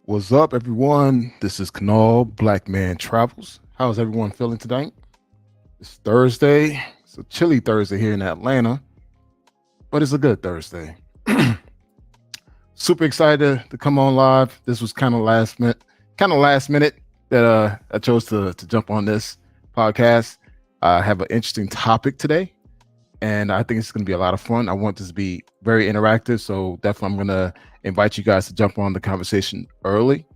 What's up, everyone? This is Kanal, Black Man Travels. How's everyone feeling tonight? It's Thursday. It's a chilly Thursday here in Atlanta, but it's a good Thursday. Super excited to come on live. This was kind of last minute that I chose to jump on this podcast. I have an interesting topic today, and I think it's going to be a lot of fun. I want this to be very interactive, so definitely I'm going to invite you guys to jump on the conversation early.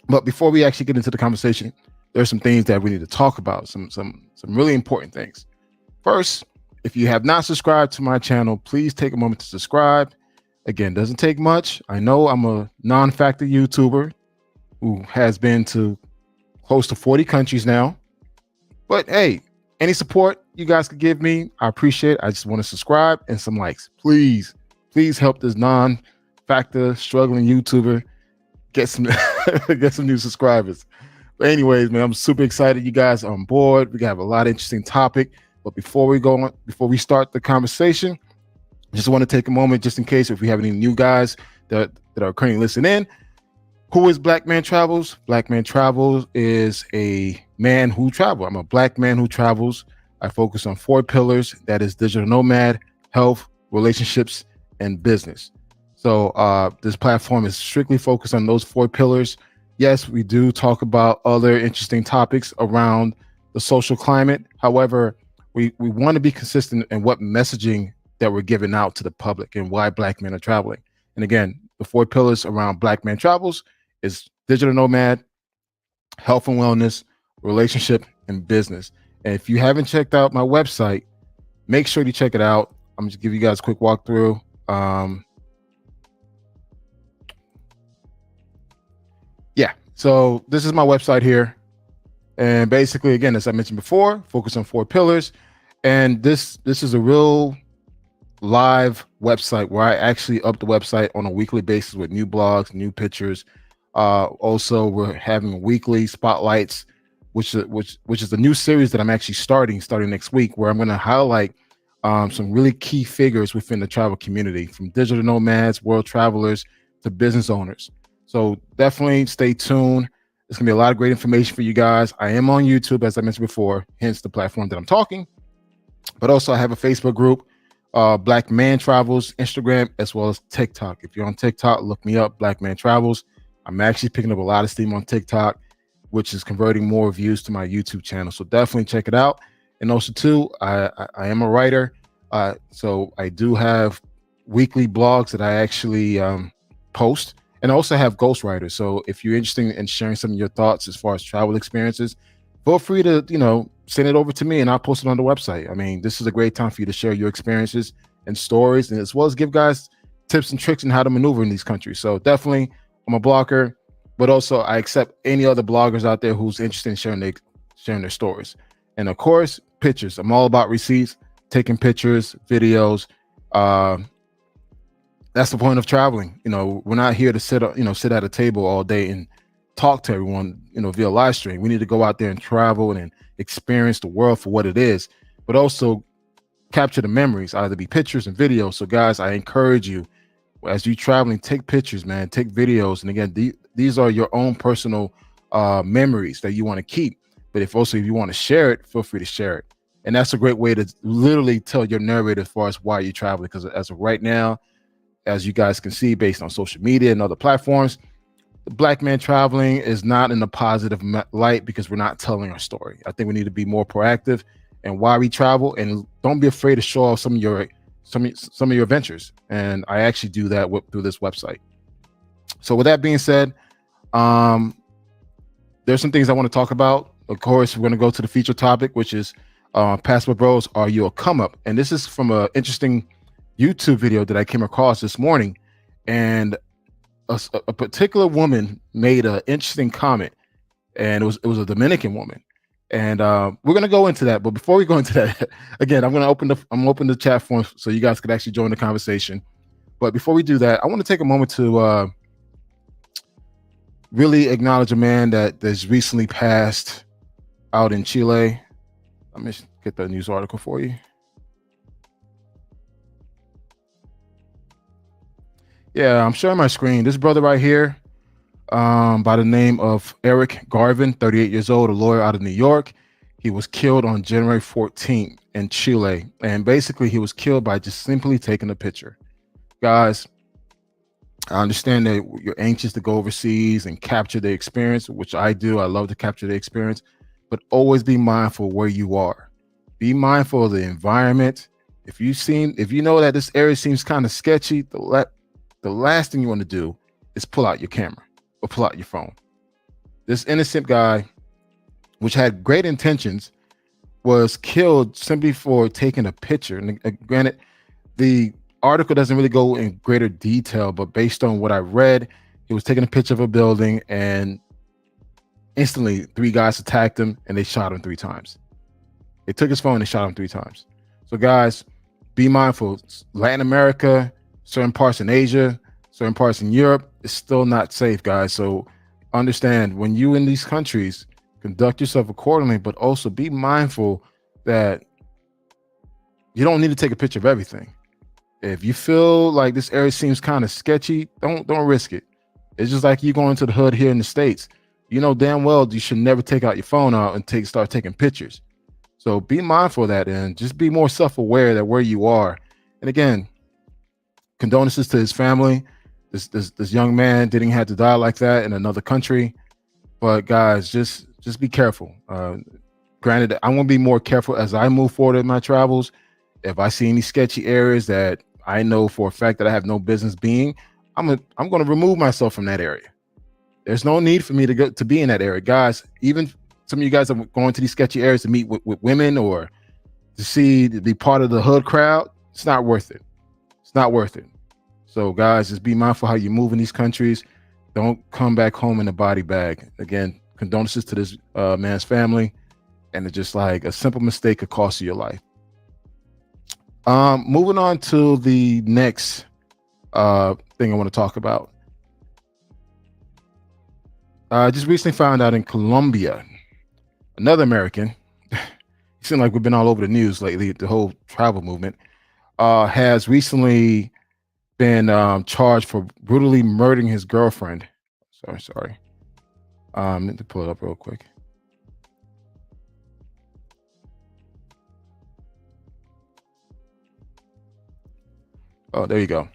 But before we actually get into the conversation, there's some things that we need to talk about. Some really important things. First, if you have not subscribed to my channel, please take a moment to subscribe. Again, doesn't take much. I know I'm a non-factor YouTuber who has been to close to 40 countries now. But hey, any support you guys could give me, I appreciate it. I just want to subscribe and some likes. Please help this non-factor struggling YouTuber get some get some new subscribers. But anyways, man, I'm super excited you guys are on board. We have a lot of interesting topic. But before we start the conversation, I just want to take a moment just in case if we have any new guys that are currently listening in. Who is Black Man Travels? Black Man Travels is a man who travels. I'm a black man who travels. I focus on 4 pillars. That is digital nomad, health, relationships, and business. So this platform is strictly focused on those 4 pillars. Yes, we do talk about other interesting topics around the social climate. However, we want to be consistent in what messaging that we're giving out to the public and why black men are traveling. And again, the 4 pillars around Black Man Travels is digital nomad, health and wellness, relationship, and business. And if you haven't checked out my website, make sure you check it out. I'm just give you guys a quick walkthrough. So this is my website here. And basically, again, as I mentioned before, focus on 4 pillars. And this is a real live website where I actually up the website on a weekly basis with new blogs, new pictures. Also, we're having weekly spotlights, which is a new series that I'm actually starting next week, where I'm going to highlight some really key figures within the travel community, from digital nomads, world travelers, to business owners. So definitely stay tuned. There's gonna be a lot of great information for you guys. I am on YouTube, as I mentioned before, hence the platform that I'm talking. But also I have a Facebook group, Black Man Travels, Instagram, as well as TikTok. If you're on TikTok, look me up, Black Man Travels. I'm actually picking up a lot of steam on TikTok, which is converting more views to my YouTube channel. So definitely check it out. And also too, I am a writer. So I do have weekly blogs that I actually post. And I also have ghostwriters. So if you're interested in sharing some of your thoughts as far as travel experiences, feel free to, send it over to me and I'll post it on the website. I mean, this is a great time for you to share your experiences and stories, and as well as give guys tips and tricks on how to maneuver in these countries. So definitely, I'm a blogger, but also I accept any other bloggers out there who's interested in sharing their stories. And of course, pictures. I'm all about receipts, taking pictures, videos. That's the point of traveling. We're not here to sit at a table all day and talk to everyone, via live stream. We need to go out there and travel and experience the world for what it is, but also capture the memories, either be pictures and videos. So guys, I encourage you, as you traveling, take pictures, man, take videos. And again, these are your own personal memories that you want to keep. But if you want to share it, feel free to share it. And that's a great way to literally tell your narrative as far as why you travel. Because as of right now, as you guys can see, based on social media and other platforms, the Black Man traveling is not in a positive light because we're not telling our story. I think we need to be more proactive and why we travel, and don't be afraid to show off some of your adventures. And I actually do that through this website. So with that being said, there's some things I want to talk about. Of course, we're going to go to the feature topic, which is Passport Bros, are you a come up? And this is from an interesting YouTube video that I came across this morning, and a particular woman made an interesting comment, and it was a Dominican woman, and we're gonna go into that. But before we go into that, again, I'm open the chat form so you guys could actually join the conversation. But before we do that, I want to take a moment to really acknowledge a man that's recently passed out in Chile. Let me get the news article for you. Yeah, I'm sharing my screen. This brother right here, by the name of Eric Garvin, 38 years old, a lawyer out of New York. He was killed on January 14th in Chile. And basically, he was killed by just simply taking a picture. Guys, I understand that you're anxious to go overseas and capture the experience, which I do. I love to capture the experience, but always be mindful where you are. Be mindful of the environment. If you know that this area seems kind of sketchy, the last thing you want to do is pull out your camera or pull out your phone. This innocent guy, which had great intentions, was killed simply for taking a picture. And granted, the article doesn't really go in greater detail, but based on what I read, he was taking a picture of a building and instantly 3 guys attacked him and they shot him 3 times. They took his phone and they shot him 3 times. So guys, be mindful. Latin America, certain parts in Asia, certain parts in Europe, is still not safe, guys. So understand, when you in these countries, conduct yourself accordingly, but also be mindful that you don't need to take a picture of everything. If you feel like this area seems kind of sketchy, don't risk it. It's just like you going to the hood here in the States. You know damn well you should never take out your phone out and start taking pictures. So be mindful of that and just be more self-aware that where you are. And again, condolences to his family. This young man didn't have to die like that in another country. But guys, just be careful. Granted, I want to be more careful as I move forward in my travels. If I see any sketchy areas that I know for a fact that I have no business being, I'm going to remove myself from that area. There's no need for me to be in that area, guys. Even some of you guys are going to these sketchy areas to meet with women or to be part of the hood crowd. It's not worth it. It's not worth it. So guys, just be mindful how you move in these countries. Don't come back home in a body bag. Again, condolences to this man's family. And it's just like a simple mistake could cost you your life. Moving on to the next thing I want to talk about. I just recently found out in Colombia, another American, it seems like we've been all over the news lately, the whole travel movement, has recently been charged for brutally murdering his girlfriend. Sorry. Need to pull it up real quick. Oh, there you go.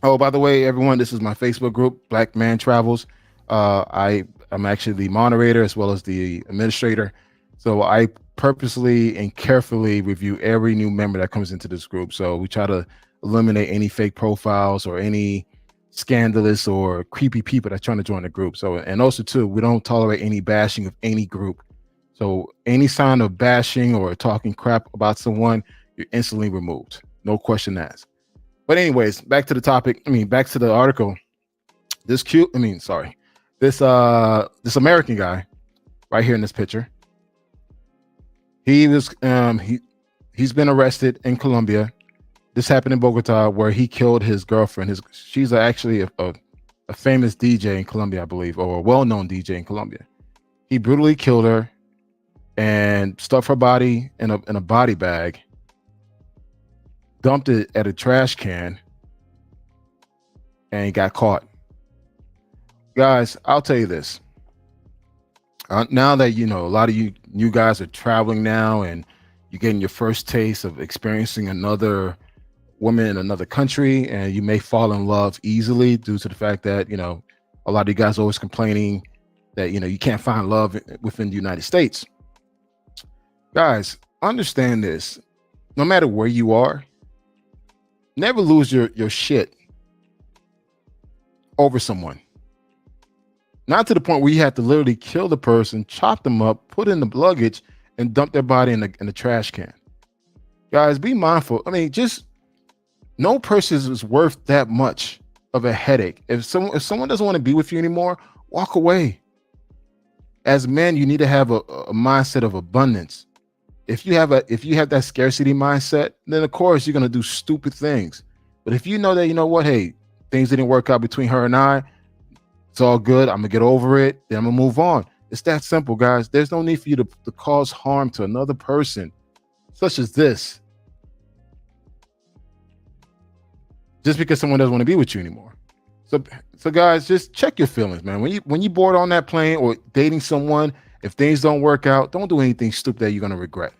Oh, by the way, everyone, this is my Facebook group, Black Man Travels. I'm actually the moderator as well as the administrator. So I purposely and carefully review every new member that comes into this group. So we try to eliminate any fake profiles or any scandalous or creepy people that's trying to join the group. So, and also too, we don't tolerate any bashing of any group. So any sign of bashing or talking crap about someone, you're instantly removed. No question asked. But anyways, back to the topic. Back to the article. This American guy right here in this picture. He was he's been arrested in Colombia. This happened in Bogota, where he killed his girlfriend. She's actually a famous DJ in Colombia, I believe, or a well-known DJ in Colombia. He brutally killed her and stuffed her body in a body bag, dumped it at a trash can, and he got caught. Guys, I'll tell you this. Now that a lot of you guys are traveling now and you're getting your first taste of experiencing another woman in another country, and you may fall in love easily due to the fact that, a lot of you guys are always complaining that, you can't find love within the United States. Guys, understand this. No matter where you are, never lose your shit over someone. Not to the point where you have to literally kill the person, chop them up, put in the luggage, and dump their body in the trash can. Guys, be mindful. Just no person is worth that much of a headache. If someone doesn't want to be with you anymore, walk away. As men, you need to have a mindset of abundance. If you have that scarcity mindset, then of course you're gonna do stupid things. But if you know that, hey, things didn't work out between her and I, it's all good. I'm gonna get over it. Then I'm gonna move on. It's that simple, guys. There's no need for you to cause harm to another person, such as this, just because someone doesn't want to be with you anymore. So so guys, just check your feelings, man. When you board on that plane or dating someone, if things don't work out, don't do anything stupid that you're gonna regret.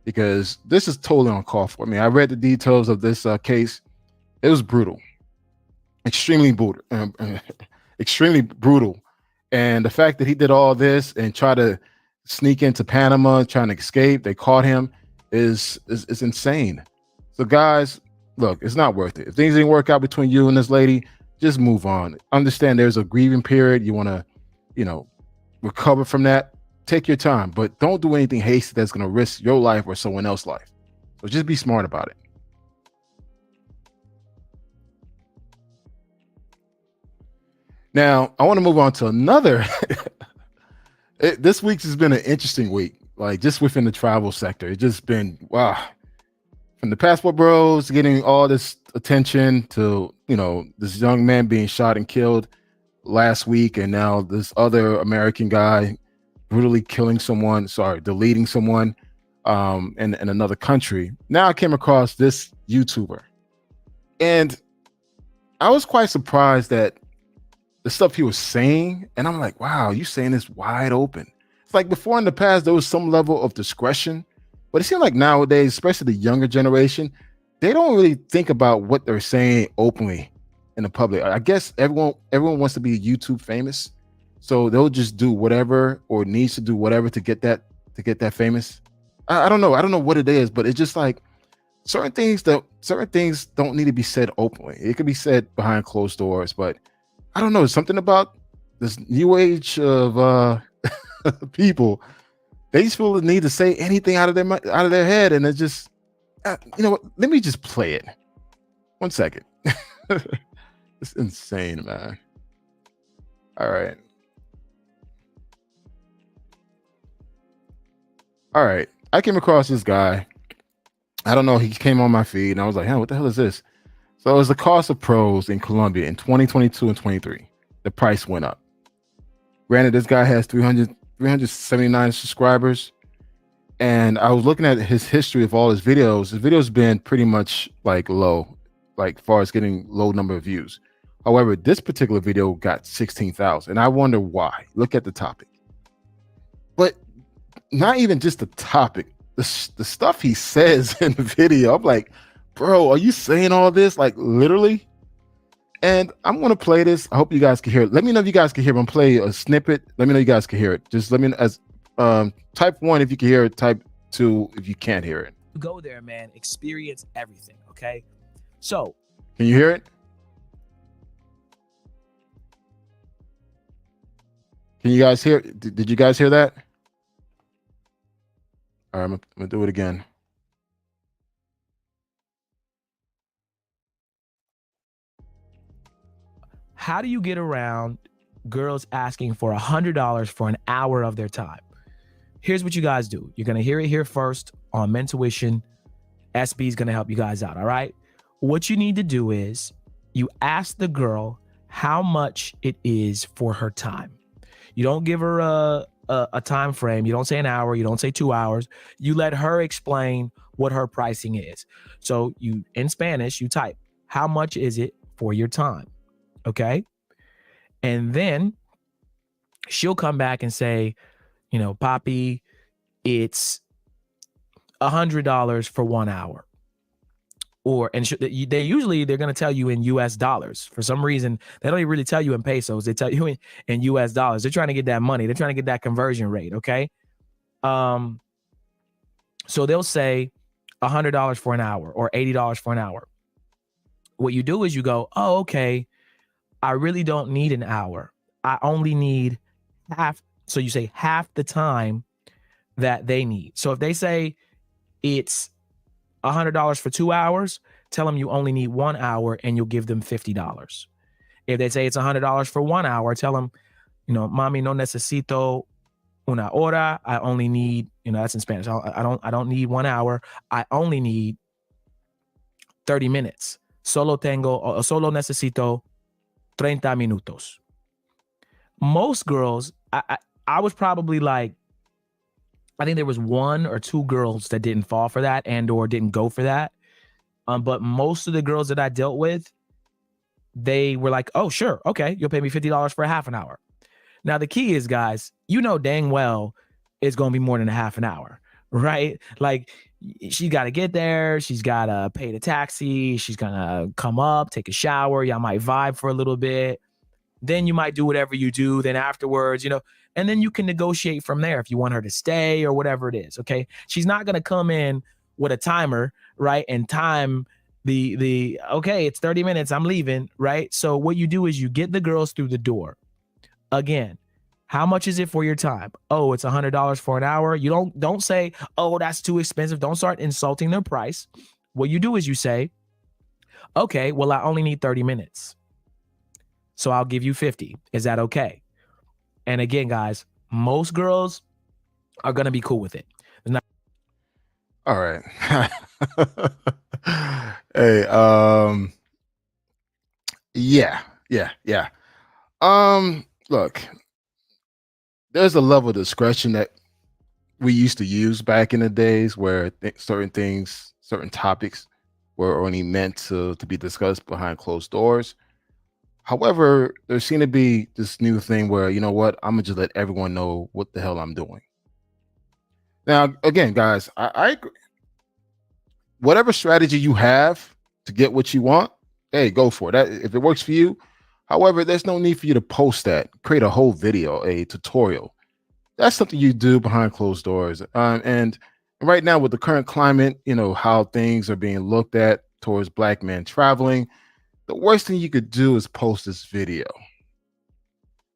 Because this is totally uncalled for. I mean, I read the details of this case. It was brutal, extremely brutal, extremely brutal. And the fact that he did all this and try to sneak into Panama, trying to escape, they caught him, is insane. So guys, look, it's not worth it. If things didn't work out between you and this lady, just move on. Understand there's a grieving period. You want to, you know, recover from that. Take your time, but don't do anything hasty that's going to risk your life or someone else's life. So just be smart about it. Now, I want to move on to another. This week has been an interesting week, like just within the travel sector. It's just been, wow, from the passport bros getting all this attention to, you know, this young man being shot and killed last week, and now this other American guy brutally killing someone, deleting someone in another country. Now I came across this YouTuber, and I was quite surprised that the stuff he was saying, and I'm like, wow, you saying this wide open. It's like before in the past, there was some level of discretion, but it seems like nowadays, especially the younger generation, they don't really think about what they're saying openly in the public. I guess everyone wants to be YouTube famous, so they'll just do whatever or needs to do whatever to get that famous. I don't know. I don't know what it is, but it's just like certain things don't need to be said openly. It could be said behind closed doors, but I don't know, something about this new age of people. They just feel the need to say anything out of their head, and it's just, you know what? Let me just play it. 1 second. It's insane, man. All right. I came across this guy. I don't know. He came on my feed, and I was like, "Hey, what the hell is this?" So it was the cost of pros in Colombia in 2022 and 23. The price went up. Granted, this guy has 379 subscribers. And I was looking at his history of all his videos. His videos been pretty much like low, like far as getting low number of views. However, this particular video got 16,000. And I wonder why. Look at the topic. But not even just the topic, the stuff he says in the video. I'm like, bro, are you saying all this? Like literally? And I'm going to play this. I hope you guys can hear it. Let me know if you guys can hear it. I'm play a snippet. Let me know you guys can hear it. Just let me know as type 1 if you can hear it. Type 2 if you can't hear it. Go there, man. Experience everything. Okay. So can you hear it? Can you guys hear? Did you guys hear that? All right, I'm gonna do it again. How do you get around girls asking for $100 for an hour of their time? Here's what you guys do. You're going to hear it here first on Mentuition. SB is going to help you guys out, all right? What you need to do is you ask the girl how much it is for her time. You don't give her a time frame. You don't say an hour. You don't say 2 hours. You let her explain what her pricing is. So you, in Spanish, you type, how much is it for your time? Okay. And then she'll come back and say, you know, Papi, it's $100 for 1 hour. Or, and they're going to tell you in US dollars. For some reason, they don't even really tell you in pesos. They tell you in US dollars. They're trying to get that money. They're trying to get that conversion rate. Okay. So they'll say $100 for an hour or $80 for an hour. What you do is you go, oh, okay, I really don't need an hour. I only need half. So you say half the time that they need. So if they say it's $100 for 2 hours, tell them you only need 1 hour and you'll give them $50. If they say it's $100 for 1 hour, tell them, you know, mami, no necesito una hora. I only need, you know, that's in Spanish. I don't need 1 hour. I only need 30 minutes. Solo necesito 30 minutos. Most girls, I was probably like, I think there was 1 or 2 girls that didn't fall for that and or didn't go for that. But most of the girls that I dealt with, they were like, oh, sure. Okay. You'll pay me $50 for a half an hour. Now, the key is, guys, you know dang well it's going to be more than a half an hour, right? Like, she got to get there. She's got to pay the taxi. She's going to come up, take a shower. Y'all might vibe for a little bit. Then you might do whatever you do. Then afterwards, and then you can negotiate from there if you want her to stay or whatever it is, okay? She's not going to come in with a timer, right? And time okay, it's 30 minutes, I'm leaving, right? So what you do is you get the girls through the door. Again, how much is it for your time? Oh, it's $100 for an hour. You don't say, oh, that's too expensive. Don't start insulting their price. What you do is you say, okay, well, I only need 30 minutes. So I'll give you 50. Is that okay? And again, guys, most girls are going to be cool with it. All right. Hey, yeah. Look, there's a level of discretion that we used to use back in the days where certain topics were only meant to be discussed behind closed doors. However, there seemed to be this new thing where, you know what, I'm gonna just let everyone know what the hell I'm doing. Now, again, guys, I agree. Whatever strategy you have to get what you want, hey, go for it. That, if it works for you. However, there's no need for you to post that, create a whole video, a tutorial. That's something you do behind closed doors. And right now, with the current climate, how things are being looked at towards Black men traveling, the worst thing you could do is post this video.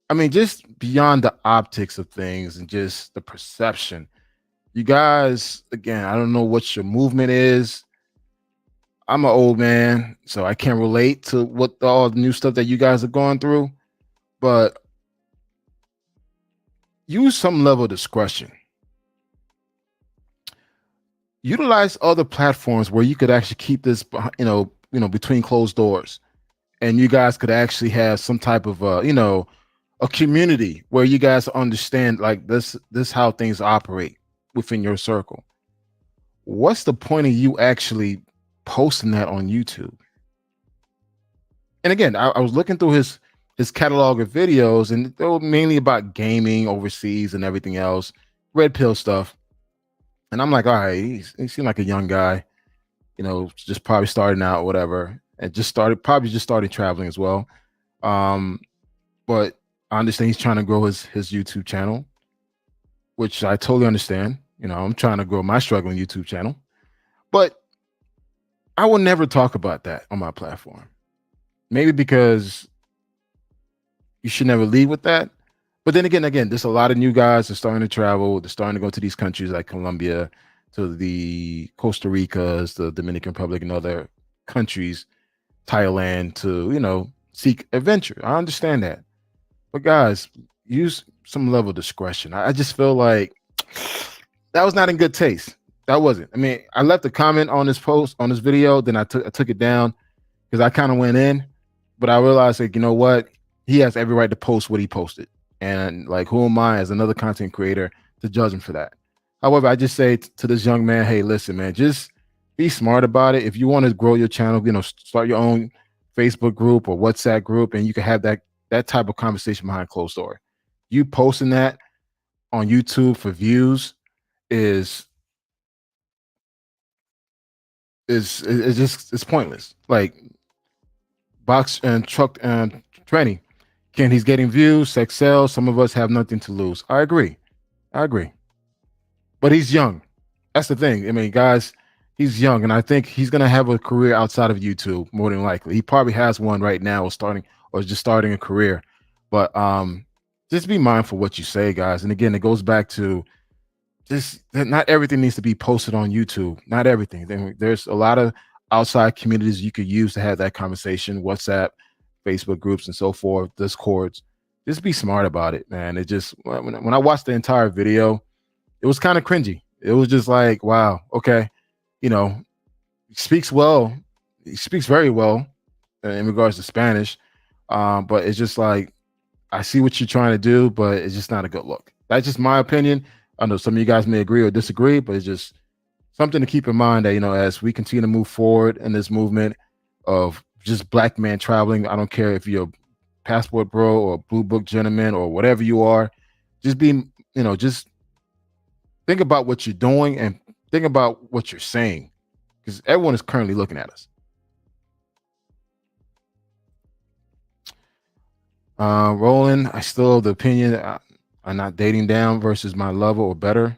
I mean, just beyond the optics of things and just the perception. You guys, again, I don't know what your movement is. I'm an old man, so I can't relate to what all the new stuff that you guys are going through, but use some level of discretion. Utilize other platforms where you could actually keep this, between closed doors, and you guys could actually have some type of, a community where you guys understand like this how things operate within your circle. What's the point of you actually posting that on YouTube? And again, I was looking through his catalog of videos, and they were mainly about gaming overseas and everything else, red pill stuff. And I'm like, all right, he seemed like a young guy, just probably starting out, whatever, and probably just started traveling as well. But I understand he's trying to grow his YouTube channel, which I totally understand. I'm trying to grow my struggling YouTube channel, but I will never talk about that on my platform. Maybe because you should never lead with that. But then again, there's a lot of new guys that are starting to travel. They're starting to go to these countries like Colombia, to the Costa Ricas, the Dominican Republic, and other countries, Thailand, to, seek adventure. I understand that. But guys, use some level of discretion. I just feel like that was not in good taste. That wasn't. I mean, I left a comment on this post, on this video, then I took it down because I kind of went in, but I realized, like, you know what? He has every right to post what he posted. And like, who am I as another content creator to judge him for that? However, I just say to this young man, hey, listen, man, just be smart about it. If you want to grow your channel, start your own Facebook group or WhatsApp group, and you can have that type of conversation behind closed door. You posting that on YouTube for views is it's pointless. Like box and truck and training. He's getting views, sex sells. Some of us have nothing to lose. I agree. But he's young. That's the thing. I mean, guys, he's young, and I think he's gonna have a career outside of YouTube more than likely. He probably has one right now, or just starting a career. But just be mindful what you say, guys. And again, it goes back to just not everything needs to be posted on YouTube. Not everything. There's a lot of outside communities you could use to have that conversation. WhatsApp, Facebook groups, and so forth, Discords. Just be smart about it, man. It just, when I watched the entire video, it was kind of cringy. It was just like, wow, okay, he speaks well. He speaks very well in regards to Spanish, but it's just like, I see what you're trying to do, but it's just not a good look. That's just my opinion. I know some of you guys may agree or disagree, but it's just something to keep in mind that, as we continue to move forward in this movement of just black man traveling. I don't care if you're a passport bro or blue book gentleman or whatever you are. Just be, just think about what you're doing and think about what you're saying, because everyone is currently looking at us. Roland, I still have the opinion that I'm not dating down versus my lover or better.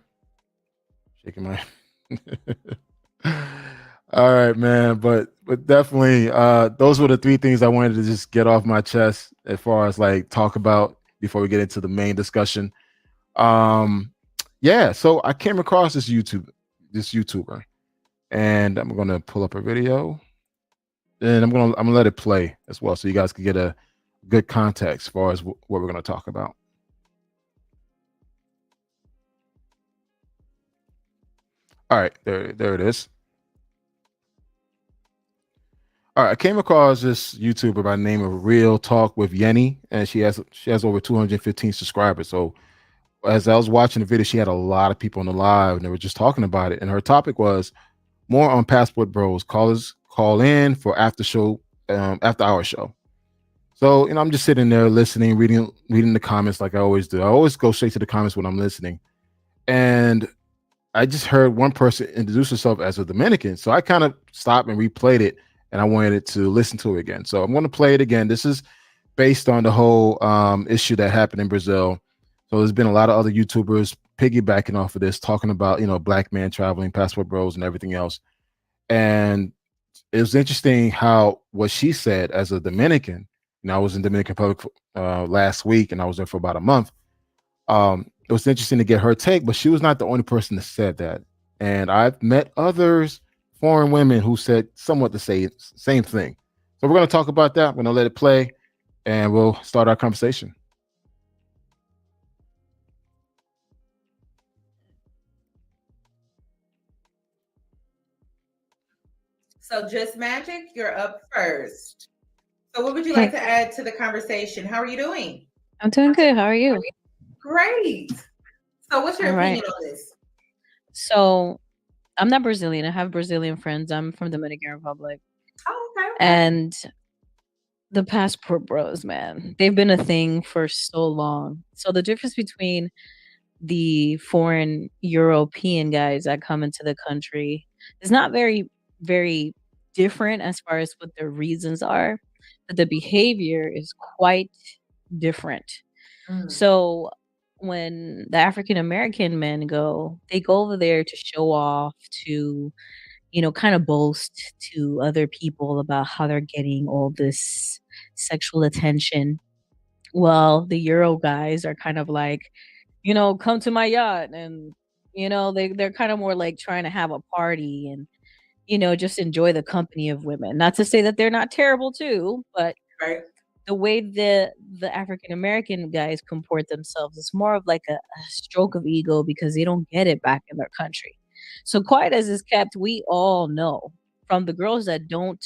Shaking my. All right, man, but definitely, those were the three things I wanted to just get off my chest as far as like talk about before we get into the main discussion. Yeah, so I came across this YouTuber, and I'm gonna pull up a video, and I'm gonna let it play as well, so you guys can get a good context as far as what we're gonna talk about. All right, there it is. All right, I came across this YouTuber by the name of Real Talk with Yenny, and she has over 215 subscribers. So as I was watching the video, she had a lot of people on the live, and they were just talking about it. And her topic was more on Passport Bros. Callers call in for after hour show. So I'm just sitting there listening, reading the comments like I always do. I always go straight to the comments when I'm listening, and I just heard one person introduce herself as a Dominican. So I kind of stopped and replayed it, and I wanted to listen to it again. So I'm going to play it again. This is based on the whole issue that happened in Brazil. So there's been a lot of other YouTubers piggybacking off of this, talking about, black man traveling, passport bros, and everything else. And it was interesting how what she said as a Dominican. I was in Dominican Republic last week, and I was there for about a month. It was interesting to get her take, but she was not the only person that said that. And I've met others, foreign women, who said somewhat the same thing. So we're going to talk about that. I'm going to let it play, and we'll start our conversation. So Just Magic, you're up first. So what would you like to add to the conversation? How are you doing? I'm doing good. How are you? Great. So what's your opinion on this? So I'm not Brazilian. I have Brazilian friends. I'm from Dominican Republic. Oh, okay. And the passport bros, man, they've been a thing for so long. So the difference between the foreign European guys that come into the country is not very, very different as far as what their reasons are, but the behavior is quite different. So when the African American men go, they go over there to show off, to, kind of boast to other people about how they're getting all this sexual attention. Well, the Euro guys are kind of like, come to my yacht, and they're kind of more like trying to have a party and just enjoy the company of women. Not to say that they're not terrible too, but Right. the way the African American guys comport themselves is more of like a stroke of ego because they don't get it back in their country. So quiet as is kept, we all know, from the girls that don't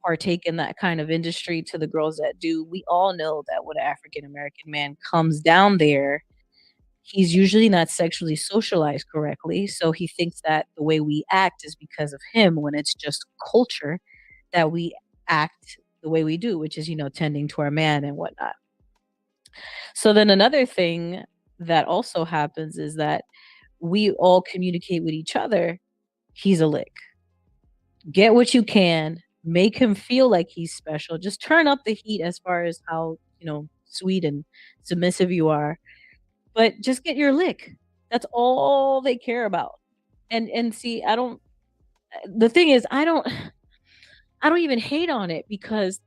partake in that kind of industry to the girls that do, we all know that when an African American man comes down there, he's usually not sexually socialized correctly. So he thinks that the way we act is because of him, when it's just culture that we act the way we do, which is, tending to our man and whatnot. So then another thing that also happens is that we all communicate with each other. He's a lick. Get what you can, make him feel like he's special. Just turn up the heat as far as how, sweet and submissive you are. But just get your lick. That's all they care about. And see, the thing is, I don't even hate on it, because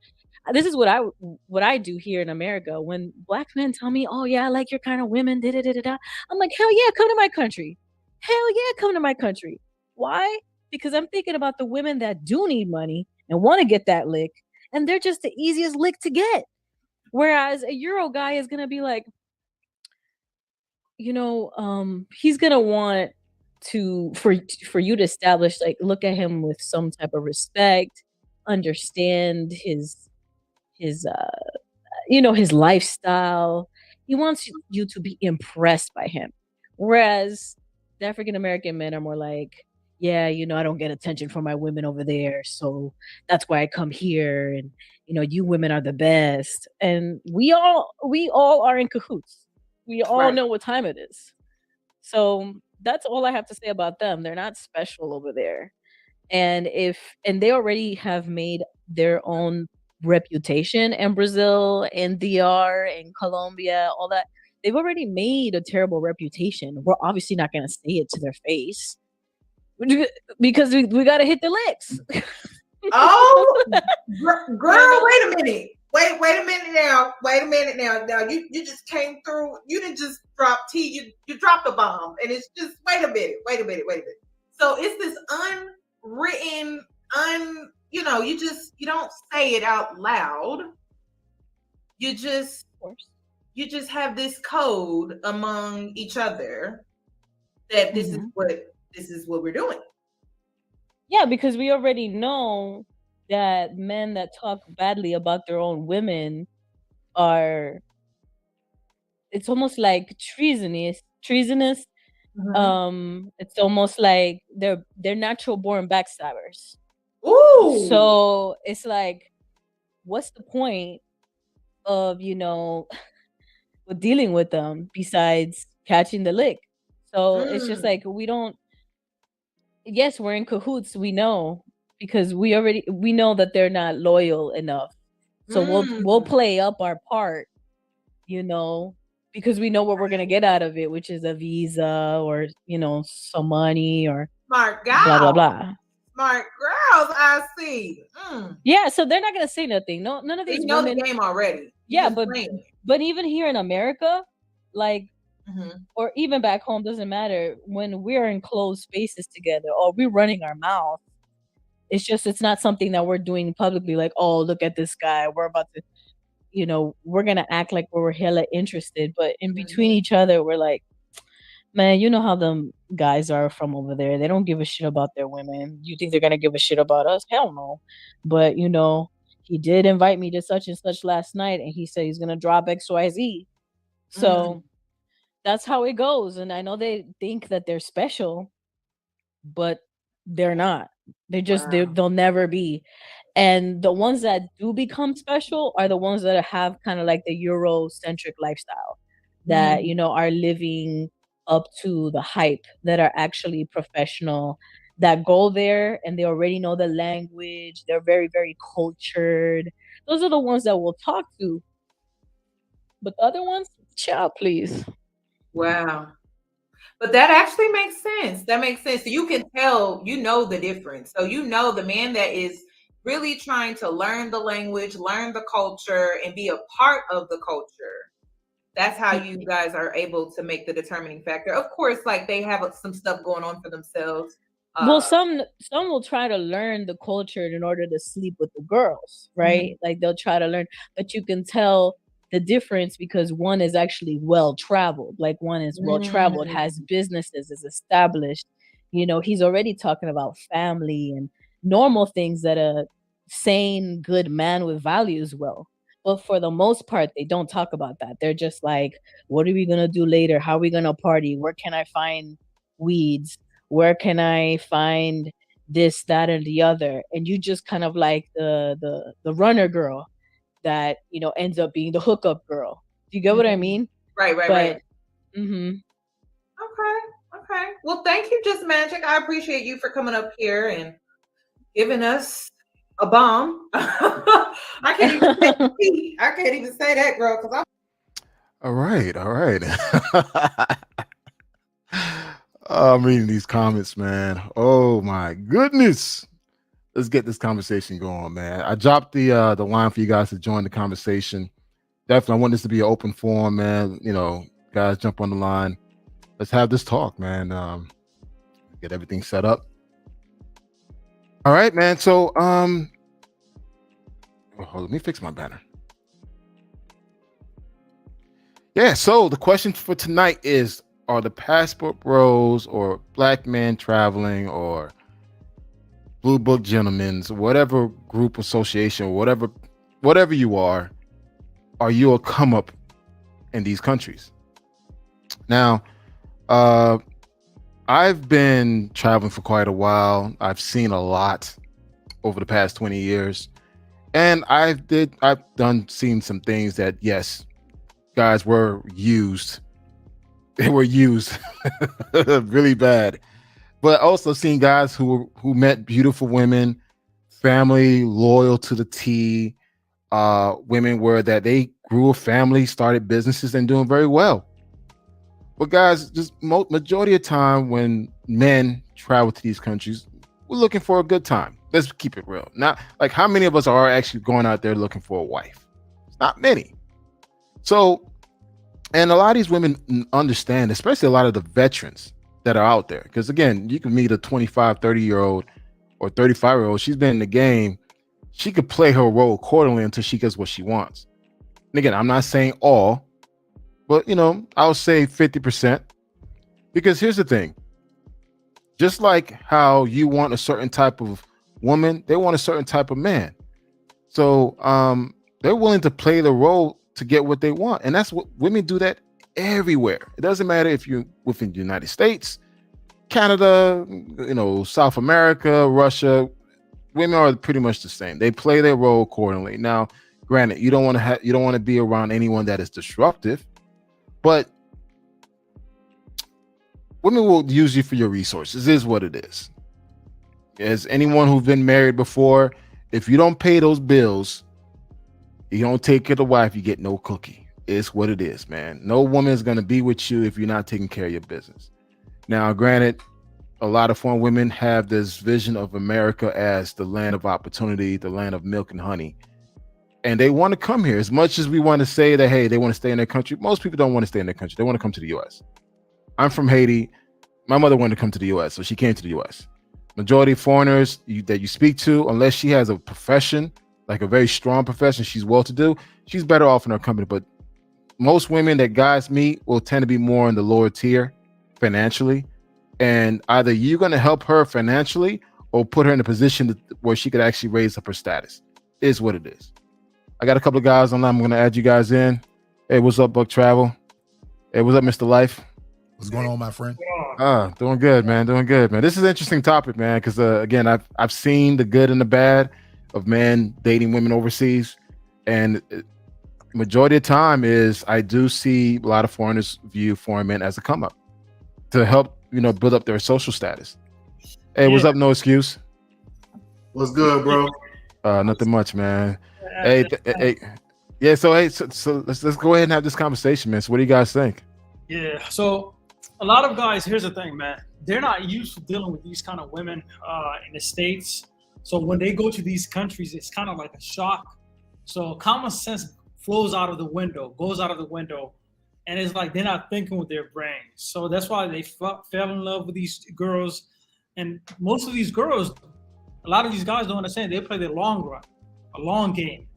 this is what I do here in America. When black men tell me, "Oh yeah, I like your kind of women," da da da da, I'm like, "Hell yeah, come to my country. Hell yeah, come to my country." Why? Because I'm thinking about the women that do need money and want to get that lick, and they're just the easiest lick to get. Whereas a Euro guy is gonna be like, he's gonna want for you to establish, like, look at him with some type of respect, understand his his lifestyle. He wants you to be impressed by him. Whereas the African American men are more like, yeah, I don't get attention from my women over there, so that's why I come here, and you women are the best. And we all are in cahoots. We all Right. know what time it is. So that's all I have to say about them. They're not special over there. And they already have made their own reputation in Brazil and DR and Colombia, all that. They've already made a terrible reputation. We're obviously not going to say it to their face because we got to hit the licks. Oh, girl, wait a minute. Wait a minute now. Wait a minute now. Now you just came through. You didn't just drop T. You dropped a bomb, and it's just wait a minute. So it's this unwritten, you don't say it out loud. You just have this code among each other that this is what we're doing. Yeah, because we already know that men that talk badly about their own women are, it's almost like treasonous. It's almost like they're natural born backstabbers. Ooh. So it's like, what's the point of with dealing with them besides catching the lick? So it's just like, yes, we're in cahoots, we know, because we know that they're not loyal enough. So we'll play up our part, because we know what we're gonna get out of it, which is a visa or some money or smart girls. Blah blah blah. Smart girls, I see. Yeah, so they're not gonna say nothing. No, none of these know women the game already. Yeah, but even here in America, like, or even back home, doesn't matter. When we're in closed spaces together, or we're running our mouth, it's not something that we're doing publicly. Like, oh, look at this guy. We're about to, we're gonna act like we're hella interested. But in between each other, we're like, man, you know how them guys are from over there. They don't give a shit about their women. You think they're gonna give a shit about us? Hell no. But he did invite me to such and such last night, and he said he's gonna drop XYZ. So that's how it goes. And I know they think that they're special, but they're not. They'll never be. And the ones that do become special are the ones that have kind of like the Eurocentric lifestyle, that are living up to the hype, that are actually professional, that go there and they already know the language. They're very, very cultured. Those are the ones that we'll talk to. But the other ones, child, please. Wow. But that actually makes sense. That makes sense. So you can tell, the difference. So the man that is really trying to learn the language, learn the culture, and be a part of the culture. That's how you guys are able to make the determining factor. Of course, like, they have some stuff going on for themselves. Well, some will try to learn the culture in order to sleep with the girls, right? Like, they'll try to learn, but you can tell the difference because one is actually well traveled. Like, one is well traveled, has businesses, is established. He's already talking about family and normal things that a sane, good man with values will. But for the most part, they don't talk about that. They're just like, what are we gonna do later? How are we gonna party? Where can I find weeds? Where can I find this, that, and the other? And you just kind of like the runner girl that ends up being the hookup girl. Do you get what I mean? Right. Okay. Well, thank you, Just Magic. I appreciate you for coming up here and giving us a bomb. I can't even say that, girl, because All right. I'm reading these comments, man. Oh my goodness. Let's get this conversation going, man. I dropped the line for you guys to join the conversation. Definitely, I want this to be an open forum, man. Guys, jump on the line. Let's have this talk, man. Get everything set up. All right, man. So, let me fix my banner. Yeah. So the question for tonight is: are the passport bros or black men traveling or blue book gentlemen's, whatever group association, whatever you are you a come up in these countries? Now, I've been traveling for quite a while. I've seen a lot over the past 20 years. And I've seen some things that, yes, guys were used. They were used really bad. But also seen guys who met beautiful women, family loyal to the T, women where that they grew a family, started businesses, and doing very well. But guys, just majority of time when men travel to these countries, we're looking for a good time. Let's keep it real. Not like how many of us are actually going out there looking for a wife? It's not many. So, and a lot of these women understand, especially a lot of the veterans that are out there. Because again, you can meet a 25, 30-year-old or 35-year-old. She's been in the game. She could play her role accordingly until she gets what she wants. And again, I'm not saying all, but I'll say 50%. Because here's the thing. Just like how you want a certain type of woman, they want a certain type of man. So they're willing to play the role to get what they want. And that's what women do that everywhere. It doesn't matter if you're within the United States, Canada, South America, Russia. Women are pretty much the same. They play their role accordingly. Now, granted, you don't want to be around anyone that is disruptive, but women will use you for your resources. Is what it is. As anyone who's been married before, if you don't pay those bills, you don't take care of the wife, you get no cookie. It's what it is, man. No woman is going to be with you if you're not taking care of your business. Now, granted, a lot of foreign women have this vision of America as the land of opportunity, the land of milk and honey. And they want to come here. As much as we want to say that, hey, they want to stay in their country, most people don't want to stay in their country. They want to come to the U.S. I'm from Haiti. My mother wanted to come to the U.S., so she came to the U.S. Majority of foreigners that you speak to, unless she has a profession, like a very strong profession, she's well-to-do, she's better off in her company. But most women that guys meet will tend to be more in the lower tier financially. And either you're going to help her financially or put her in a position where she could actually raise up her status. Is what it is. I got a couple of guys online. I'm going to add you guys in. Hey, what's up, Buck Travel? Hey, what's up, Mr. Life? What's going on, my friend? Doing good, man. Doing good, man. This is an interesting topic, man, because again, I've seen the good and the bad of men dating women overseas, and majority of the time is I do see a lot of foreigners view foreign men as a come up to help build up their social status. Hey, what's up? No excuse. What's good, bro? Nothing much, man. Yeah. So let's go ahead and have this conversation, man. So what do you guys think? Yeah. So a lot of guys, here's the thing, man. They're not used to dealing with these kind of women in the States. So when they go to these countries, it's kind of like a shock. So common sense goes out of the window. And it's like they're not thinking with their brains. So that's why they fell in love with these girls. And most of these girls, a lot of these guys don't understand. They play the long run, a long game.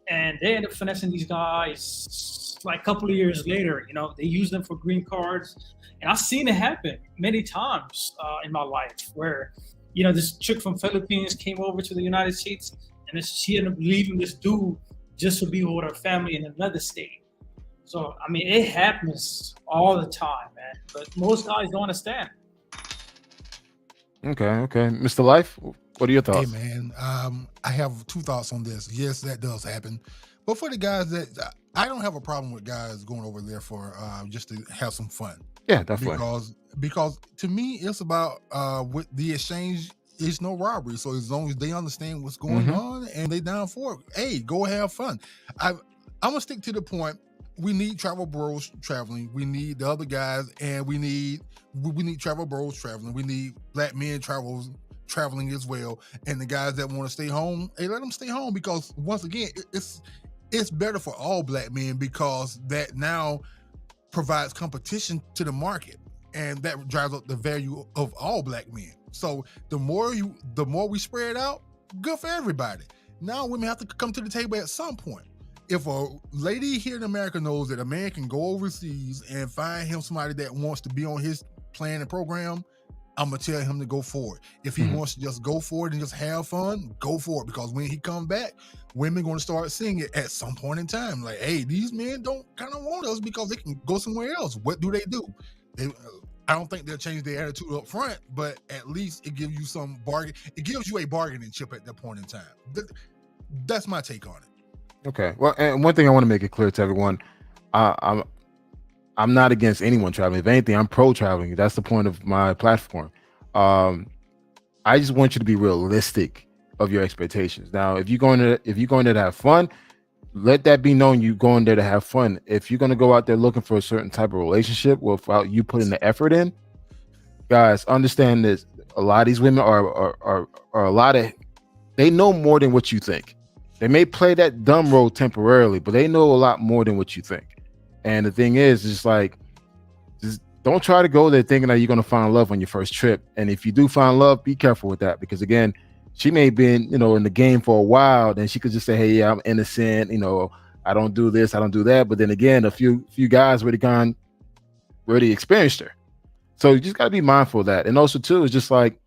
And they end up finessing these guys like a couple of years later. They use them for green cards. And I've seen it happen many times in my life where, this chick from Philippines came over to the United States and she ended up leaving this dude just to be with her family in another state. So, I mean, it happens all the time, man. But most guys don't understand. Okay. Mr. Life, what are your thoughts? Hey, man, I have two thoughts on this. Yes, that does happen. But for the guys I don't have a problem with guys going over there for just to have some fun. Yeah, definitely. Because to me, it's about with the exchange is no robbery. So as long as they understand what's going on and they down for it, hey, go have fun. I'm gonna stick to the point. We need travel bros traveling. We need the other guys, and we need travel bros traveling. We need black men traveling as well. And the guys that want to stay home, hey, let them stay home, because once again, it's better for all black men, because that now provides competition to the market, and that drives up the value of all black men. So the more we spread out, good for everybody. Now women have to come to the table at some point. If a lady here in America knows that a man can go overseas and find him somebody that wants to be on his plan and program, I'm gonna tell him to go for it. If he wants to just go for it and just have fun, go for it. Because when he come back, women gonna start seeing it at some point in time. Like, hey, these men don't kind of want us because they can go somewhere else. What do? They I don't think they'll change their attitude up front, but at least it gives you some bargain. It gives you a bargaining chip at that point in time. That's my take on it. Okay. Well, and one thing I want to make it clear to everyone, I'm not against anyone traveling. If anything, I'm pro traveling. That's the point of my platform. I just want you to be realistic of your expectations. Now, if you're going there to have fun, let that be known you're going there to have fun. If you're going to go out there looking for a certain type of relationship without you putting the effort in, guys, understand this. A lot of these women are a lot of, they know more than what you think. They may play that dumb role temporarily, but they know a lot more than what you think. And the thing is, just don't try to go there thinking that you're going to find love on your first trip. And if you do find love, be careful with that, because again, she may be in the game for a while, then she could just say, hey, yeah, I'm innocent, I don't do this, I don't do that. But then again, a few guys already experienced her. So you just got to be mindful of that. And also too, it's just like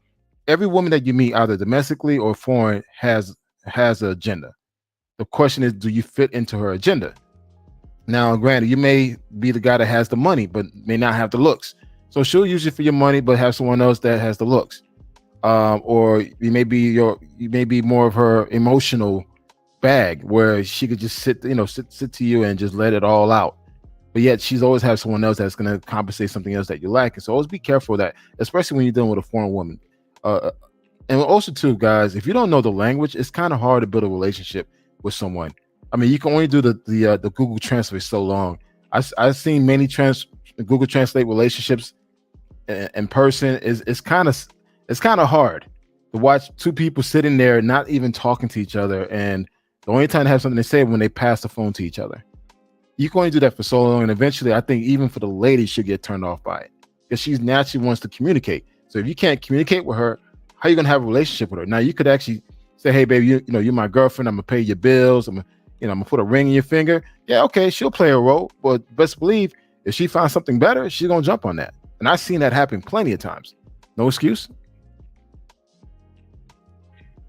every woman that you meet, either domestically or foreign, has an agenda. The question is, do you fit into her agenda? Now, granted, you may be the guy that has the money, but may not have the looks. So she'll use you for your money, but have someone else that has the looks. Or you may be more of her emotional bag, where she could just sit to you and just let it all out. But yet she's always have someone else that's going to compensate something else that you lack. And so always be careful of that, especially when you're dealing with a foreign woman. And also too, guys, if you don't know the language, it's kind of hard to build a relationship with someone. I mean, you can only do the Google Translate so long. I've seen many Google Translate relationships in person. It's kind of hard to watch two people sitting there not even talking to each other, and the only time they have something to say when they pass the phone to each other. You can only do that for so long, and eventually, I think even for the lady, she'll get turned off by it, because she naturally wants to communicate. So if you can't communicate with her, how are you gonna have a relationship with her? Now you could actually say, "Hey, baby, you're my girlfriend. I'm gonna pay your bills. I'm gonna put a ring in your finger." Yeah, okay, she'll play a role, but best believe if she finds something better, she's gonna jump on that. And I've seen that happen plenty of times. No excuse.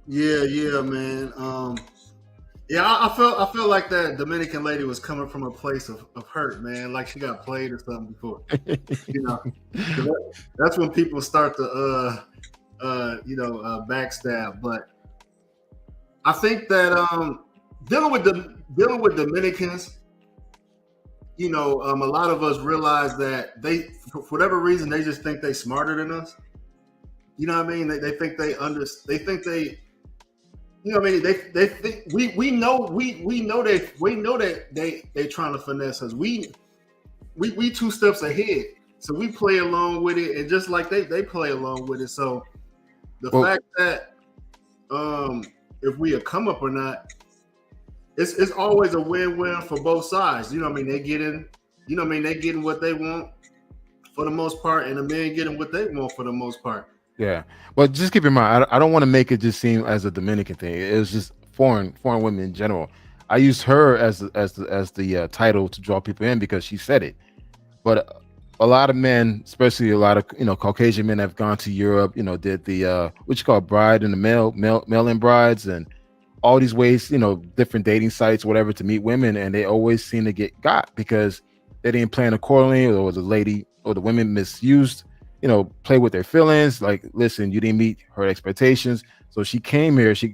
Yeah, man. I felt like that Dominican lady was coming from a place of hurt, man. Like she got played or something before. That's when people start to backstab. But I think that dealing with Dominicans, a lot of us realize that they, for whatever reason, they just think they smarter than us. You know what I mean? They think they you know what I mean? They think we know that they trying to finesse us. We 2 steps ahead, so we play along with it, and just like they play along with it. So the fact that if we a come up or not, it's always a win-win for both sides. You know what I mean? They getting what they want for the most part, and the men getting what they want for the most part. Yeah, but just keep in mind, I don't want to make it just seem as a Dominican thing. It was just foreign women in general. I used her as the title to draw people in because she said it. But a lot of men, especially a lot of Caucasian men, have gone to Europe. Did the what you call bride and the mail-in brides, and all these ways, different dating sites, whatever, to meet women, and they always seem to get got because they didn't plan accordingly, or the lady or the women misused. Play with their feelings. Like, listen, you didn't meet her expectations, so she came here. She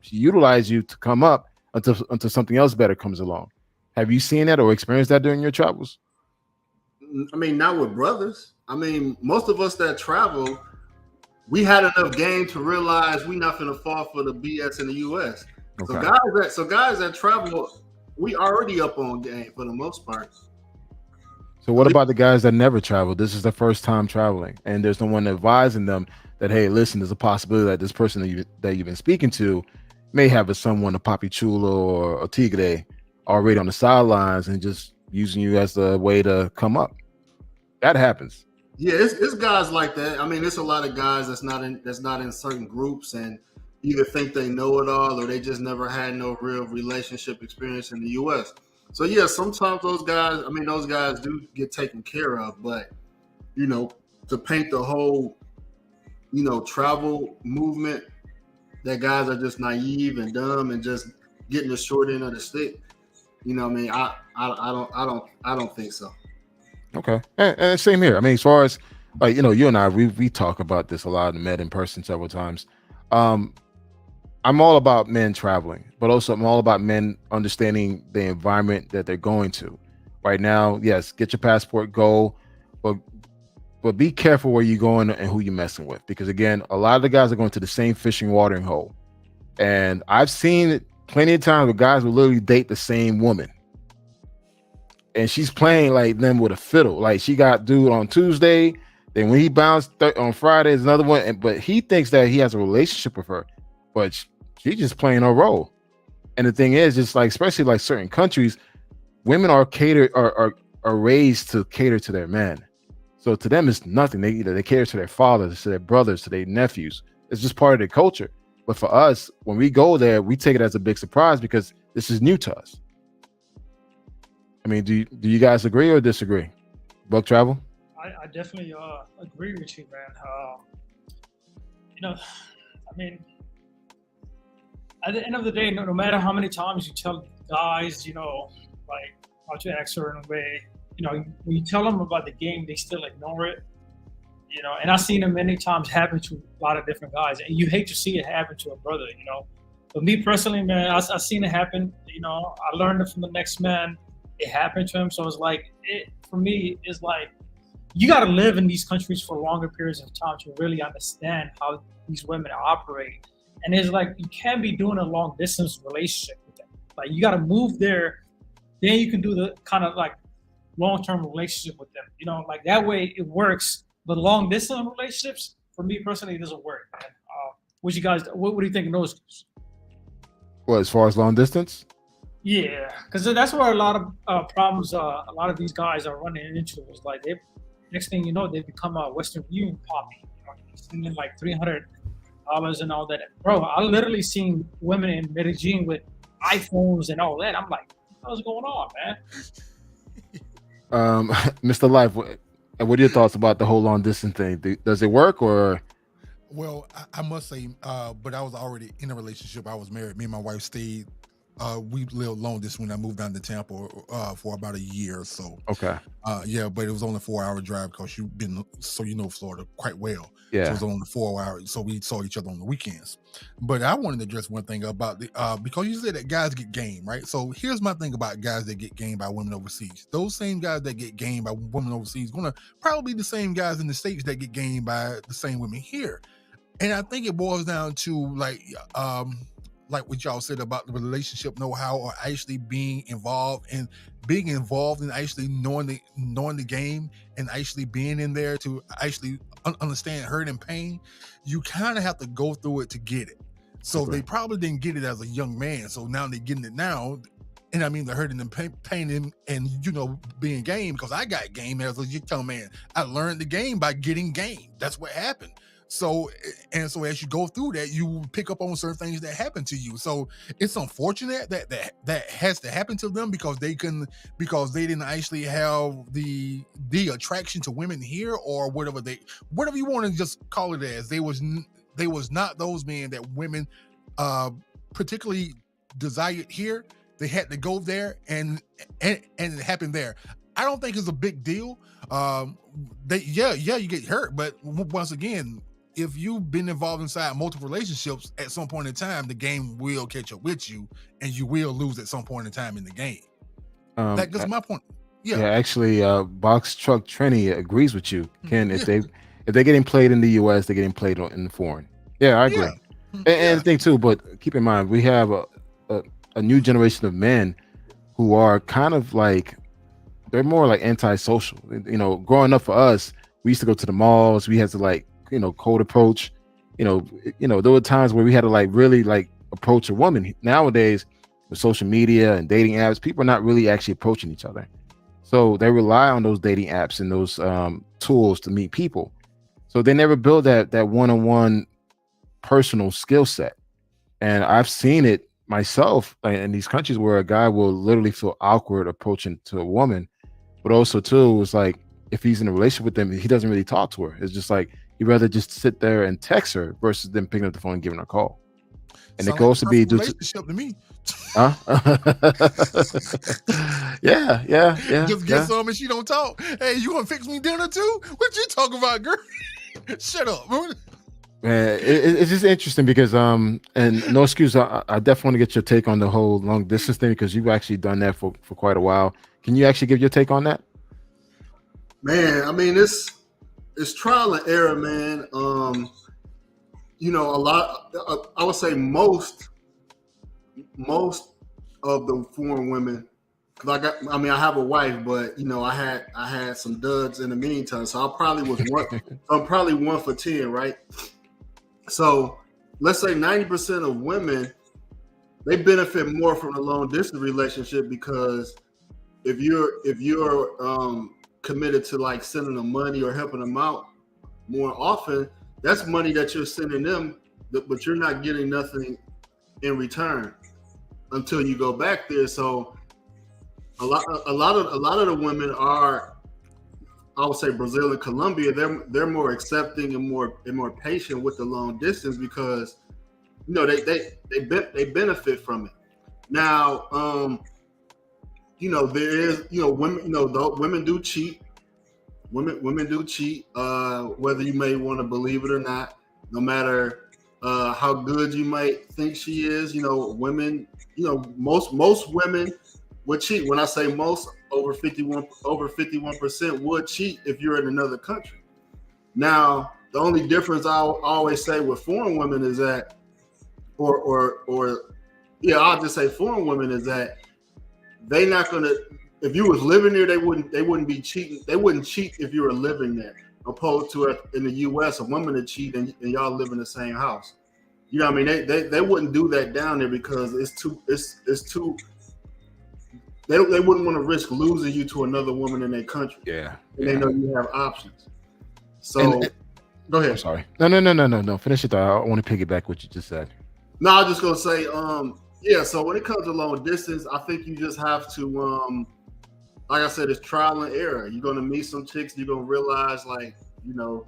utilized you to come up until something else better comes along. Have you seen that or experienced that during your travels? I mean, not with brothers. I mean, most of us that travel, we had enough game to realize we not gonna fall for the BS in the U.S. Okay. So guys that travel, we already up on game for the most part. So what about the guys that never traveled? This is their first time traveling, and there's no one advising them that, hey, listen, there's a possibility that this person that you've been speaking to may have a Papi Chulo or a Tigre already on the sidelines and just using you as a way to come up. That happens. Yeah, it's guys like that. I mean, it's a lot of guys that's not in certain groups and either think they know it all or they just never had no real relationship experience in the U.S. So yeah, sometimes those guys do get taken care of, but to paint the whole, travel movement that guys are just naive and dumb and just getting the short end of the stick. I don't think so. Okay, and same here. I mean, as far as like, you and I, we talk about this a lot, met in person several times. I'm all about men traveling, but also I'm all about men understanding the environment that they're going to. Right now, yes, get your passport, go, but be careful where you're going and who you're messing with, because again, a lot of the guys are going to the same fishing watering hole, and I've seen it plenty of times where guys will literally date the same woman, and she's playing like them with a fiddle. Like she got dude on Tuesday, then when he bounced on Friday, is another one, but he thinks that he has a relationship with her, but she's just playing her role. And the thing is, just like especially like certain countries, women are raised to cater to their men. So to them, it's nothing. They cater to their fathers, to their brothers, to their nephews. It's just part of their culture. But for us, when we go there, we take it as a big surprise because this is new to us. I mean, do you guys agree or disagree? Buck Travel? I definitely agree with you, man. I mean, at the end of the day, no matter how many times you tell guys, like how to act a certain way, when you tell them about the game, they still ignore it. And I've seen it many times happen to a lot of different guys, and you hate to see it happen to a brother, But me personally, man, I've seen it happen. I learned it from the next man. It happened to him, so it's like for me, it's like you got to live in these countries for longer periods of time to really understand how these women operate. And it's like you can't be doing a long distance relationship with them. Like you got to move there, then you can do the kind of like long-term relationship with them. Like that way it works. But long distance relationships, for me personally, it doesn't work, man. What do you think of those? Well, as far as long distance? Yeah, because that's where a lot of problems, a lot of these guys are running into. Is like next thing you know, they become a Western Union poppy. Spending like $300 and all that. Bro, I literally seen women in Medellin with iPhones and all that. I'm like, what's going on, man? Mr. Life, what are your thoughts about the whole long distance thing? Does it work or? Well, I must say, but I was already in a relationship. I was married. Me and my wife stayed. We lived long distance when I moved down to Tampa for about a year or so. Okay. Yeah, but it was only a 4-hour drive because you've been, so Florida quite well. Yeah. So it was only 4 hours. So we saw each other on the weekends. But I wanted to address one thing about because you said that guys get game, right? So here's my thing about guys that get game by women overseas. Those same guys that get game by women overseas going to probably be the same guys in the States that get game by the same women here. And I think it boils down to like what y'all said about the relationship know-how, or actually being involved and actually knowing the game and actually being in there to actually understand hurt and pain. You kind of have to go through it to get it. So They probably didn't get it as a young man. So now they're getting it now. And I mean, the hurting and pain and being game, because I got game as a young man. I learned the game by getting game. That's what happened. So as you go through that, you pick up on certain things that happen to you. So it's unfortunate that has to happen to them because they didn't actually have the attraction to women here, or whatever you want to just call it as. They was not those men that women particularly desired here. They had to go there and it happened there. I don't think it's a big deal. You get hurt, but once again, if you've been involved inside multiple relationships, at some point in time, the game will catch up with you, and you will lose at some point in time in the game. That gets my point. Yeah, actually, Box Truck Trini agrees with you, Ken. If they're getting played in the U.S., they're getting played in the foreign. Yeah, I agree. And the thing too, but keep in mind, we have a new generation of men who are kind of like, they're more like antisocial. Growing up for us, we used to go to the malls. We had to cold approach. There were times where we had to really approach a woman. Nowadays, with social media and dating apps, people are not really actually approaching each other. So they rely on those dating apps and those tools to meet people. So they never build that one-on-one personal skill set. And I've seen it myself in these countries where a guy will literally feel awkward approaching to a woman. But also too, it's like if he's in a relationship with them, he doesn't really talk to her. It's just like he'd rather just sit there and text her versus them picking up the phone and giving her a call. And it goes to be relationship to me. Huh? yeah. Just get some and she don't talk. Hey, you gonna fix me dinner too? What you talking about, girl? Shut up. Man, it's just interesting because and no excuse, I definitely want to get your take on the whole long distance thing because you've actually done that for quite a while. Can you actually give your take on that? Man, I mean it's trial and error, man. You know, a lot. I would say most of the foreign women, because I have a wife, but you know, I had some duds in the meantime, so I probably was one. I'm probably 1 for 10, right? So let's say 90% of women, they benefit more from a long distance relationship because if you're committed to like sending them money or helping them out more often, that's money that you're sending them, but you're not getting nothing in return until you go back there. So a lot of the women are, I would say Brazil and Colombia, they're more accepting and more patient with the long distance because you know they benefit from it. Now, you know, there is, you know, women, you know, women do cheat. Women do cheat, whether you may want to believe it or not. No matter how good you might think she is, you know, women, you know, most women would cheat. When I say most, over 51% would cheat if you're in another country. Now, the only difference I'll always say with foreign women is that, I'll just say foreign women is that they not gonna. If you was living there, they wouldn't be cheating. They wouldn't cheat if you were living there, opposed to in the U.S. a woman to cheat and y'all live in the same house. You know what I mean? They wouldn't do that down there because it's too. They wouldn't want to risk losing you to another woman in their country. Yeah, and they know you have options. So, go ahead. I'm sorry. No. Finish it. I want to piggyback what you just said. No, I was just gonna say, so when it comes to long distance, I think you just have to, like I said, it's trial and error. You're gonna meet some chicks, you're gonna realize, like, you know,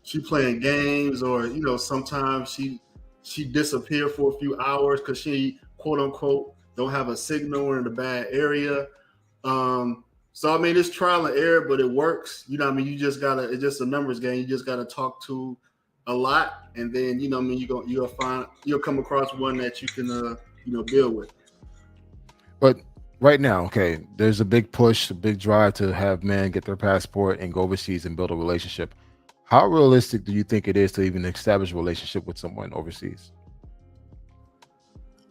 she playing games, or you know, sometimes she disappear for a few hours because she quote unquote don't have a signal or in a bad area. So I mean, it's trial and error, but it works. You know what I mean? You just gotta, it's just a numbers game. You just gotta talk to a lot, and then you know what I mean, you'll come across one that you can deal with. But right now, okay, there's a big push, a big drive to have men get their passport and go overseas and build a relationship. How realistic do you think it is to even establish a relationship with someone overseas?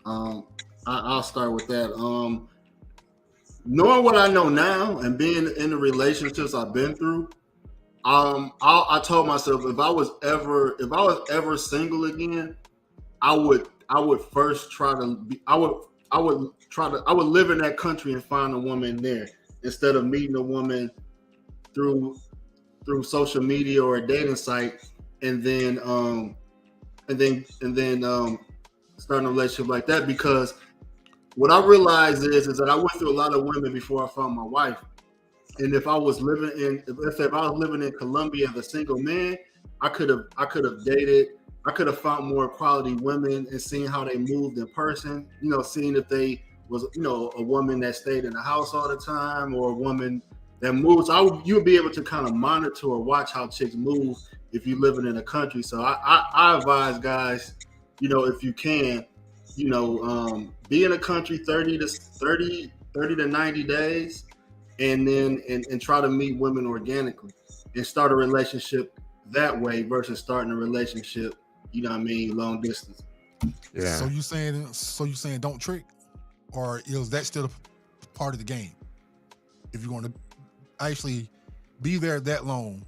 I'll start with that. Knowing what I know now and being in the relationships I've been through, I told myself if I was ever single again, I would first try to be, I would live in that country and find a woman there instead of meeting a woman through social media or a dating site and then starting a relationship like that. Because what I realized is that I went through a lot of women before I found my wife. And if I was living in Colombia as a single man, I could have dated. I could have found more quality women and seen how they moved in person. You know, seeing if they was, you know, a woman that stayed in the house all the time or a woman that moves. You would be able to kind of monitor or watch how chicks move if you're living in a country. So I advise guys, you know, if you can, you know, be in a country 30 to 90 days, and then and try to meet women organically and start a relationship that way versus starting a relationship, you know what I mean, long distance. Yeah. So you saying don't trick, or is that still a part of the game? If you're going to actually be there that long,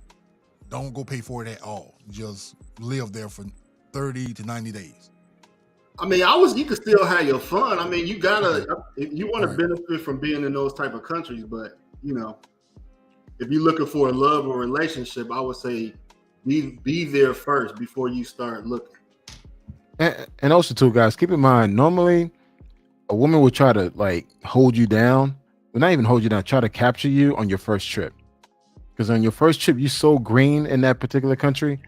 don't go pay for it at all. Just live there for 30 to 90 days. I mean, you can still have your fun. I mean, you want to benefit from being in those type of countries, but you know, if you're looking for a love or relationship, I would say be there first before you start looking. And also, too, guys, keep in mind, normally a woman will try to like hold you down, well, not even hold you down, try to capture you on your first trip. Because on your first trip, you're so green in that particular country,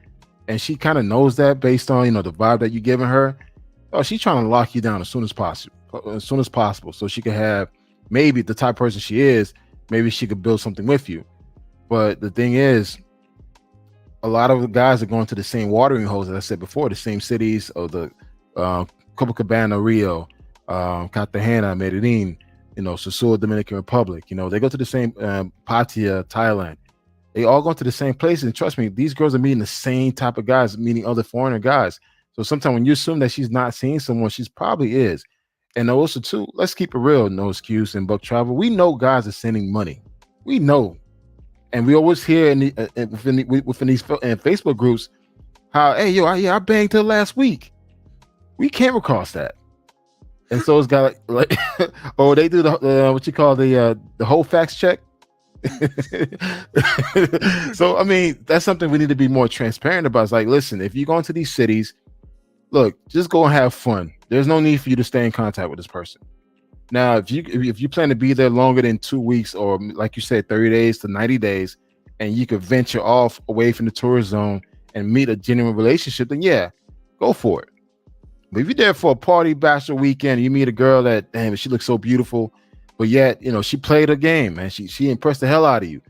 and she kind of knows that based on, you know, the vibe that you're giving her. Oh, she's trying to lock you down as soon as possible. as possible, so she could have maybe the type of person she is. Maybe she could build something with you. But the thing is, a lot of the guys are going to the same watering holes, as I said before, the same cities of the Copacabana, Rio, Cartagena, Medellin, Sosúa, Dominican Republic. They go to the same Pattaya, Thailand. They all go to the same places. And trust me, these girls are meeting the same type of guys, meeting other foreigner guys. So sometimes when you assume that she's not seeing someone, she's probably is. And also, too, let's keep it real, no excuse in Buck Travel. We know guys are sending money. We know. And we always hear within these Facebook groups how, hey, yo, I banged her last week. We came across that. And so it's got like oh, they do the what you call the whole facts check. So, I mean, that's something we need to be more transparent about. It's like, listen, if you go into these cities, look, just go and have fun. There's no need for you to stay in contact with this person. Now, if you plan to be there longer than 2 weeks, or like you said, 30 days to 90 days, and you could venture off away from the tourist zone and meet a genuine relationship, then yeah, go for it. But if you're there for a party, bachelor weekend, you meet a girl that, damn, she looks so beautiful, but yet, she played a game and she impressed the hell out of you.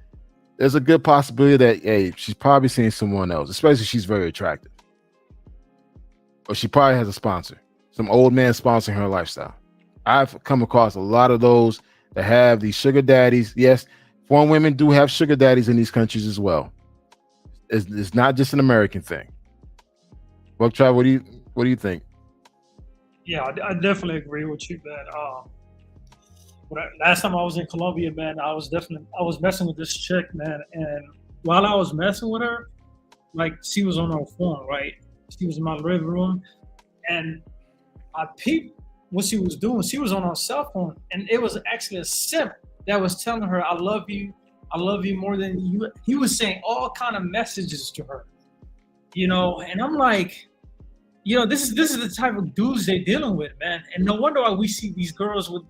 There's a good possibility that, hey, she's probably seeing someone else, especially if she's very attractive. Or she probably has a sponsor, some old man sponsoring her lifestyle. I've come across a lot of those that have these sugar daddies. Yes, foreign women do have sugar daddies in these countries as well. It's not just an American thing. Buck Trav, what do you think? Yeah, I definitely agree with you, man. Last time I was in Colombia, man, I was messing with this chick, man, and while I was messing with her, like, she was on her phone, right? She was in my living room, and I peeped what she was doing. She was on her cell phone, and it was actually a simp that was telling her, I love you more than you. He was saying all kind of messages to her, and I'm like, this is the type of dudes they're dealing with, man. And no wonder why we see these girls with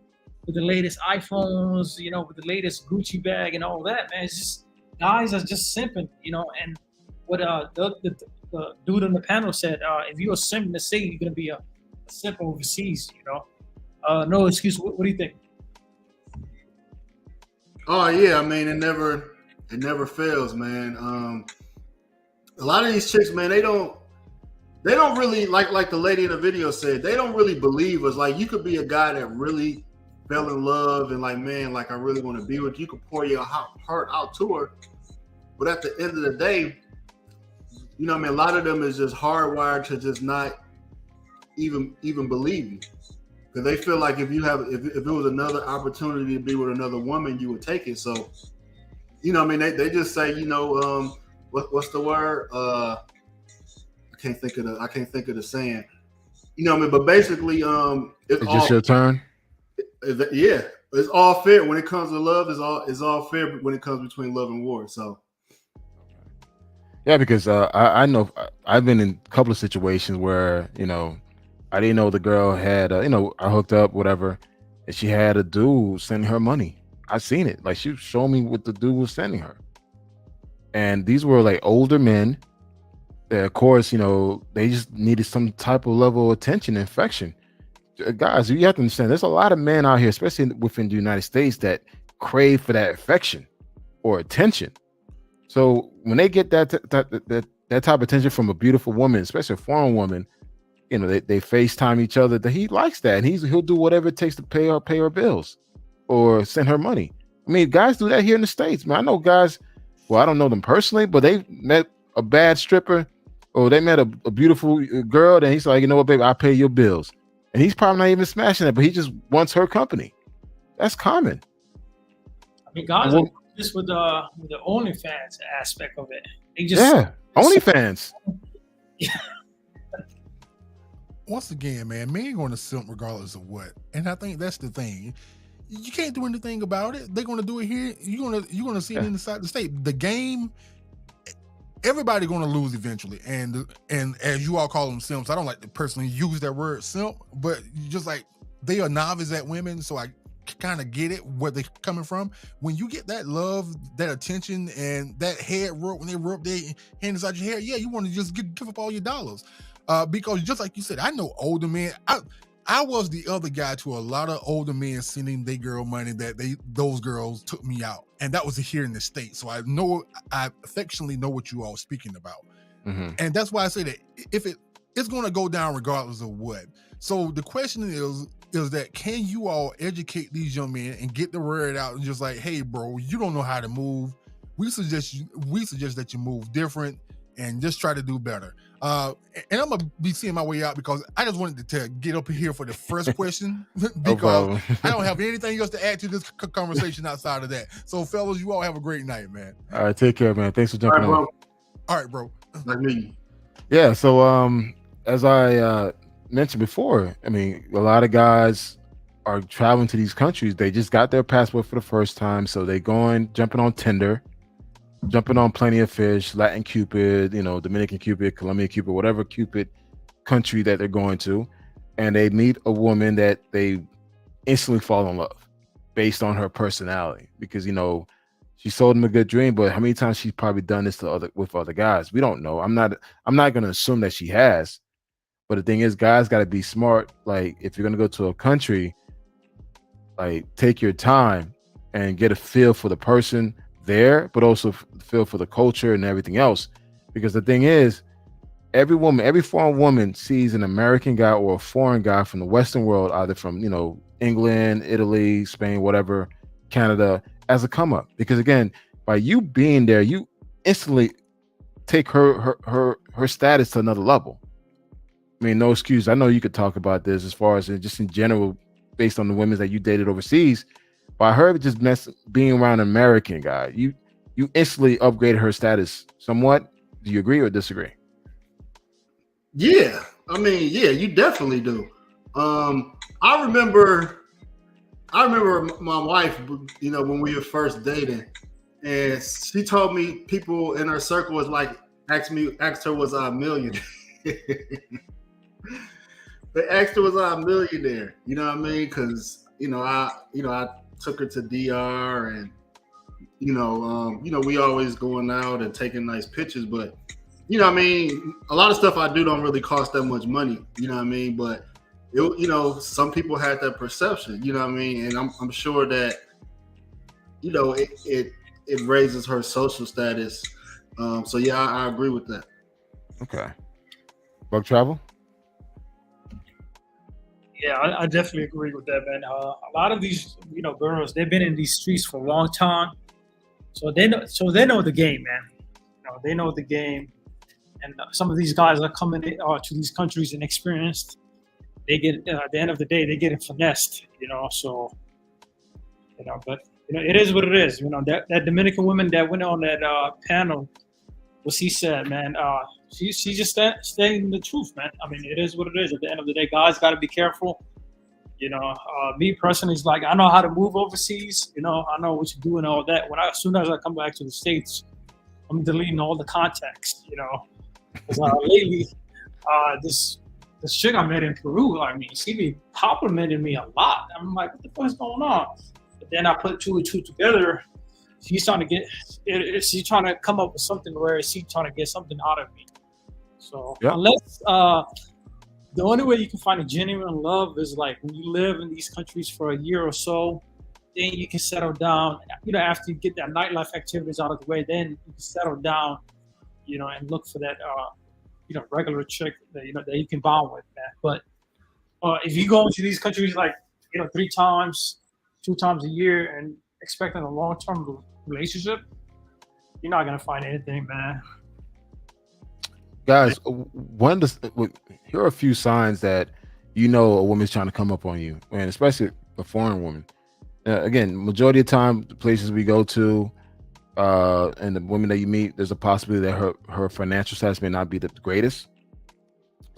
the latest iPhones, with the latest Gucci bag and all that, man. It's just, guys are just simping, and what the dude on the panel said, if you're a simp in the city, you're gonna be a simp overseas, no excuse. What do you think? Oh yeah, I mean, it never fails, man. A lot of these chicks, man, they don't really like the lady in the video said, they don't really believe us. Like, you could be a guy that really fell in love and like, man, like, I really want to be with you. You could pour your heart out to her, but at the end of the day, a lot of them is just hardwired to just not even believe you, because they feel like if it was another opportunity to be with another woman, you would take it. So, they just say, what's the word? I can't think of the saying. But basically, it's just your turn. Yeah, it's all fair when it comes to love. It's all fair when it comes between love and war. So. Yeah, because I know I've been in a couple of situations where, I didn't know the girl had, I hooked up, whatever, and she had a dude sending her money. I seen it. Like, she showed me what the dude was sending her. And these were like older men that, of course, they just needed some type of level of attention and affection. Guys, you have to understand, there's a lot of men out here, especially within the United States, that crave for that affection or attention. So when they get that type of attention from a beautiful woman, especially a foreign woman, they FaceTime each other, that he likes that, and he'll do whatever it takes to pay her bills or send her money. I mean, guys do that here in the States, man. I know guys, well, I don't know them personally, but they met a bad stripper or they met a beautiful girl, then he's like, you know what, baby, I'll pay your bills. And he's probably not even smashing it, but he just wants her company. That's common. I mean, guys are just with the OnlyFans aspect of it. They just, yeah, OnlyFans. Yeah. Once again, man, men going to simp regardless of what, and I think that's the thing. You can't do anything about it. They're going to do it here. You're going to see it inside the state. The game, everybody going to lose eventually. And as you all call them simps, I don't like to personally use that word simp, but just like they are novice at women, so I kind of get it where they're coming from. When you get that love, that attention, and that head rub, when they rub their hand inside your hair, yeah, you want to just give up all your dollars. Because just like you said, I know older men. I was the other guy to a lot of older men sending their girl money that those girls took me out, and that was here in the States. So I affectionately know what you all are speaking about, and that's why I say that if it's going to go down regardless of what. So the question is that can you all educate these young men and get the word out and just like, hey, bro, you don't know how to move. We suggest that you move different and just try to do better. And I'm gonna be seeing my way out because I just wanted to get up here for the first question because I don't have anything else to add to this conversation outside of that. So, fellas, you all have a great night, man. All right, take care, man. Thanks for jumping on. All right, bro. Like me. Yeah. So, as I mentioned before, I mean, a lot of guys are traveling to these countries. They just got their passport for the first time, so they jumping on Tinder, jumping on Plenty of Fish, Latin Cupid, Dominican Cupid, Colombian Cupid, whatever Cupid country that they're going to, and they meet a woman that they instantly fall in love based on her personality because she sold them a good dream. But how many times she's probably done this with other guys? We don't know. I'm not going to assume that she has. But the thing is, guys got to be smart. Like, if you're going to go to a country, like, take your time and get a feel for the person there, but also feel for the culture and everything else. Because the thing is, every foreign woman sees an American guy or a foreign guy from the Western world, either from, England, Italy, Spain, whatever, Canada, as a come up. Because again, by you being there, you instantly take her status to another level. I mean, no excuse. I know you could talk about this as far as just in general, based on the women that you dated overseas. By her just being around an American guy, you instantly upgraded her status somewhat. Do you agree or disagree? Yeah, I mean, yeah, you definitely do. I remember my wife, when we were first dating, and she told me people in her circle was like asked her was I a millionaire. They asked her was I a millionaire. You know what I mean? Because I took her to DR and we always going out and taking nice pictures, but a lot of stuff I do don't really cost that much money, you know what I mean? But some people had that perception, you know what I mean? And I'm sure that it raises her social status. So yeah, I agree with that. Okay. Bug travel? Yeah, I definitely agree with that, man. A lot of these, girls, they've been in these streets for a long time, so they know the game, man. They know the game, and some of these guys are coming to these countries inexperienced. They get at the end of the day, they get finessed, So, but it is what it is. That Dominican woman that went on that panel, what she said, man. She just saying the truth, man. I mean, it is what it is. At the end of the day, guys got to be careful. Me personally, is like I know how to move overseas. I know what you do and all that. As soon as I come back to the States, I'm deleting all the contacts. Because lately, this chick I met in Peru, I mean, she be complimenting me a lot. I'm like, what the fuck is going on? But then I put two and two together. She's trying to come up with something where she's trying to get something out of me. So unless the only way you can find a genuine love is like when you live in these countries for a year or so, then you can settle down. After you get that nightlife activities out of the way, then you can settle down, and look for that, regular chick that that you can bond with, man. But if you go into these countries like 2 times a year and expecting a long-term relationship, you're not gonna find anything, man. Guys, here are a few signs that a woman's trying to come up on you, and especially a foreign woman. Again, majority of the time, the places we go to, and the women that you meet, there's a possibility that her financial status may not be the greatest.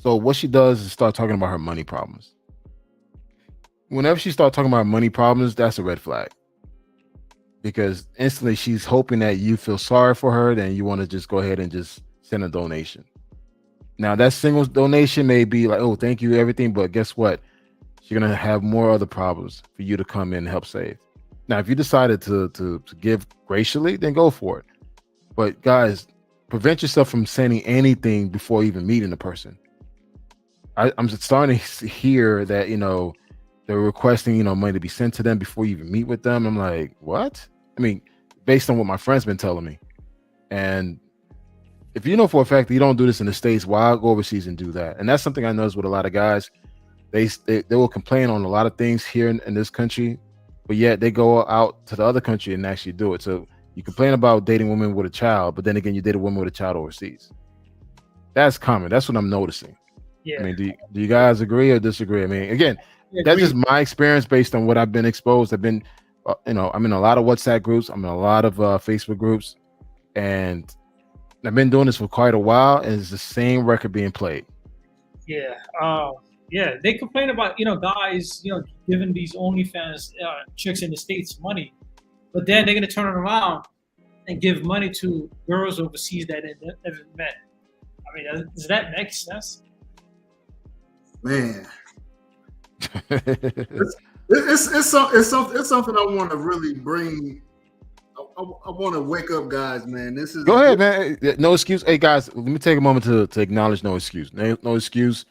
So what she does is start talking about her money problems. Whenever she starts talking about money problems, that's a red flag. Because instantly she's hoping that you feel sorry for her, then you want to just go ahead and just send a donation. Now that single donation may be like, oh, thank you, everything, but guess what? She's gonna have more other problems for you to come in and help save. Now, if you decided to give graciously, then go for it. But guys, prevent yourself from sending anything before even meeting the person. I'm starting to hear that, they're requesting, money to be sent to them before you even meet with them. I'm like, what? I mean, based on what my friend's been telling me. And if you know for a fact that you don't do this in the States, why go overseas and do that? And that's something I noticed with a lot of guys. They will complain on a lot of things here in this country, but yet they go out to the other country and actually do it. So you complain about dating women with a child, but then again, you date a woman with a child overseas. That's common. That's what I'm noticing. Yeah. I mean, do you guys agree or disagree? I mean, again, that's just my experience based on what I've been exposed. I've been, I'm in a lot of WhatsApp groups. I'm in a lot of Facebook groups, and I've been doing this for quite a while, and it's the same record being played. Yeah. Yeah. They complain about, guys, giving these OnlyFans chicks in the States money, but then they're going to turn it around and give money to girls overseas that they never met. I mean, does that make sense? Man. it's something I want to really bring. I want to wake up, guys, man. This is go ahead, man. No excuse. Hey, guys, let me take a moment to acknowledge No Excuse. No Excuse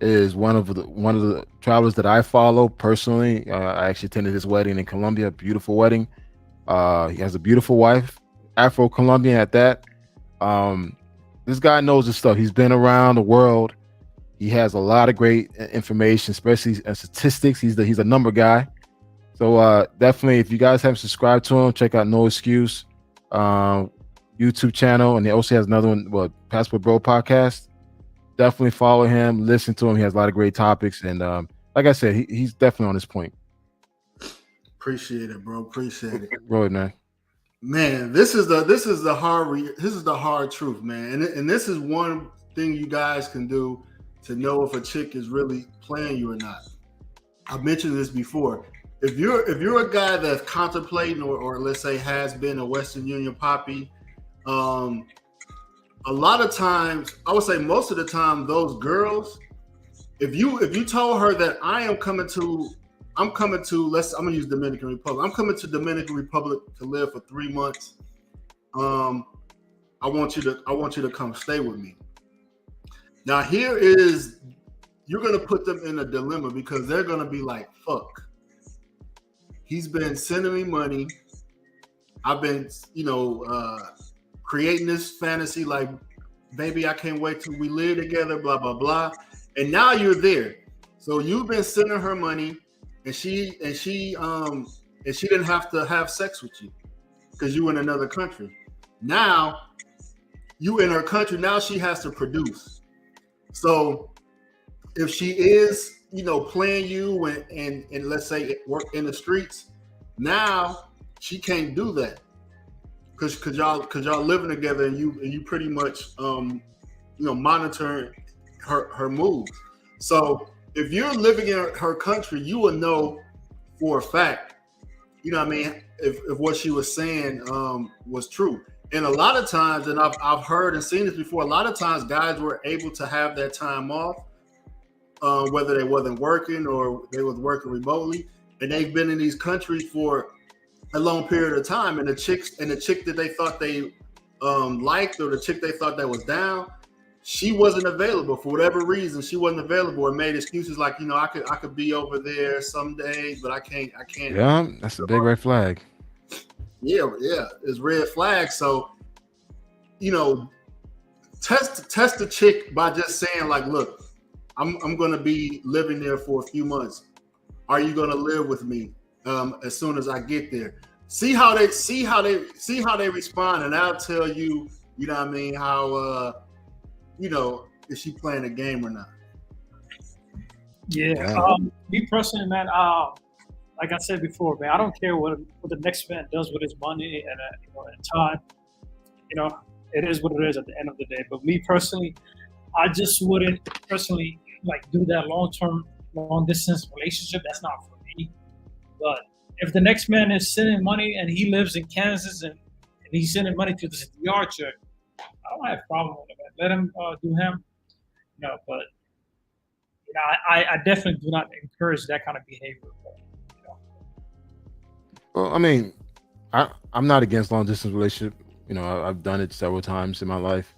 is one of the travelers that I follow personally. I actually attended his wedding in Colombia, beautiful wedding. He has a beautiful wife, Afro-Colombian at that. This guy knows his stuff. He's been around the world. He has a lot of great information, especially statistics. He's a number guy. So definitely, if you guys haven't subscribed to him, check out No Excuse YouTube channel, and he also has another one, Passport Bro podcast. Definitely follow him, listen to him. He has a lot of great topics, and like I said, he's definitely on his point. Appreciate it, bro. Appreciate it. Go ahead, man. Man, this is the hard truth, man, and this is one thing you guys can do to know if a chick is really playing you or not. I've mentioned this before. If you're a guy that's contemplating or let's say has been a Western Union poppy, a lot of times, I would say most of the time, those girls, if you told her that I'm coming to I'm gonna use Dominican Republic. I'm coming to Dominican Republic to live for 3 months. I want you to come stay with me. Now you're gonna put them in a dilemma because they're gonna be like, fuck. He's been sending me money. I've been, creating this fantasy like, baby, I can't wait till we live together, blah, blah, blah. And now you're there. So you've been sending her money and she didn't have to have sex with you because you in another country. Now you in her country, now she has to produce. So if she is, playing you and let's say work in the streets, now she can't do that because y'all living together and you pretty much monitoring her moves. So if you're living in her country, you will know for a fact, if what she was saying was true. And a lot of times, and I've heard and seen this before, a lot of times guys were able to have that time off. Whether they wasn't working or they was working remotely, and they've been in these countries for a long period of time, and the chick that they thought they liked or the chick they thought that was down, she wasn't available for whatever reason. She wasn't available and made excuses like, I could be over there some days, but I can't. Yeah, that's a big red flag. Yeah, it's red flag. So, test the chick by just saying like, look, I'm going to be living there for a few months. Are you going to live with me as soon as I get there? See how they respond, and I'll tell you, how is she playing a game or not? Yeah. Me personally, man, like I said before, man, I don't care what the next man does with his money and time. It is what it is at the end of the day. But me personally, I just wouldn't personally do that long distance relationship. That's not for me. But if the next man is sending money and he lives in Kansas and he's sending money to this DR chick, I don't have a problem with it. Let him do him. But I definitely do not encourage that kind of behavior. Well, I mean, I'm not against long distance relationship. I've done it several times in my life.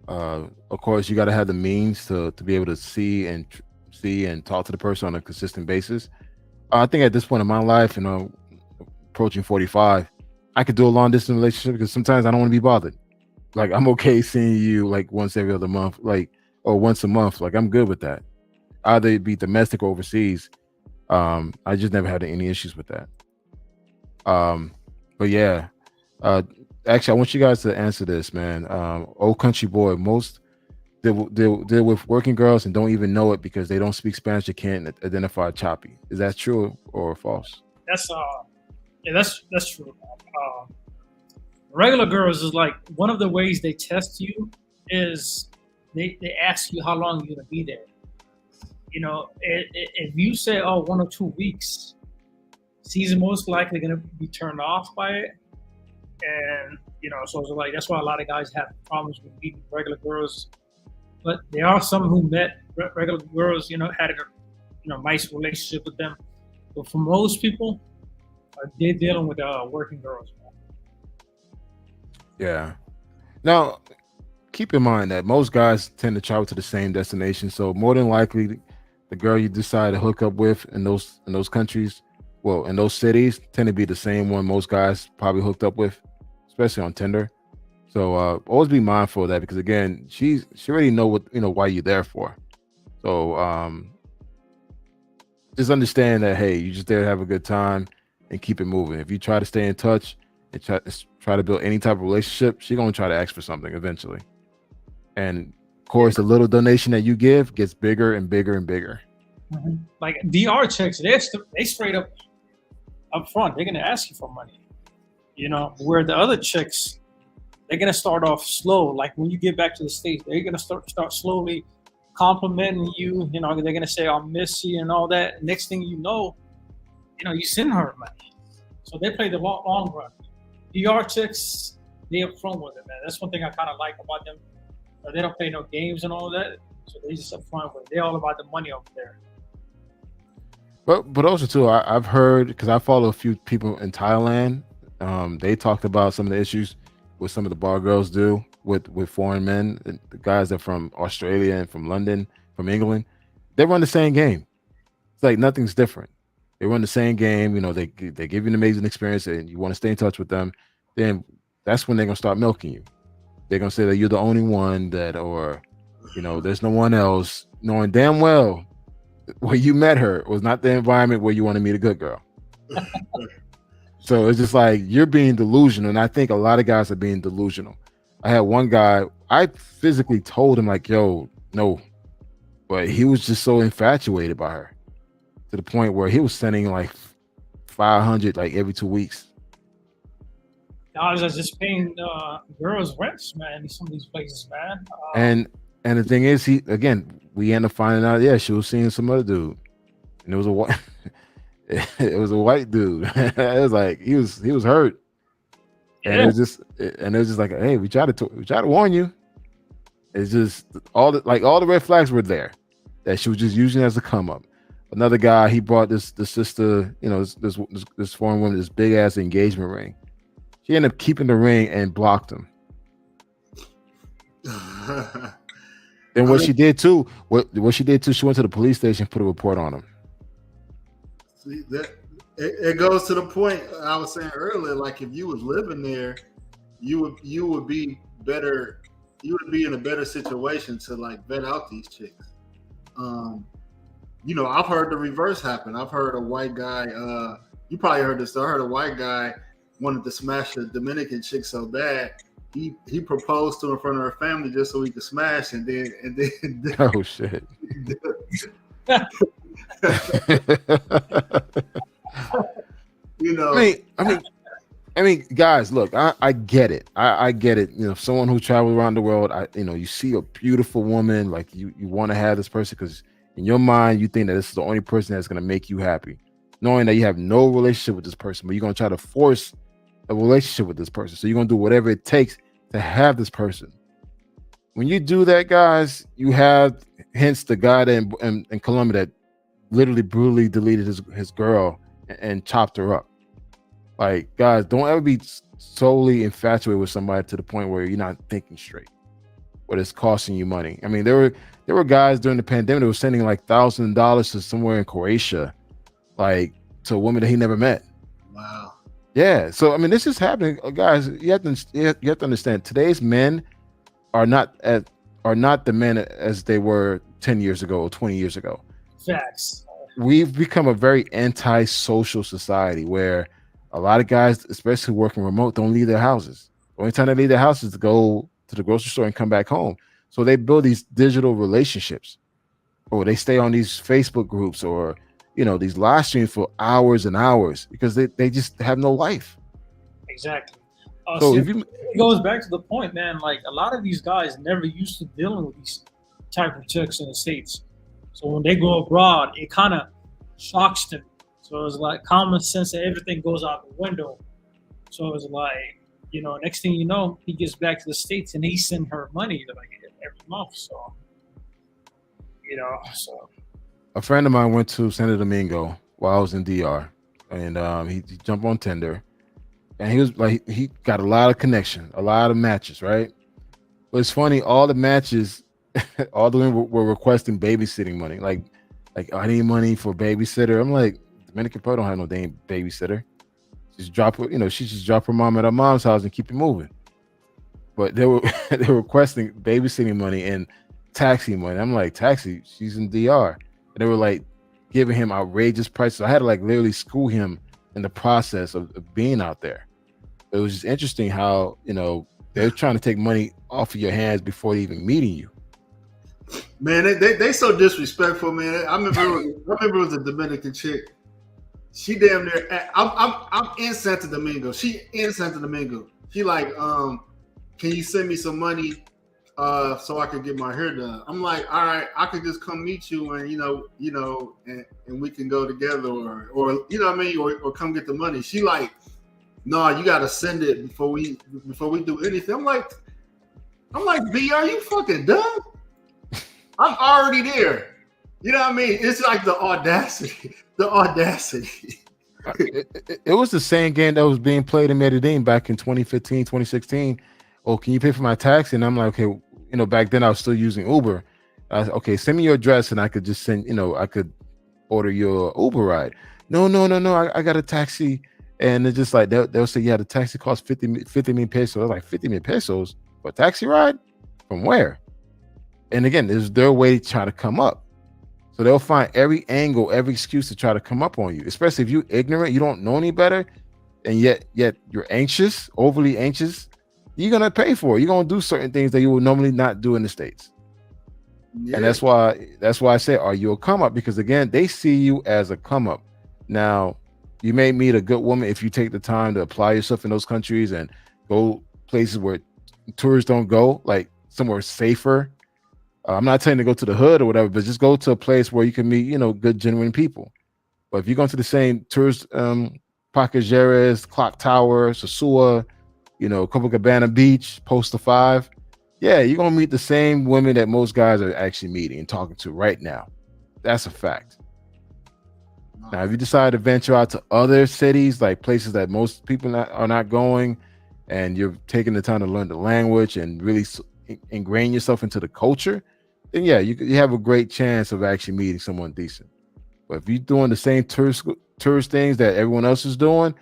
Of course, you got to have the means to be able to see and talk to the person on a consistent basis. I think at this point in my life, approaching 45, I could do a long distance relationship because sometimes I don't want to be bothered. Like, I'm okay seeing you like once every other month, or once a month. Like, I'm good with that. Either it be domestic or overseas. I just never had any issues with that. But yeah, actually, I want you guys to answer this, man. Old country boy, most deal with working girls and don't even know it because they don't speak Spanish. They can't identify choppy. Is that true or false? That's that's true. Regular girls is like one of the ways they test you is they ask you how long you're gonna be there. If you say 1 or 2 weeks, she's most likely gonna be turned off by it, and so it's like that's why a lot of guys have problems with meeting regular girls. But there are some who met regular girls, had a nice relationship with them. But for most people, they're dealing with working girls. Yeah. Now, keep in mind that most guys tend to travel to the same destination, so more than likely, the girl you decide to hook up with in those countries, in those cities, tend to be the same one most guys probably hooked up with, especially on Tinder. So always be mindful of that because again, she already know what why you're there for. So just understand that hey, you just there to have a good time and keep it moving. If you try to stay in touch and try to build any type of relationship, she's gonna try to ask for something eventually. And of course, the little donation that you give gets bigger and bigger and bigger. Mm-hmm. Like DR chicks, they straight up front, they're gonna ask you for money. Where the other chicks, they're gonna start off slow. Like when you get back to the States, they're gonna start slowly complimenting you. They're gonna say I'll miss you and all that. Next thing you know, you send her money. So they play the long run. DR chicks, they up front with it, man. That's one thing I kind of like about them. They don't play no games and all that. So they just up front with it. They're all about the money over there. But also too, I've heard because I follow a few people in Thailand. They talked about some of the issues with some of the bar girls do with foreign men. The guys that are from Australia and from London, from England, they run the same game. It's like nothing's different. They run the same game. They give you an amazing experience, and you want to stay in touch with them. Then that's when they're gonna start milking you. They're gonna say that you're the only one or there's no one else, knowing damn well where you met her was not the environment where you want to meet a good girl. So it's just like you're being delusional, and I think a lot of guys are being delusional. I had one guy, I physically told him like, yo, no, but he was just so infatuated by her to the point where he was sending like 500 like every 2 weeks. Guys are just paying girls rents, man, in some of these places, man. And the thing is, we ended up finding out, she was seeing some other dude, and it was a white, it was a white dude. It was like he was hurt, and it was just like, hey, we tried to warn you. It's just all the red flags were there that she was just using as a come up. Another guy, he brought the sister, this foreign woman, this big ass engagement ring. She ended up keeping the ring and blocked him. And what she did too, she went to the police station and put a report on him. See, that it goes to the point I was saying earlier. Like if you was living there, you would be better. You would be in a better situation to like vet out these chicks. I've heard the reverse happen. I've heard a white guy. You probably heard this. I heard a white guy wanted to smash a Dominican chick so bad. He proposed to her in front of her family just so he could smash, and then oh shit. I mean, guys, look, I get it. I get it. Someone who travels around the world, you see a beautiful woman, like you want to have this person because in your mind you think that this is the only person that's going to make you happy, knowing that you have no relationship with this person, but you're going to try to force a relationship with this person. So you're going to do whatever it takes to have this person. When you do that, guys, you have hence the guy in Colombia that literally brutally deleted his girl and chopped her up. Like, guys, don't ever be solely infatuated with somebody to the point where you're not thinking straight. what it's costing you money. I mean, there were guys during the pandemic that were sending like $1,000 to somewhere in Croatia, like to a woman that he never met. Wow. Yeah. So I mean, this is happening, guys. You have to understand. Today's men are not the men as they were 10 years ago or 20 years ago. Facts. We've become a very anti-social society where a lot of guys, especially working remote, don't leave their houses. The only time they leave their house is to go to the grocery store and come back home. So they build these digital relationships, or they stay on these Facebook groups, or these live streams for hours and hours because they just have no life. Exactly. So See, if you, it goes back to the point, man. Like a lot of these guys never used to dealing with these type of chicks in the States. So when they go abroad, it kind of shocks them. So it's like common sense and everything goes out the window. So it's like, next thing you know, he gets back to the States and he send her money like every month. So, so. A friend of mine went to Santo Domingo while I was in DR, and he jumped on Tinder, and he was like, he got a lot of connection, a lot of matches, right? But it's funny, all the matches, all the women were requesting babysitting money, like I need money for babysitter. I'm like, Dominican Pro don't have no dang babysitter. Just drop her, she just drop her mom at her mom's house and keep it moving. But they were requesting babysitting money and taxi money. I'm like, taxi? She's in DR. And they were like giving him outrageous prices. I had to like literally school him in the process of being out there. It was just interesting how, they're trying to take money off of your hands before even meeting you. Man, they so disrespectful, man. I remember it was a Dominican chick. She damn near. I'm in Santo Domingo. She in Santo Domingo. She like, can you send me some money, so I could get my hair done? I'm like, all right, I could just come meet you and and we can go together, or what I mean, or come get the money. She like, no, you got to send it before we do anything. I'm like, B, are you fucking dumb? I'm already there. You know what I mean? It's like the audacity. It was the same game that was being played in Medellin back in 2015, 2016. Oh, can you pay for my taxi? And I'm like, okay, back then I was still using Uber. Okay, send me your address and I could just send, I could order your Uber ride. No, I got a taxi. And it's just like, they'll say, yeah, the taxi costs 50 million pesos. I was like, 50 million pesos for a taxi ride? From where? And again, it's their way to try to come up. So they'll find every angle, every excuse to try to come up on you, especially if you're ignorant, you don't know any better, and yet you're anxious, overly anxious. You're going to pay for it. You're going to do certain things that you would normally not do in the States. Yeah. And that's why I say, are you a come up? Because again, they see you as a come up. Now, you may meet a good woman if you take the time to apply yourself in those countries and go places where tourists don't go, like somewhere safer. I'm not telling you to go to the hood or whatever, but just go to a place where you can meet, good, genuine people. But if you're going to the same tourist, Pacajeres, Clock Tower, Sosua, Copacabana Beach, Poster 5, yeah, you're going to meet the same women that most guys are actually meeting and talking to right now. That's a fact. Now, if you decide to venture out to other cities, like places that most people are not going, and you're taking the time to learn the language and really ingrain yourself into the culture, then yeah, you have a great chance of actually meeting someone decent. But if you're doing the same tourist things that everyone else is doing,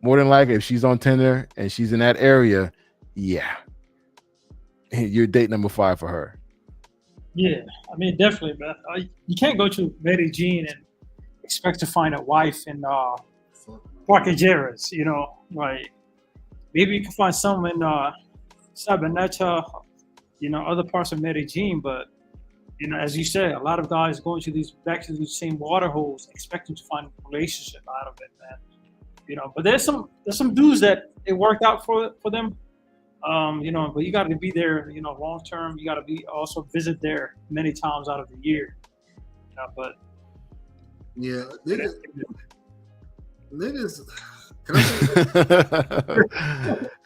more than likely, if she's on Tinder and she's in that area, yeah, you're date number 5 for her. Yeah, I mean, definitely, man. You can't go to Medellin and expect to find a wife in Pacajeres, like maybe you can find some in Sabaneta, other parts of Medellin, but as you said, a lot of guys going to back to these same water holes, expecting to find a relationship out of it, man. But there's some dudes that it worked out for them, but you got to be there, long term. You got to be also visit there many times out of the year, but yeah, niggas.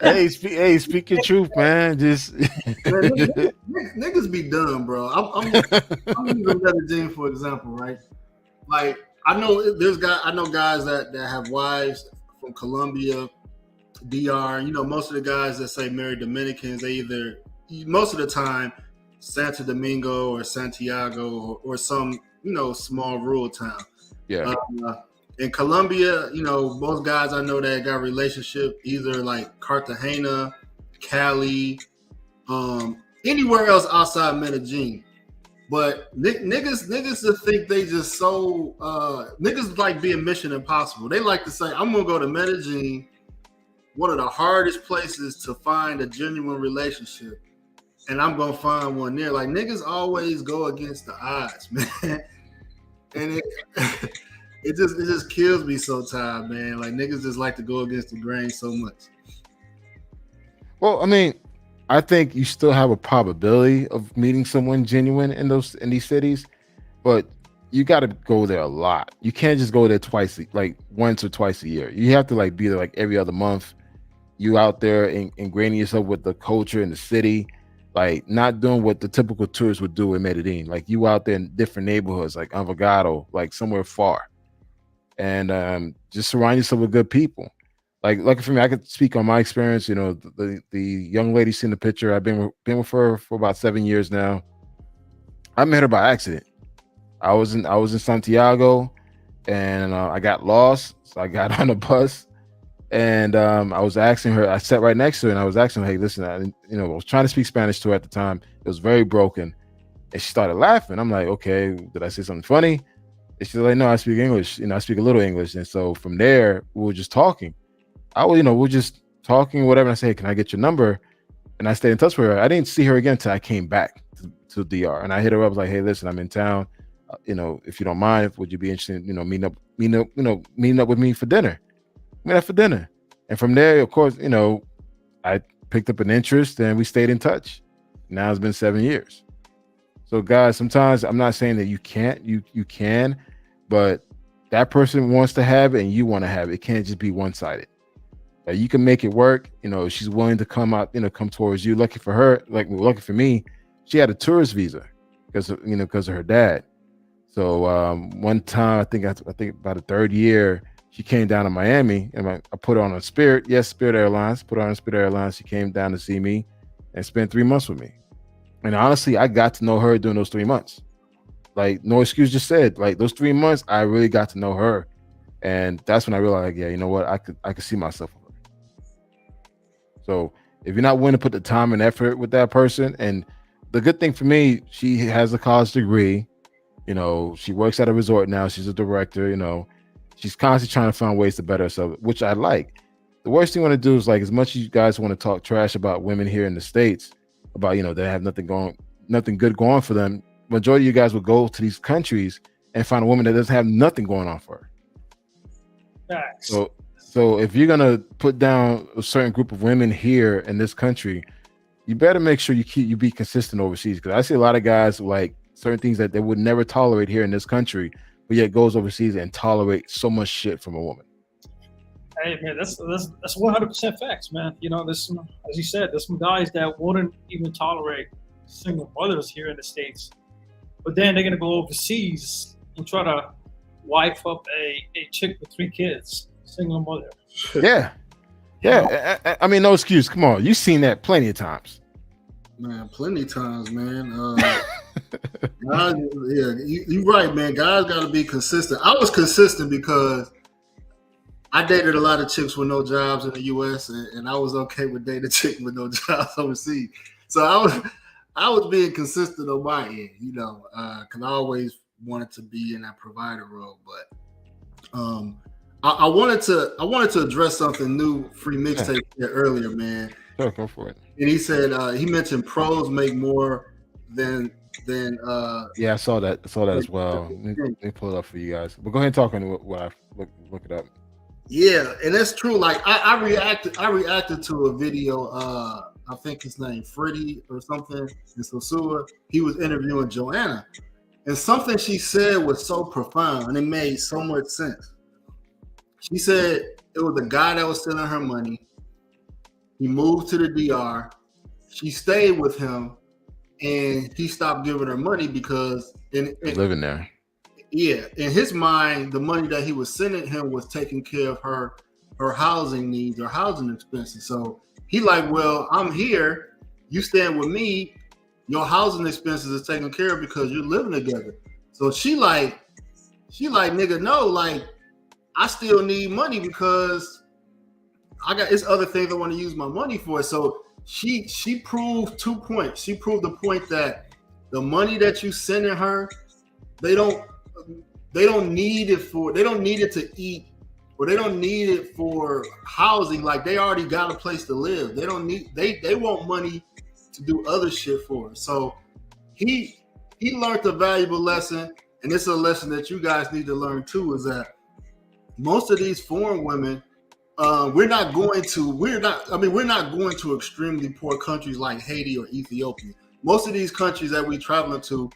Hey, speak your truth, man. Just niggas be dumb, bro. I'm using Medellin for example, right? Like I know guys that have wives from Colombia, DR. Most of the guys that say married Dominicans, they either most of the time, Santo Domingo or Santiago or some, small rural town. Yeah. In Colombia, most guys I know that got relationship either like Cartagena, Cali, anywhere else outside Medellin. But niggas just think they just so niggas like being Mission Impossible. They like to say, I'm gonna go to Medellin, one of the hardest places to find a genuine relationship, and I'm gonna find one there. Like niggas always go against the odds, man. And it just kills me sometimes, man. Like niggas just like to go against the grain so much. Well, I mean, I think you still have a probability of meeting someone genuine in these cities, but you got to go there a lot. You can't just go there like once or twice a year. You have to like be there like every other month. You out there ingraining yourself with the culture in the city, like not doing what the typical tourist would do in Medellin. Like you out there in different neighborhoods, like Envigado, like somewhere far, and just surround yourself with good people. Like for me, I could speak on my experience. The young lady seen the picture. I've been with her for about 7 years now. I met her by accident. I was in Santiago, and I got lost. So I got on a bus, and I was asking her. I sat right next to her, and I was asking her, "Hey, listen, I was trying to speak Spanish to her at the time. It was very broken," and she started laughing. I'm like, "Okay, did I say something funny?" And she's like, "No, I speak English. I speak a little English." And so from there, we were just talking. We're just talking, whatever. And I say, hey, can I get your number? And I stayed in touch with her. I didn't see her again until I came back to DR. And I hit her up, like, hey, listen, I'm in town. If you don't mind, would you be interested in, meeting up with me for dinner? We met up for dinner. And from there, of course, I picked up an interest and we stayed in touch. Now it's been 7 years. So guys, sometimes I'm not saying that you can't, you can, but that person wants to have it and you want to have it. It can't just be one-sided. You can make it work. She's willing to come out, come towards you. Lucky for her, lucky for me, she had a tourist visa because of her dad. So one time, I think about the third year, she came down to Miami, and I put her on Spirit Airlines. Put her on Spirit Airlines. She came down to see me and spent 3 months with me. And honestly, I got to know her during those 3 months. Like no excuse just said. Like those 3 months, I really got to know her, and that's when I realized, like, yeah, you know what, I could see myself. So if you're not willing to put the time and effort with that person, and the good thing for me, she has a college degree, she works at a resort now. She's a director, she's constantly trying to find ways to better herself, which I like. The worst thing you want to do is, like, as much as you guys want to talk trash about women here in the States, about, they have nothing good going for them. Majority of you guys will go to these countries and find a woman that doesn't have nothing going on for her. Facts. So if you're gonna put down a certain group of women here in this country, you better make sure you be consistent overseas. Because I see a lot of guys like certain things that they would never tolerate here in this country, but yet goes overseas and tolerate so much shit from a woman. Hey man, that's 100% facts, man. There's some, as you said, there's some guys that wouldn't even tolerate single mothers here in the States, but then they're gonna go overseas and try to wife up a chick with 3 kids. Single mother. Yeah. I mean, no excuse. Come on, you've seen that plenty of times. Man, plenty of times, man. Guys, yeah, you're right, man. Guys got to be consistent. I was consistent because I dated a lot of chicks with no jobs in the U.S. and I was okay with dating a chick with no jobs overseas. So I was being consistent on my end, because I always wanted to be in that provider role, but I wanted to address something new. Free mixtape earlier, man. Sure, go for it. And he said he mentioned pros make more than yeah, I saw that as well. Let me pull it up for you guys. But go ahead and talk on what I look it up. Yeah, and that's true. Like I reacted to a video. I think his name Freddie or something in Sosua. He was interviewing Joanna, and something she said was so profound and it made so much sense. She said it was a guy that was stealing her money. He moved to the DR. She stayed with him, and he stopped giving her money because living there. Yeah, in his mind, the money that he was sending him was taking care of her housing needs or housing expenses. So he like, well, I'm here. you staying with me, your housing expenses is taken care of because you're living together. So she like, nigga, no, like, I still need money because it's other things I want to use my money for. So she proved 2 points. She proved the point that the money that you sending her, they don't need it to eat, or they don't need it for housing. Like, they already got a place to live. They don't need, they want money to do other shit for her. So he learned a valuable lesson, and it's a lesson that you guys need to learn too, is that most of these foreign women, we're not going to extremely poor countries like Haiti or Ethiopia. Most of these countries that we traveling to,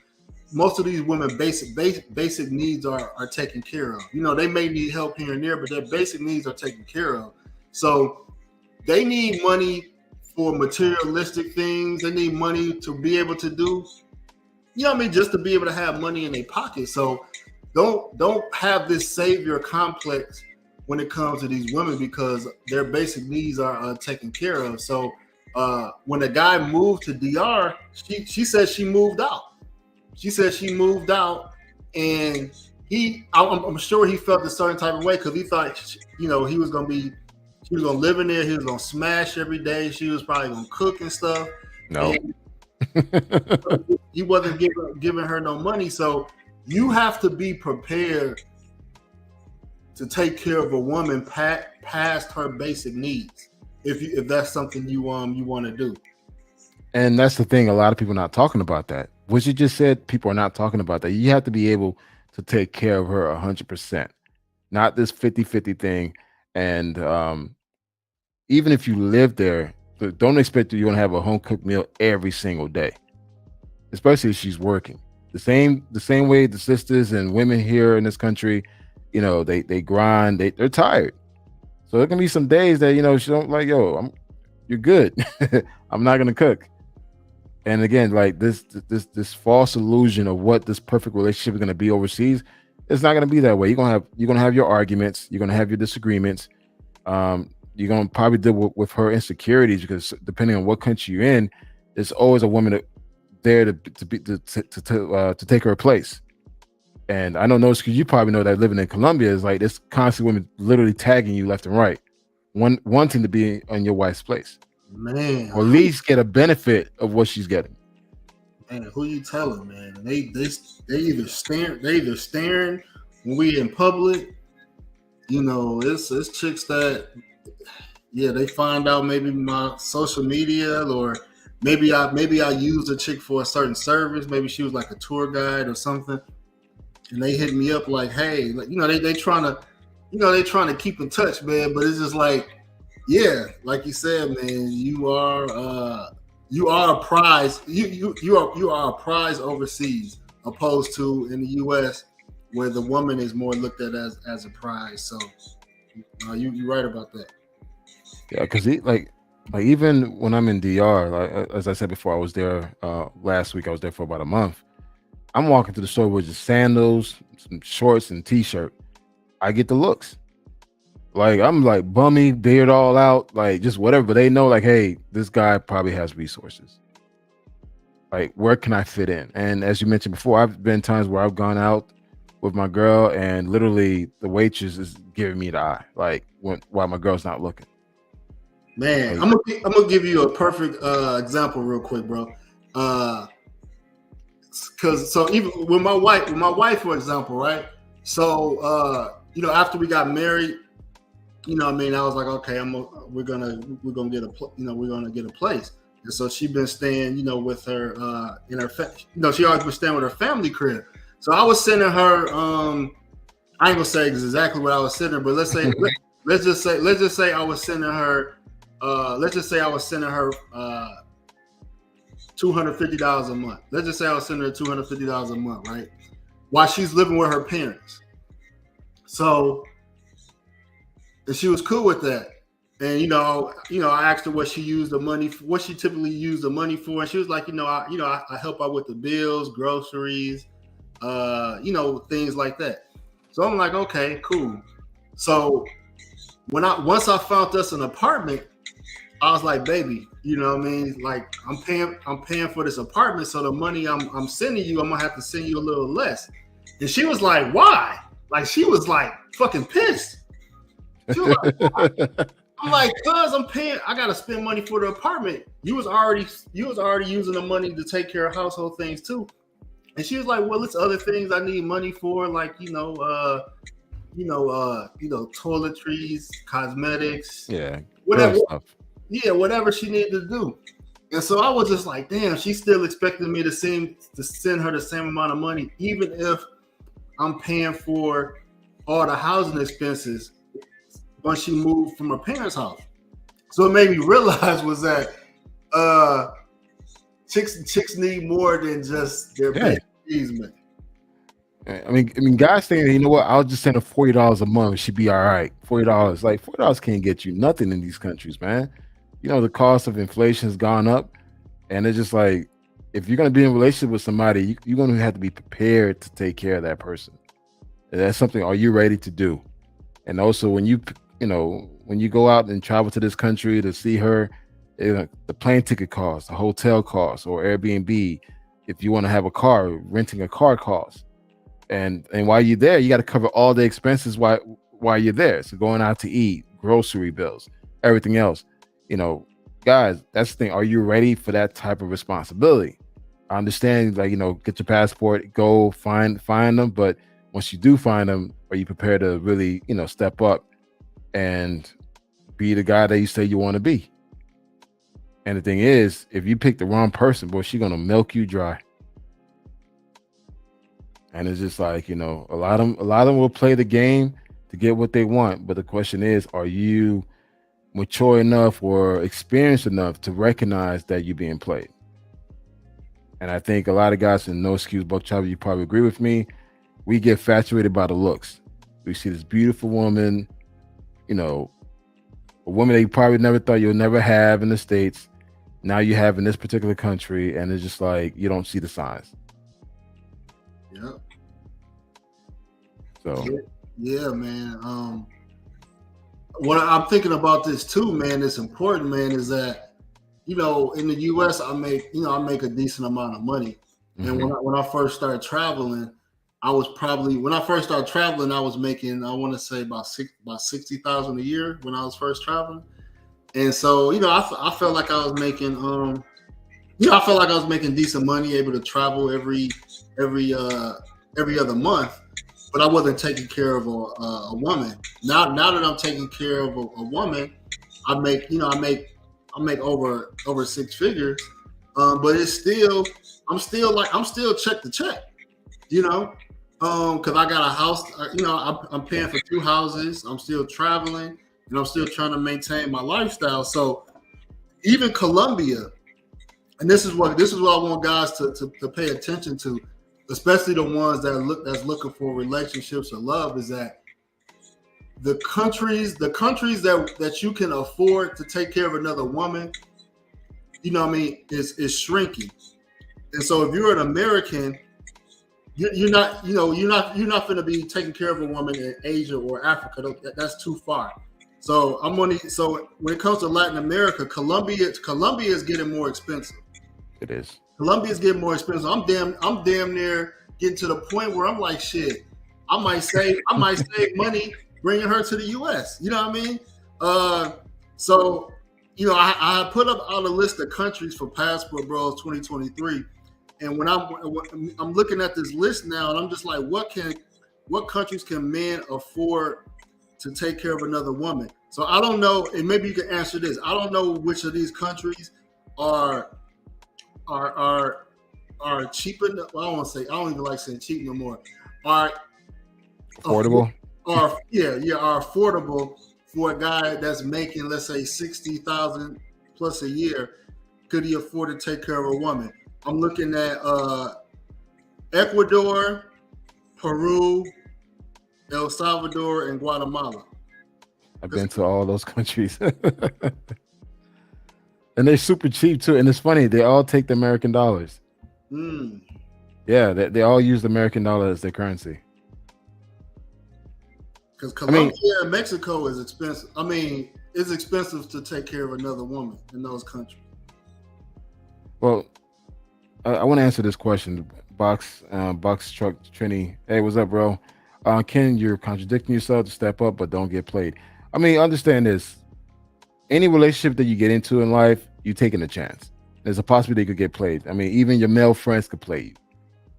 most of these women basic needs are taken care of. You know, they may need help here and there, but their basic needs are taken care of. So they need money for materialistic things. They need money to be able to do, you know what I mean, just to be able to have money in their pocket. So don't have this savior complex when it comes to these women, because their basic needs are taken care of. So when the guy moved to DR, she said she moved out. She said she moved out, and I'm sure he felt a certain type of way, because he thought, you know, she was gonna live in there. He was gonna smash every day. She was probably gonna cook and stuff. No, and he wasn't giving her no money. So you have to be prepared to take care of a woman past her basic needs, if that's something you want to do. and that's the thing. A lot of people are not talking about that. What you just said, people are not talking about that. You have to be able to take care of her 100%, not this 50-50 thing. And even if you live there, don't expect that you're gonna have a home cooked meal every single day, especially if she's working. The same way the sisters and women here in this country, you know, they grind, they're tired. So there can be some days that, you know, she don't like, you're good. I'm not gonna cook. And again, like this false illusion of what this perfect relationship is gonna be overseas, it's not gonna be that way. You're gonna have your arguments, you're gonna have your disagreements. You're gonna probably deal with her insecurities, because depending on what country you're in, there's always a woman there to take her place. And I don't know, because you probably know that living in Colombia is like there's constantly women literally tagging you left and right, wanting to be on your wife's place, man, or at least get a benefit of what she's getting. Man, who you telling, man? They either staring when we in public. You know, it's chicks that, yeah, they find out maybe my social media, or maybe I used a chick for a certain service. Maybe she was like a tour guide or something, and they hit me up like, hey, like, you know, they trying to keep in touch, man. But it's just like, yeah, like you said, man, you are a prize. You are a prize overseas, opposed to in the U.S., where the woman is more looked at as a prize. So you're right about that. Yeah, because like even when I'm in DR, like as I said before, I was there last week. I was there for about a month. I'm walking through the store with just sandals, some shorts, and t-shirt. I get the looks. Like, I'm like bummy, beard all out, like just whatever. But they know, like, hey, this guy probably has resources. Like, where can I fit in? And as you mentioned before, I've been times where I've gone out with my girl, and literally the waitress is giving me the eye, like while my girl's not looking. Man, I'm gonna give you a perfect example real quick, bro. Because so even with my wife, for example, right? So you know, after we got married, you know what I mean, I was like, okay, we're gonna get a place. And so she been staying, you know, with her in her you know, she always been staying with her family crib. So I was sending her I ain't gonna say exactly what I was sending her, but let's just say I was sending her $250 a month. Let's just say I was sending her $250 a month, right? While she's living with her parents. So, and she was cool with that. And you know, I asked her what she typically used the money for, and she was like, I help out with the bills, groceries, you know, things like that. So I'm like, okay, cool. So once I found us an apartment, I was like, baby, you know what I mean? Like I'm paying for this apartment, so the money I'm sending you, I'm gonna have to send you a little less. And she was like, why? Like she was like fucking pissed. She was like, why? I'm like, cause I gotta spend money for the apartment. You was already using the money to take care of household things too. And she was like, well, it's other things I need money for, like toiletries, cosmetics, whatever. Stuff. Yeah, whatever she needed to do. And so I was just like, damn, she's still expecting me to send her the same amount of money, even if I'm paying for all the housing expenses when she moved from her parents' house. So it made me realize was that chicks need more than just their fees, man. I mean, guys saying, you know what? I'll just send her $40 a month. She'd be all right. $40, like $40 can't get you nothing in these countries, man. You know, the cost of inflation has gone up, and it's just like, if you're gonna be in a relationship with somebody, you're gonna have to be prepared to take care of that person. And that's something. Are you ready to do? And also, when you go out and travel to this country to see her, the plane ticket costs, the hotel costs, or Airbnb. If you want to have a car, renting a car costs. And while you're there, you got to cover all the expenses while you're there. So going out to eat, grocery bills, everything else. You know, guys, that's the thing. Are you ready for that type of responsibility? I understand, like, get your passport, go find them. But once you do find them, are you prepared to really, step up and be the guy that you say you want to be? And the thing is, if you pick the wrong person, boy, she's gonna milk you dry. And it's just like, a lot of them will play the game to get what they want. But the question is, are you mature enough or experienced enough to recognize that you're being played? And I think a lot of guys, and no excuse, Buck Chopper, you probably agree with me, we get infatuated by the looks. We see this beautiful woman, a woman that you probably never thought you'll never have in the States. Now you have in this particular country, and it's just like you don't see the signs. Yeah. So yeah, man. What I'm thinking about this too, man, it's important, man, is that in the US I make a decent amount of money. And when I first started traveling, I was making, I want to say about 60,000 a year when I was first traveling. And so, I felt like I was making decent money, able to travel every other month, but I wasn't taking care of a woman. Now that I'm taking care of a woman, I make over six figures. But I'm still check to check, because I got a house, I'm paying for 2 houses. I'm still traveling, and I'm still trying to maintain my lifestyle. So even Colombia, and this is what I want guys to pay attention to, especially the ones that's looking for relationships or love, is that the countries that you can afford to take care of another woman, is shrinking. And so if you're an American, you're not going to be taking care of a woman in Asia or Africa. That's too far. So so when it comes to Latin America, Colombia is getting more expensive. It is. Colombia is getting more expensive. I'm damn near getting to the point where I'm like, shit, I might save money bringing her to the US. You know what I mean? So I put up on a list of countries for Passport Bros 2023, and when I'm looking at this list now, and I'm just like, what countries can men afford to take care of another woman? So I don't know, and maybe you can answer this. I don't know which of these countries are cheap enough. Well, I don't even like saying cheap no more. Are affordable? Are affordable for a guy that's making, let's say, 60,000 plus a year. Could he afford to take care of a woman? I'm looking at Ecuador, Peru, El Salvador, and Guatemala. I've been to all those countries. And they're super cheap too. And it's funny, they all take the American dollars. Yeah, they all use the American dollar as their currency. Because Colombia and Mexico is expensive. I mean, it's expensive to take care of another woman in those countries. Well, I want to answer this question. Box Truck Trini. Hey, what's up, bro? Ken, you're contradicting yourself to step up, but don't get played. I mean, understand this. Any relationship that you get into in life, you're taking a chance. There's a possibility you could get played. I mean, even your male friends could play you.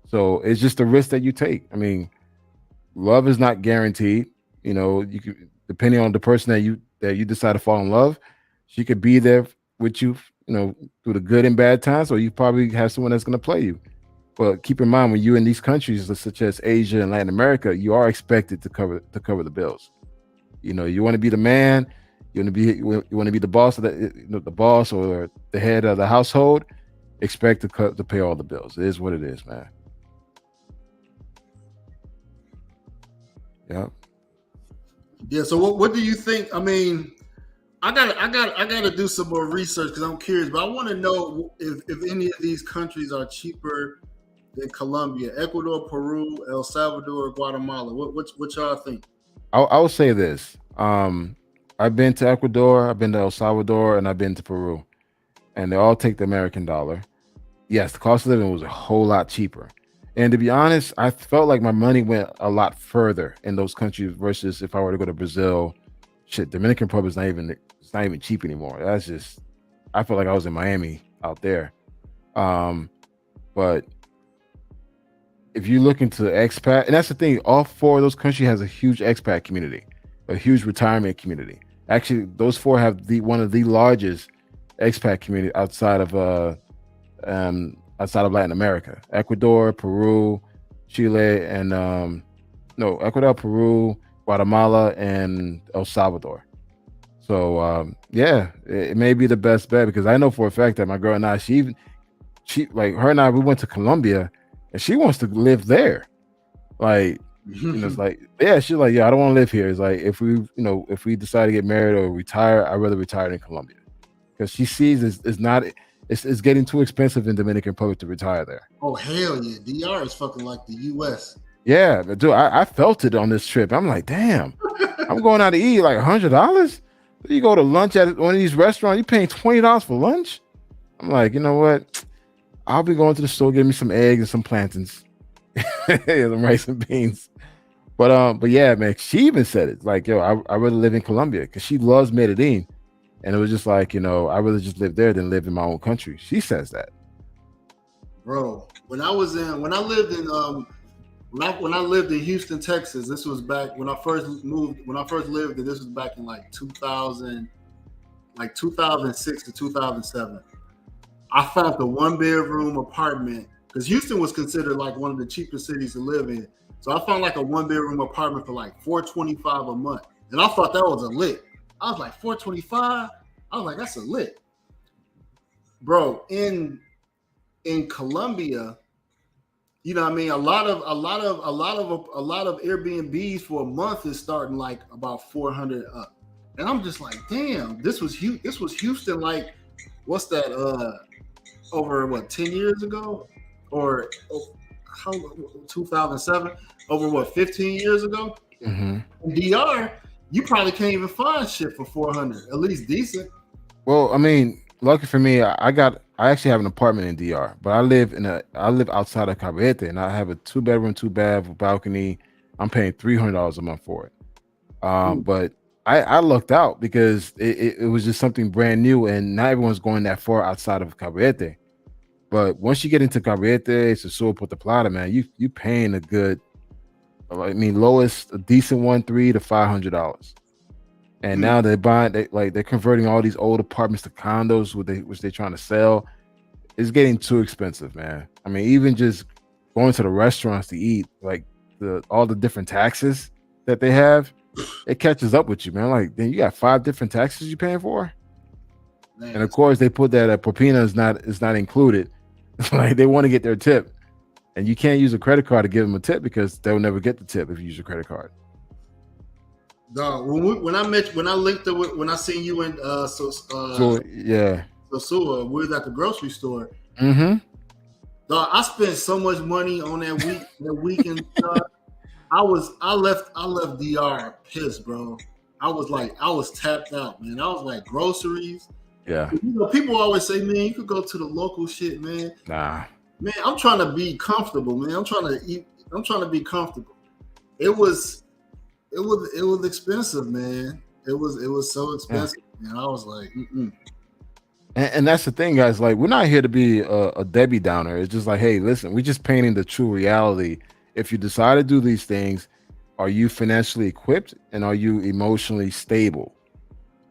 So it's just a risk that you take. I mean, love is not guaranteed. You know, you could, depending on the person that you decide to fall in love, she could be there with you, you know, through the good and bad times, or you probably have someone that's going to play you. But keep in mind, when you're in these countries such as Asia and Latin America, you are expected to cover the bills. You know, you want to be the man. You want to be the boss of the boss or the head of the household. Expect to pay all the bills. It is what it is, man. Yeah. Yeah. So what do you think? I mean, I gotta do some more research because I'm curious, but I want to know if any of these countries are cheaper than Colombia, Ecuador, Peru, El Salvador, Guatemala. What y'all think? I will say this. I've been to Ecuador, I've been to El Salvador, and I've been to Peru, and they all take the American dollar. Yes, the cost of living was a whole lot cheaper. And to be honest, I felt like my money went a lot further in those countries versus if I were to go to Brazil. Shit, Dominican Republic is not even cheap anymore. That's just, I felt like I was in Miami out there. But if you look into expat, and that's the thing, all four of those countries has a huge expat community, a huge retirement community. Actually, those four have one of the largest expat community outside of Latin America. Ecuador, Peru, Chile, and Ecuador, Peru, Guatemala, and El Salvador. So yeah, it may be the best bet because I know for a fact that my girl and I, she like her and I, we went to Colombia, and she wants to live there. Like, you know, it's like, yeah, she's like, yeah, I don't want to live here. It's like if we decide to get married or retire, I'd rather retire in Colombia because she sees it's getting too expensive in Dominican Republic to retire there. Oh hell yeah, DR is fucking like the U.S. Yeah, but dude, I felt it on this trip. I'm like, damn, I'm going out to eat like $100. You go to lunch at one of these restaurants, you're paying $20 for lunch. I'm like, you know what? I'll be going to the store, getting me some eggs and some plantains, some rice and beans. But yeah, man, she even said it. Like, yo, I rather live in Colombia because she loves Medellin. And it was just like, you know, I'd rather just live there than live in my own country. She says that. Bro, when I lived in Houston, Texas, this was back when I first lived there, this was back in like 2006 to 2007. I found the 1-bedroom apartment because Houston was considered like one of the cheapest cities to live in. So I found like a 1-bedroom apartment for like $425 a month. And I thought that was a lick. I was like, $425? I was like, that's a lick. Bro, in Colombia, you know what I mean? A lot of Airbnbs for a month is starting like about 400 up. And I'm just like, damn, this was Houston like, what's that, over what, 10 years ago? Or 2007? Over what, 15 years ago? Mm-hmm. In DR, you probably can't even find shit for 400, at least decent. Well, I mean, lucky for me, I actually have an apartment in DR, but I live outside of Cabarete, and I have a 2-bedroom, 2-bath with balcony. I'm paying $300 a month for it. But I lucked out because it was just something brand new, and not everyone's going that far outside of Cabarete. But once you get into Cabarete, Sosúa, Puerto Plata, man, you paying a good, I mean, lowest, a decent one, $300 to $500. And now they're converting all these old apartments to condos, which they're trying to sell. It's getting too expensive, man. I mean, even just going to the restaurants to eat, like all the different taxes that they have, it catches up with you, man. Like, then you got 5 different taxes you're paying for, man. And of course they put that propina is not included. Like, they want to get their tip, and you can't use a credit card to give them a tip because they'll never get the tip if you use a credit card. Dog, when I seen you in Sosúa, we was at the grocery store. Mm-hmm. Dog, I spent so much money on that weekend. I left DR pissed, bro. I was tapped out, man. I was like groceries. Yeah. You know, people always say, man, you could go to the local shit, man. Nah. Man, I'm trying to be comfortable, man. I'm trying to eat. I'm trying to be comfortable. It was expensive, man. It was so expensive, man. I was like, And that's the thing, guys. Like, we're not here to be a Debbie Downer. It's just like, hey, listen, we're just painting the true reality. If you decide to do these things, are you financially equipped and are you emotionally stable?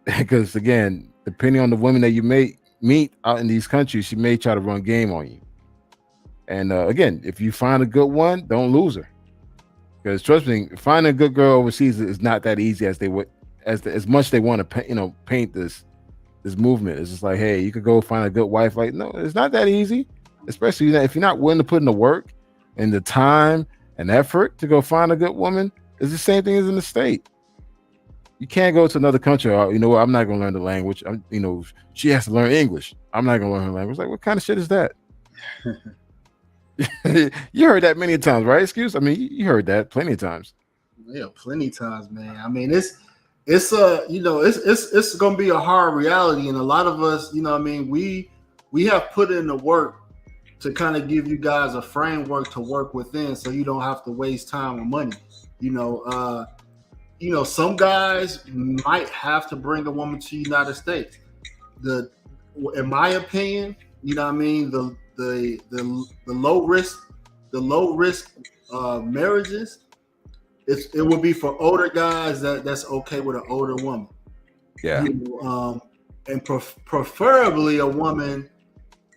Because again, depending on the women that you may meet out in these countries, she may try to run game on you. And again, if you find a good one, don't lose her. Because trust me, finding a good girl overseas is not that easy as they would, as much they want to, paint this movement. It's just like, hey, you could go find a good wife. Like, no, it's not that easy. Especially if you're not willing to put in the work and the time and effort to go find a good woman. It's the same thing as in the state. You can't go to another country. You know what? I'm not going to learn the language. She has to learn English. I'm not going to learn her language. Like, what kind of shit is that? You heard that many times, right? You heard that plenty of times. Yeah, plenty of times, man. I mean, it's gonna be a hard reality, and a lot of us, we have put in the work to kind of give you guys a framework to work within, so you don't have to waste time and money. Some guys might have to bring a woman to the United States. In my opinion, the low risk marriages, it would be for older guys that's okay with an older woman. Yeah. And preferably a woman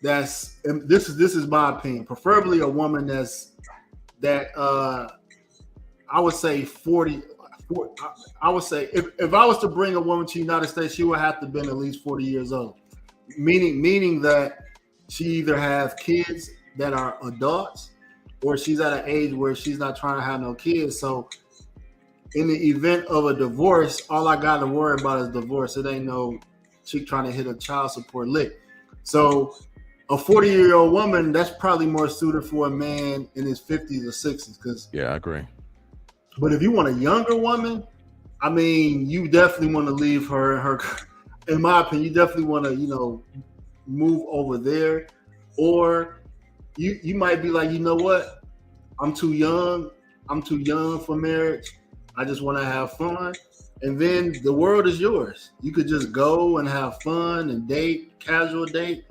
that's, and this is my opinion, preferably a woman that I would say 40. I would say if I was to bring a woman to the United States, she would have to have been at least 40 years old. Meaning that she either have kids that are adults or she's at an age where she's not trying to have no kids. So in the event of a divorce, all I got to worry about is divorce. It ain't no chick trying to hit a child support lick. So a 40-year-old woman, that's probably more suited for a man in his 50s or 60s. Yeah, I agree. But if you want a younger woman, I mean, you definitely want to leave her. In my opinion, you definitely want to, move over there. Or you might be like, you know what? I'm too young for marriage. I just want to have fun. And then the world is yours. You could just go and have fun and date, casual date,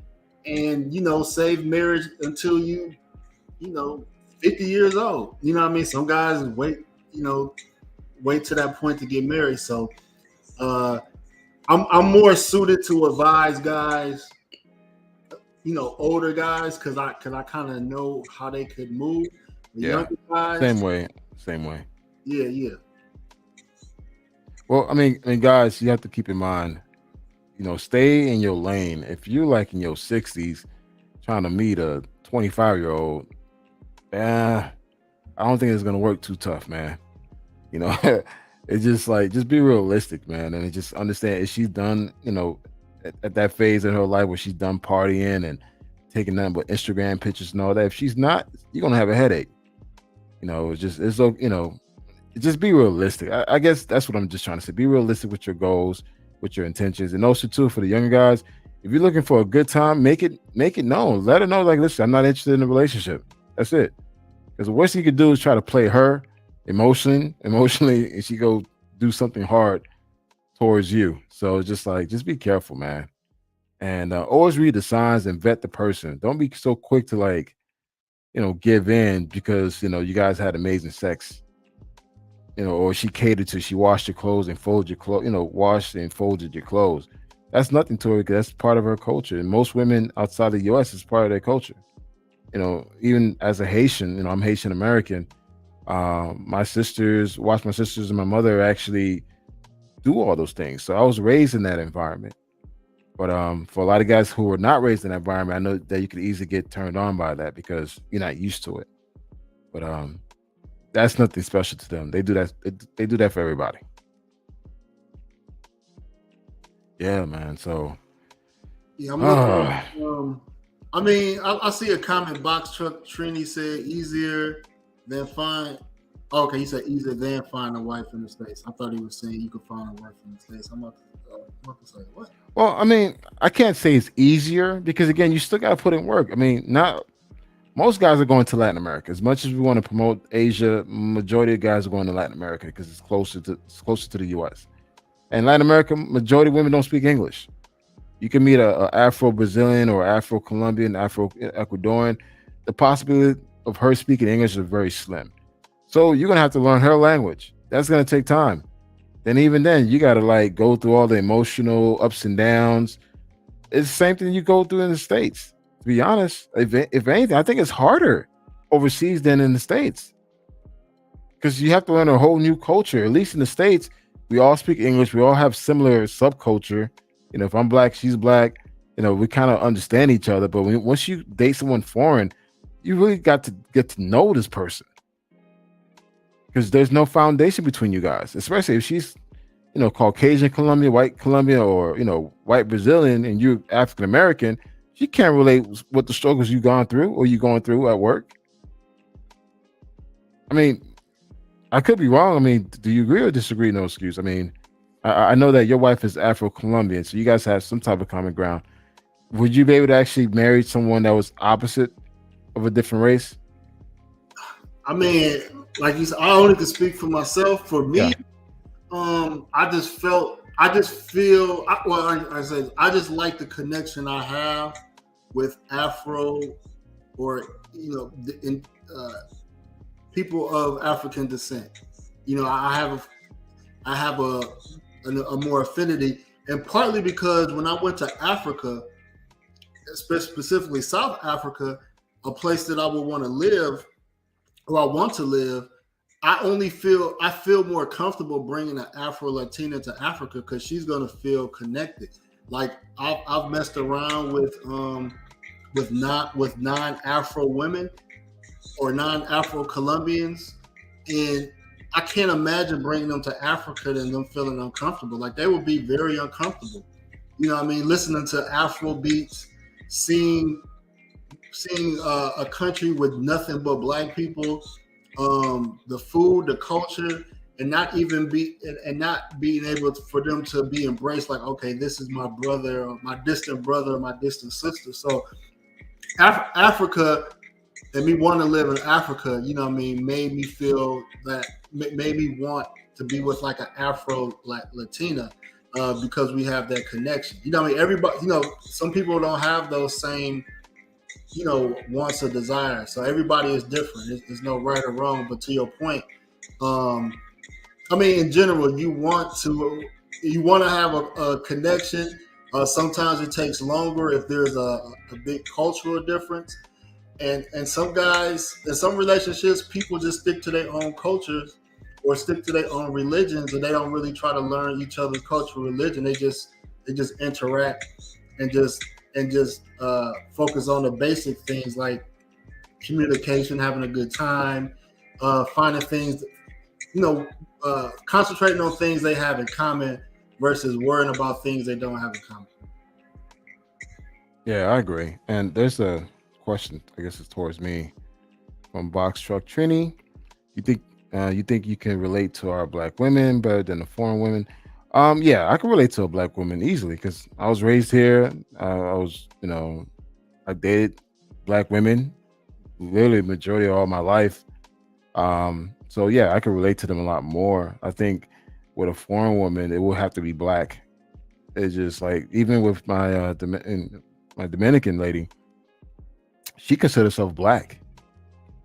and, save marriage until you 50 years old. You know what I mean? Some guys wait to that point to get married. So I'm more suited to advise guys, older guys, because I kind of know how they could move. The younger guys, same way. Yeah. Well, I mean, guys, you have to keep in mind, stay in your lane. If you're like in your 60s trying to meet a 25-year-old, I don't think it's gonna work too tough, man. It's just like, just be realistic, man, and just understand if she's done, at that phase in her life where she's done partying and taking nothing but Instagram pictures and all that. If she's not, you're gonna have a headache. Just be realistic. I guess that's what I'm just trying to say. Be realistic with your goals, with your intentions, and also too for the younger guys. If you're looking for a good time, make it known. Let her know, like, listen, I'm not interested in a relationship. That's it. Because the worst you could do is try to play her emotionally, and she go do something hard towards you. So just be careful, man. And always read the signs and vet the person. Don't be so quick to give in because you guys had amazing sex. Or she catered to, she washed your clothes and folded your clothes, washed and folded your clothes. That's nothing to her because that's part of her culture. And most women outside the US is part of their culture. Even as a Haitian, I'm Haitian American. My sisters and my mother actually do all those things. So I was raised in that environment. But for a lot of guys who were not raised in that environment, I know that you could easily get turned on by that because you're not used to it. But that's nothing special to them. They do that. They do that for everybody. Yeah, man. So yeah, I'm looking. I mean, I see a comment box. Trini said easier than Okay, he said easier than find a wife in the States. I thought he was saying you could find a wife in the States. I'm about to say what? Well, I mean, I can't say it's easier because again, you still got to put in work. I mean, not most guys are going to Latin America. As much as we want to promote Asia, majority of guys are going to Latin America because it's closer to the U.S. And Latin America, majority of women don't speak English. You can meet a Afro Brazilian or Afro Colombian, Afro Ecuadorian. The possibility of her speaking English is very slim. So you're gonna have to learn her language. That's gonna take time. Then even then, you gotta like go through all the emotional ups and downs. It's the same thing you go through in the States. To be honest, if anything, I think it's harder overseas than in the States because you have to learn a whole new culture. At least in the States, we all speak English. We all have similar subculture. You know, if I'm black, she's black. You know, we kind of understand each other. But once you date someone foreign, you really got to get to know this person because there's no foundation between you guys, especially if she's, you know, Caucasian Colombian, white Colombian, or, you know, white Brazilian and you're African American. She can't relate with the struggles you've gone through or you're going through at work. I mean, I could be wrong. I mean, do you agree or disagree? No excuse. I mean, I know that your wife is Afro-Colombian, so you guys have some type of common ground. Would you be able to actually marry someone that was opposite of a different race? I mean, like you said, I only can speak for myself. For me, Yeah. I just like the connection I have with Afro or, you know, people of African descent. You know, I have a more affinity, and partly because when I went to Africa, specifically South Africa, a place that I would want to live, or I want to live, I feel more comfortable bringing an Afro Latina to Africa because she's gonna feel connected. Like I've messed around with non-Afro women or non-Afro Colombians, and I can't imagine bringing them to Africa and them feeling uncomfortable. Like they would be very uncomfortable. You know what I mean? Listening to Afro beats, seeing a country with nothing but black people, the food, the culture, and not being able for them to be embraced like, okay, this is my brother, or my distant brother, or my distant sister. So Africa and me wanting to live in Africa, you know what I mean, made me want to be with like an Afro Latina because we have that connection. You know what I mean? Everybody, you know, some people don't have those same, you know, wants or desires. So everybody is different. There's no right or wrong. But to your point, I mean, in general, you want to have a connection. Sometimes it takes longer if there's a big cultural difference. And some guys, in some relationships, people just stick to their own cultures or stick to their own religions, and they don't really try to learn each other's cultural religion. They just interact and just focus on the basic things like communication, having a good time, finding things, you know, concentrating on things they have in common versus worrying about things they don't have in common. Yeah, I agree. And there's a question, I guess it's towards me, from Box Truck Trini. You think you can relate to our black women better than the foreign women? Yeah, I can relate to a black woman easily because I was raised here. I dated black women literally the majority of all my life. So yeah, I can relate to them a lot more. I think with a foreign woman, it will have to be black. It's just like, even with my Dominican lady, she considers herself black,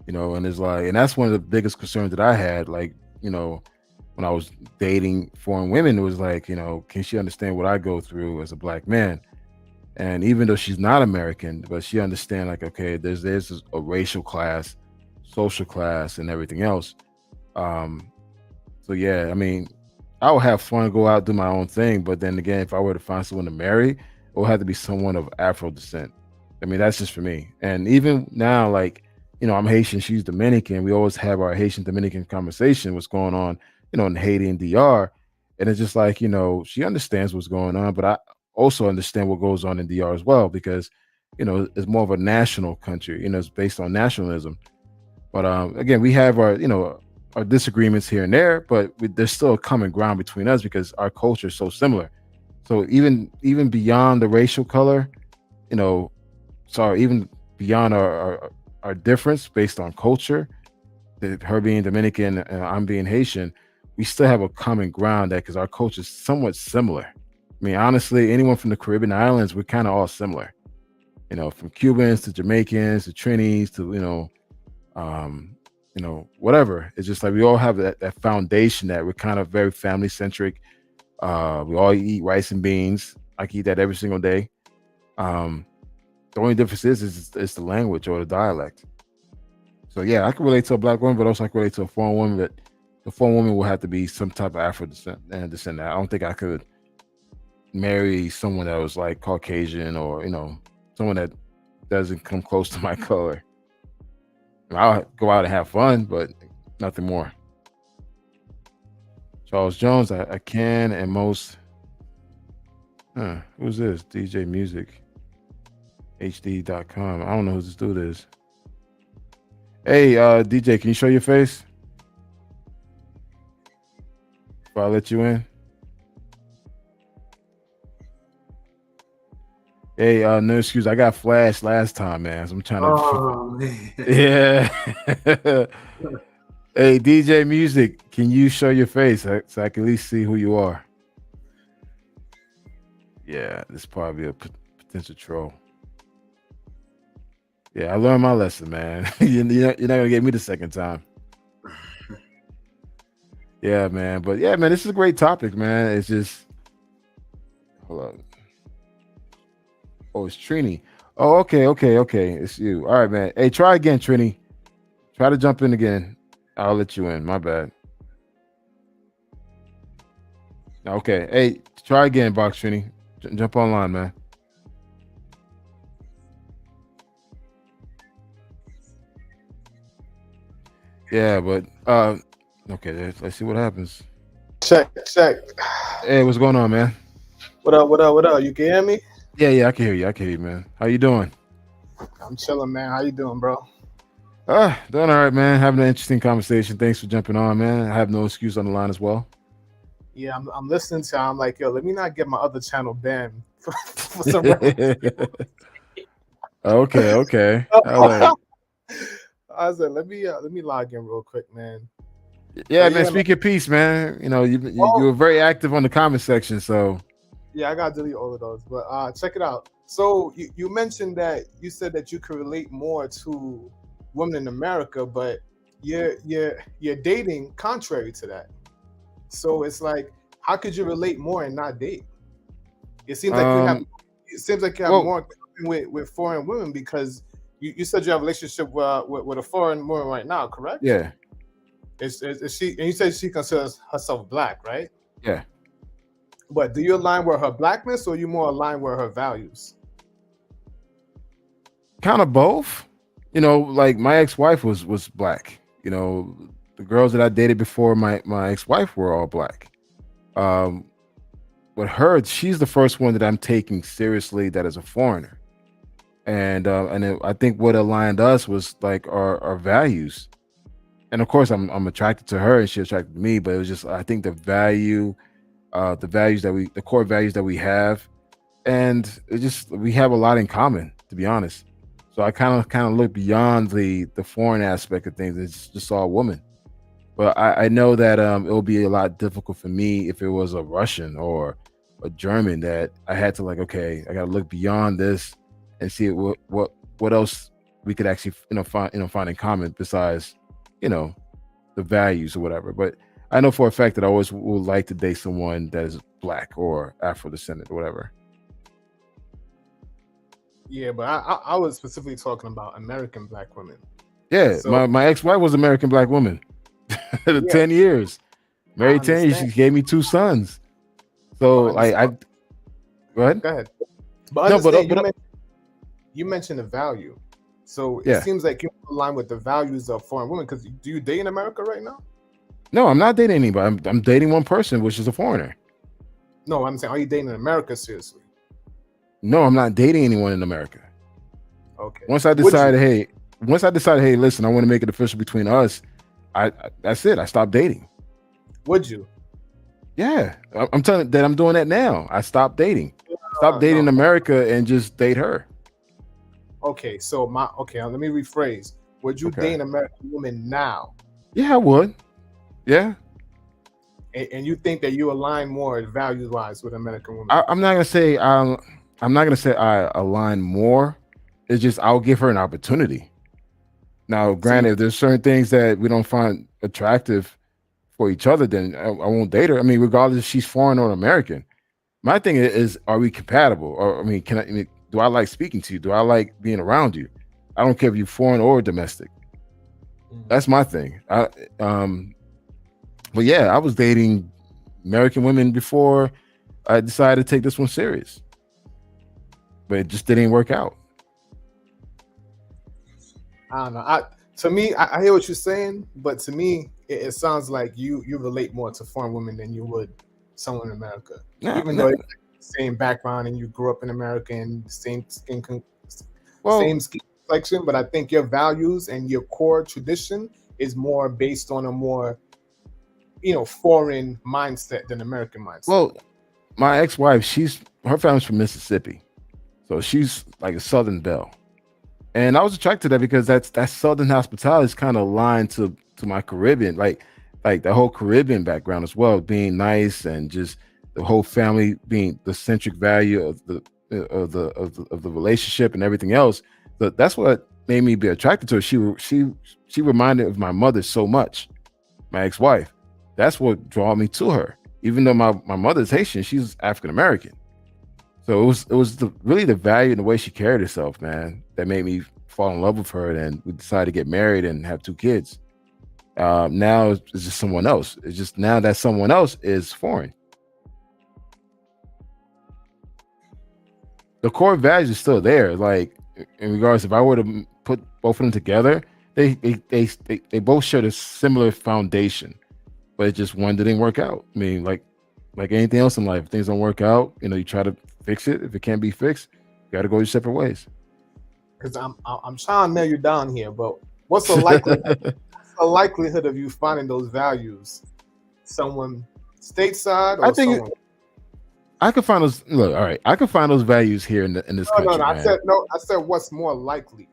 you know, and it's like, and that's one of the biggest concerns that I had. Like, you know, when I was dating foreign women, it was like, you know, can she understand what I go through as a black man? And even though she's not American, but she understand like, okay, there's a racial class, social class, and everything else. So yeah, I mean, I would have fun, go out, do my own thing. But then again, if I were to find someone to marry, it would have to be someone of Afro descent. I mean, that's just for me. And even now, like, you know, I'm Haitian, she's Dominican. We always have our Haitian Dominican conversation, what's going on, you know, in Haiti and DR. And it's just like, you know, she understands what's going on, but I also understand what goes on in DR as well, because, you know, it's more of a national country, you know, it's based on nationalism. But again, we have our, you know, our disagreements here and there, but there's still a common ground between us because our culture is so similar. So even beyond the racial color, even beyond our difference based on culture, her being Dominican and I'm being Haitian, we still have a common ground because our culture is somewhat similar. I mean, honestly, anyone from the Caribbean islands, we're kind of all similar. From Cubans to Jamaicans to Trinis to whatever. It's just like we all have that foundation that we're kind of very family centric. We all eat rice and beans. I can eat that every single day. The only difference is the language or the dialect. So yeah, I can relate to a black woman, but also I can relate to a foreign woman. But the foreign woman will have to be some type of Afro descent. I don't think I could marry someone that was like Caucasian or someone that doesn't come close to my color. I'll go out and have fun, but nothing more. Charles Jones, I can and most. Who's this? DJ Music. HD.com. I don't know who this dude is. Hey, DJ, can you show your face? Before I let you in. Hey, no excuse. I got flashed last time, man. So I'm trying to. Oh man. Yeah. Hey, DJ Music, can you show your face so I can at least see who you are? Yeah, this is probably a potential troll. Yeah, I learned my lesson, man. You're not gonna get me the second time. Yeah, man. But yeah, man, this is a great topic, man. It's just hold on. Oh, it's Trini. Oh, okay. It's you. All right, man. Hey, try again, Trini. Try to jump in again. I'll let you in. My bad. Okay. Hey, try again, Box Trini. Jump online, man. Yeah, but okay, let's see what happens. Check. Hey, what's going on, man? What up? You can hear me? Yeah, I can hear you, man. How you doing? I'm chilling, man. How you doing, bro? Doing all right, man. Having an interesting conversation. Thanks for jumping on, man. I have no excuse on the line as well. Yeah, I'm listening to. I'm like, yo, let me not get my other channel banned for some reason. Okay. All right. I was like, let me log in real quick, man. Yeah, man. Speak your piece, man. You were very active on the comment section, so. Yeah, I gotta delete all of those. But check it out. So you mentioned that you said that you could relate more to women in America, but you're dating contrary to that. So it's like, how could you relate more and not date? It seems like you have more with foreign women because you said you have a relationship with a foreign woman right now, correct? Yeah. Is she? And you said she considers herself black, right? Yeah. But do you align with her blackness, or you more align with her values? Kind of both. Like my ex-wife was black. The girls that I dated before my ex-wife were all black. With her, she's the first one that I'm taking seriously that is a foreigner. And I think what aligned us was like our values. And of course, I'm attracted to her and she attracted to me, but it was just, I think the core values that we have, and we have a lot in common, to be honest. So I kind of look beyond the foreign aspect of things. It's just all women. But I know that it'll be a lot difficult for me if it was a Russian or a German, that I had to okay, I got to look beyond this and see what else we could actually find in common besides the values or whatever. But I know for a fact that I always would like to date someone that is black or Afro descendant or whatever. Yeah, but I was specifically talking about American black women. Yeah, so, my ex-wife was American black woman. 10 years. Married 10 years. She gave me 2 sons. So I go ahead. But you mentioned the value. So it seems like you align with the values of foreign women, because do you date in America right now? No, I'm not dating anybody. I'm dating one person, which is a foreigner. No, I'm saying, are you dating in America seriously? No, I'm not dating anyone in America. Okay. Once I decided, hey, listen, I want to make it official between us, that's it. I stopped dating. Would you? Yeah, I'm telling you that I'm doing that now. I stopped dating. Stop dating America and just date her. Okay, so let me rephrase. Would you date an American woman now? Yeah, I would. Yeah. And you think that you align more values wise with American women? I'm not gonna say I align more. It's just I'll give her an opportunity. Now, granted, if there's certain things that we don't find attractive for each other, then I won't date her. I mean, regardless if she's foreign or American. My thing is, are we compatible? Or I mean, do I like speaking to you? Do I like being around you? I don't care if you're foreign or domestic. That's my thing. But yeah, I was dating American women before I decided to take this one serious. But it just didn't work out. I don't know. To me, I hear what you're saying, but to me, it sounds like you relate more to foreign women than you would someone in America. Even though it's like the same background and you grew up in America and same skin complexion, but I think your values and your core tradition is more based on a more, foreign mindset than American mindset. Well, my ex-wife, her family's from Mississippi, so she's like a Southern belle, and I was attracted to that because that Southern hospitality is kind of aligned to my Caribbean, like the whole Caribbean background as well, being nice and just the whole family being the centric value of the relationship and everything else. But that's what made me be attracted to her. She reminded of my mother so much, my ex-wife. That's what drew me to her. Even though my mother's Haitian, she's African American. So it was really the value and the way she carried herself, man, that made me fall in love with her. And we decided to get married and have 2 kids. Now it's just someone else. It's just now that someone else is foreign. The core values are still there. Like in regards, if I were to put both of them together, they both share a similar foundation, but it just one didn't work out. I mean, like anything else in life, if things don't work out, you try to fix it. If it can't be fixed, you got to go your separate ways. Because I'm trying to nail you down here, but what's the likelihood of you finding those values? Someone stateside, or someone? I could find those. Look, all right, I could find those values here in this country. No. I said what's more likely.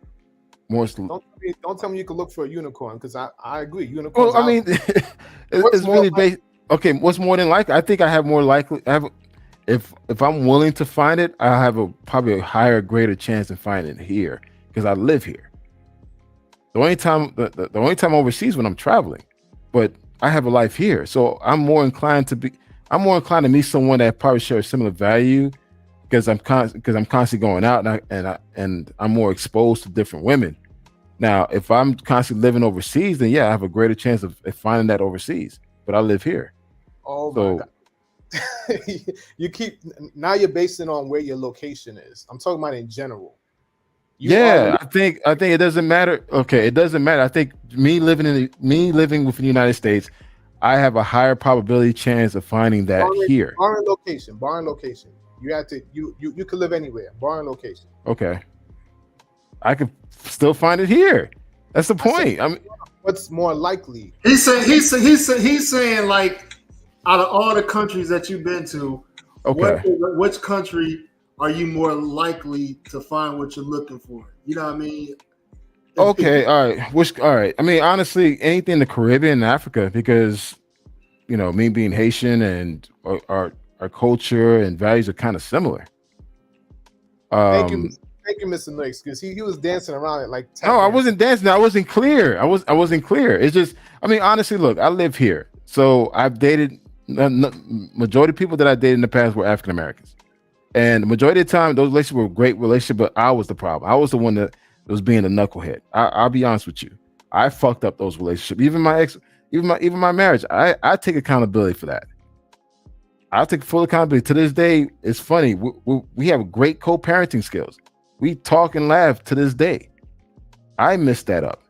Don't tell me you can look for a unicorn, because I agree. Unicorns. Well, I mean, it's really based. Okay, what's more than likely? I think I have more likely. If I'm willing to find it, I have probably a higher, greater chance of finding it here because I live here. The only time overseas when I'm traveling, but I have a life here, so I'm more inclined to meet someone that probably shares similar value because I'm constantly going out and I'm more exposed to different women. Now, if I'm constantly living overseas, then yeah, I have a greater chance of finding that overseas. But I live here. Oh my God. You're basing on where your location is. I'm talking about in general. I think it doesn't matter. Okay, it doesn't matter. I think me living within the United States, I have a higher probability chance of finding that here. Barring location. You have to you could live anywhere. Barring location. Okay. I could still find it here. That's the point. I mean, what's more likely? He's saying like, out of all the countries that you've been to, which country are you more likely to find what you're looking for? You know what I mean? Okay, all right. I mean, honestly, anything in the Caribbean and Africa, because me being Haitian and our culture and values are kind of similar. Thank you, Mr. Noix, because he was dancing around it like 10 No, minutes. I wasn't dancing. I wasn't clear. I wasn't clear. It's just, I mean, honestly, look, I live here, so I've dated. Majority of people that I dated in the past were African Americans, and the majority of the time, those relationships were great relationships. But I was the problem. I was the one that was being a knucklehead. I'll be honest with you. I fucked up those relationships. Even my ex, even my marriage. I take accountability for that. I take full accountability. To this day, it's funny. We have great co-parenting skills. We talk and laugh to this day. I messed that up.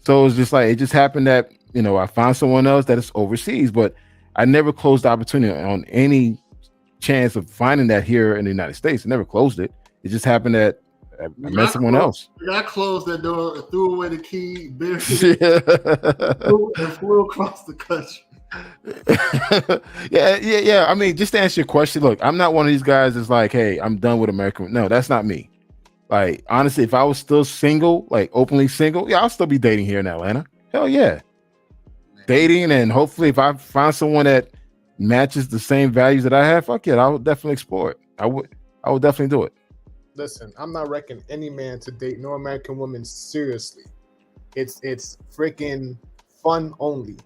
So it's just like, it just happened that, I found someone else that is overseas, but I never closed the opportunity on any chance of finding that here in the United States. I never closed it. It just happened that I met someone else. I closed that door, threw away the key, buried Yeah. and flew across the country. Yeah. I mean, just to answer your question, look, I'm not one of these guys that's like, hey, I'm done with American. No, that's not me. Like, honestly, if I was still single, like openly single, yeah, I'll still be dating here in Atlanta. Hell yeah. Dating, and hopefully if I find someone that matches the same values that I have, fuck it, I would definitely explore it. I would definitely do it. Listen, I'm not wrecking any man to date no American woman seriously. It's freaking fun only.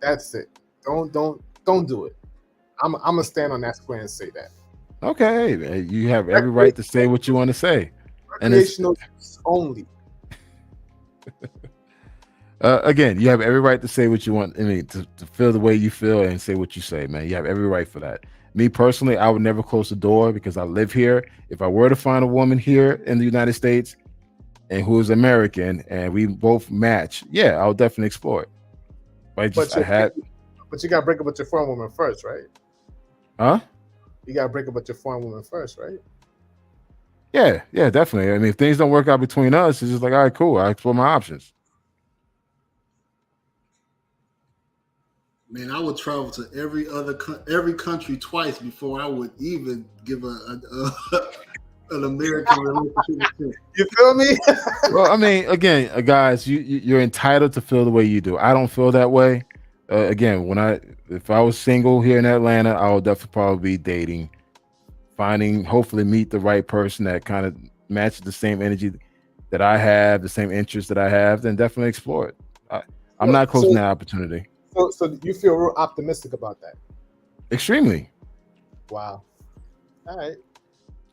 That's it. Don't do it. I'm gonna stand on that square and say that. Okay, man, you have every right to say what you want to say. And it's Recreational use only. again, you have every right to say what you want. I mean, to feel the way you feel and say what you say, man. You have every right for that. Me personally, I would never close the door because I live here. If I were to find a woman here in the United States and who is American and we both match, yeah, I'll definitely explore it. But you gotta break up with your foreign woman first, right? Huh? You gotta break up with your foreign woman first, right? Yeah, definitely. I mean, if things don't work out between us, it's just like, all right, cool. I explore my options. Man, I would travel to every country twice before I would even give an American relationship. You feel me? Well, I mean, again, guys, you're entitled to feel the way you do. I don't feel that way. Again, if I was single here in Atlanta, I would definitely probably be dating, hopefully meet the right person that kind of matches the same energy that I have, the same interests that I have, then definitely explore it. I'm not closing that opportunity. So you feel real optimistic about that? Extremely. Wow. All right.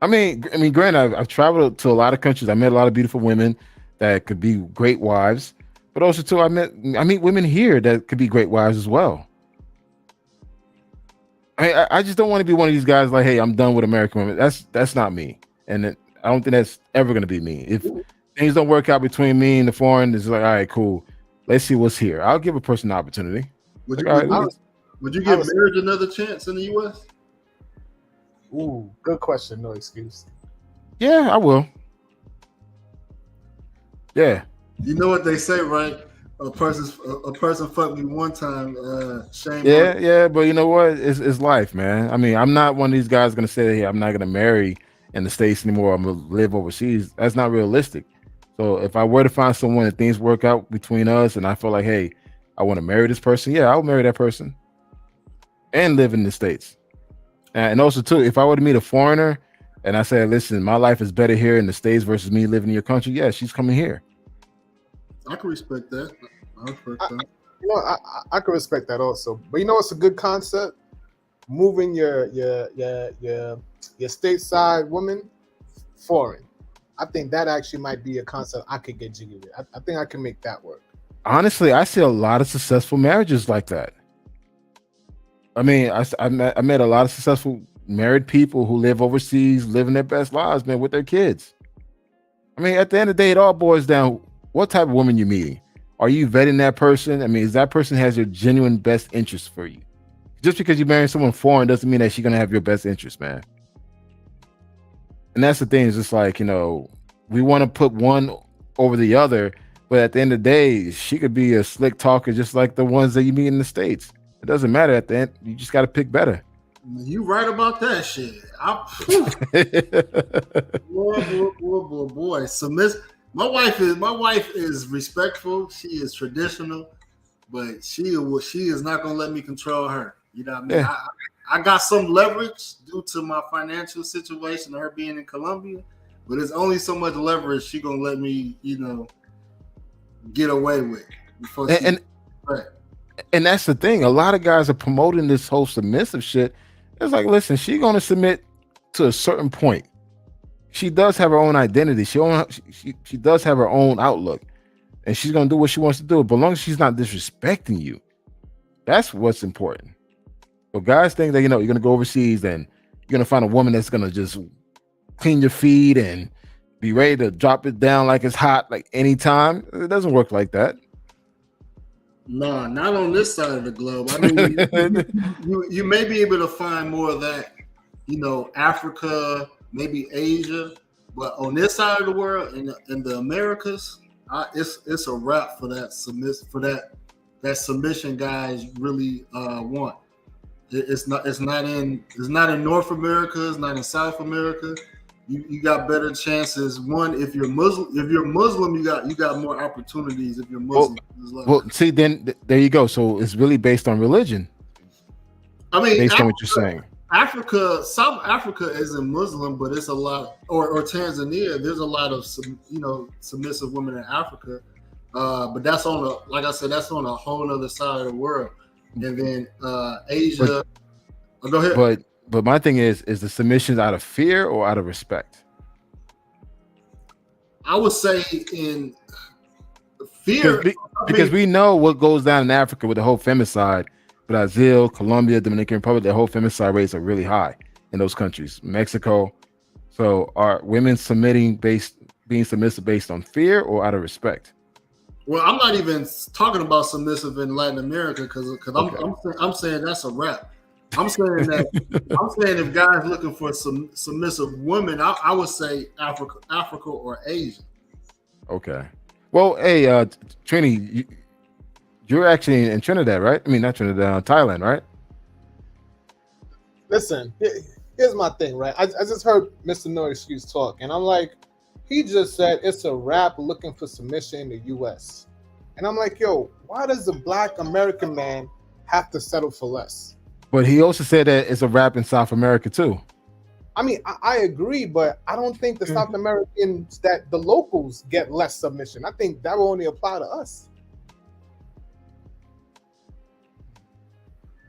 I mean, granted, I've traveled to a lot of countries. I met a lot of beautiful women that could be great wives, but also too, I meet women here that could be great wives as well. I just don't want to be one of these guys like, hey, I'm done with American women. That's not me, and I don't think that's ever going to be me. If things don't work out between me and the foreign, it's like, all right, cool. Let's see what's here. I'll give a person an opportunity. Would you give marriage another chance in the U.S.? Ooh, good question. No excuse. Yeah, I will. Yeah. You know what they say, right? A person fucked me one time. Shame. Yeah, but you know what? It's life, man. I mean, I'm not one of these guys gonna say, hey, I'm not gonna marry in the States anymore. I'm gonna live overseas. That's not realistic. So if I were to find someone and things work out between us, and I feel like, hey, I want to marry this person, yeah, I'll marry that person and live in the States. And also too, if I were to meet a foreigner and I say, listen, my life is better here in the States versus me living in your country, yeah, she's coming here. I can respect that. I can respect that also. But you know what's a good concept? Moving your stateside woman foreign. I think that actually might be a concept I could get jiggy with. I think I can make that work. Honestly, I see a lot of successful marriages like that. I mean, I met a lot of successful married people who live overseas, living their best lives, man, with their kids. I mean, at the end of the day, it all boils down what type of woman you're meeting. Are you vetting that person? I mean, is that person has your genuine best interest for you? Just because you marry someone foreign doesn't mean that she's gonna have your best interest, man. And that's the thing. It's just like, we want to put one over the other, but at the end of the day, she could be a slick talker, just like the ones that you meet in the States. It doesn't matter at the end. You just got to pick better. You right about that shit. Boy. My wife is respectful. She is traditional, but she is not gonna let me control her. You know what I mean? Yeah. I got some leverage due to my financial situation, her being in Colombia, but it's only so much leverage she gonna let me, get away with. And that's the thing. A lot of guys are promoting this whole submissive shit. It's like, listen, she's gonna submit to a certain point. She does have her own identity. She does have her own outlook, and she's gonna do what she wants to do. But as long as she's not disrespecting you, that's what's important. But guys think that you're gonna go overseas and you're gonna find a woman that's gonna just clean your feet and be ready to drop it down like it's hot, like anytime. It doesn't work like that. No, not on this side of the globe. I mean, you may be able to find more of that, Africa, maybe Asia, But on this side of the world, in the Americas, it's a wrap for that submission guys really want. It's not in North America. It's not in South America. You got better chances. One, if you're Muslim, you got more opportunities. If you're Muslim, well, see, then there you go. So it's really based on religion. I mean, based on what you're saying. Africa, South Africa isn't Muslim, but it's a lot, or Tanzania. There's a lot of submissive women in Africa, but that's like I said, that's on a whole other side of the world. And then Asia. Go ahead. But my thing is the submissions out of fear or out of respect? I would say in fear, because we know what goes down in Africa with the whole femicide. Brazil, Colombia, Dominican Republic, their whole femicide rates are really high in those countries. Mexico. So are women being submissive based on fear or out of respect? Well, I'm not even talking about submissive in Latin America because I'm saying that's a wrap. I'm saying if guys looking for some submissive women, I would say Africa or Asia. Okay. Well, hey, Trini, you're actually in Trinidad, right? I mean, not Trinidad, Thailand, right? Listen, here's my thing, right? I just heard Mr. No Excuse talk, and I'm like, he just said it's a rap looking for submission in the U.S. And I'm like, yo, why does the Black American man have to settle for less? But he also said that it's a rap in South America too. I mean, I agree, but I don't think the South Americans, that the locals get less submission. I think that will only apply to us.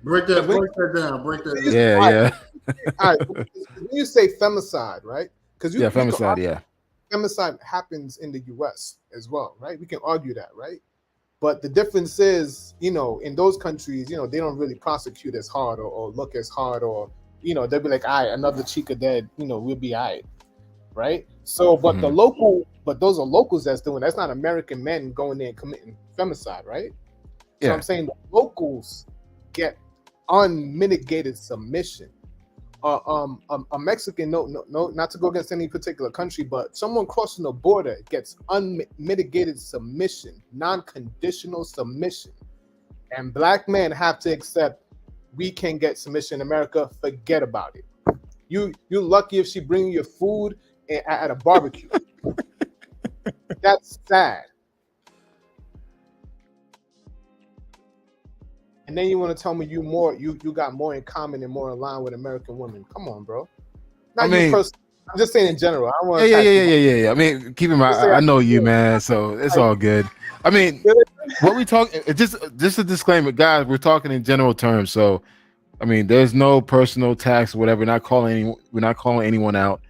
Break that down. Yeah. All right. When you say femicide, right? Because femicide, femicide happens in the U.S. as well, right? We can argue that, right? But the difference is, in those countries, they don't really prosecute as hard or look as hard, or they'll be like, all right, another chica dead, we'll be all right? So, but those are locals that's doing. That's not American men going there and committing femicide, right? Yeah. So I'm saying the locals get unmitigated submission. A Mexican, no, not to go against any particular country, but someone crossing the border gets unmitigated submission, non-conditional submission, and Black men have to accept we can get submission in America. Forget about it. You're lucky if she bring you food at a barbecue. That's sad. And then you want to tell me you got more in common and more in line with American women. Come on, bro. I'm just saying in general. I want yeah. I mean, keep in mind, I know you, man, so it's all good. I mean, what we talk, just a disclaimer, guys, we're talking in general terms. So, I mean, there's no personal tax or whatever. We're not calling anyone out.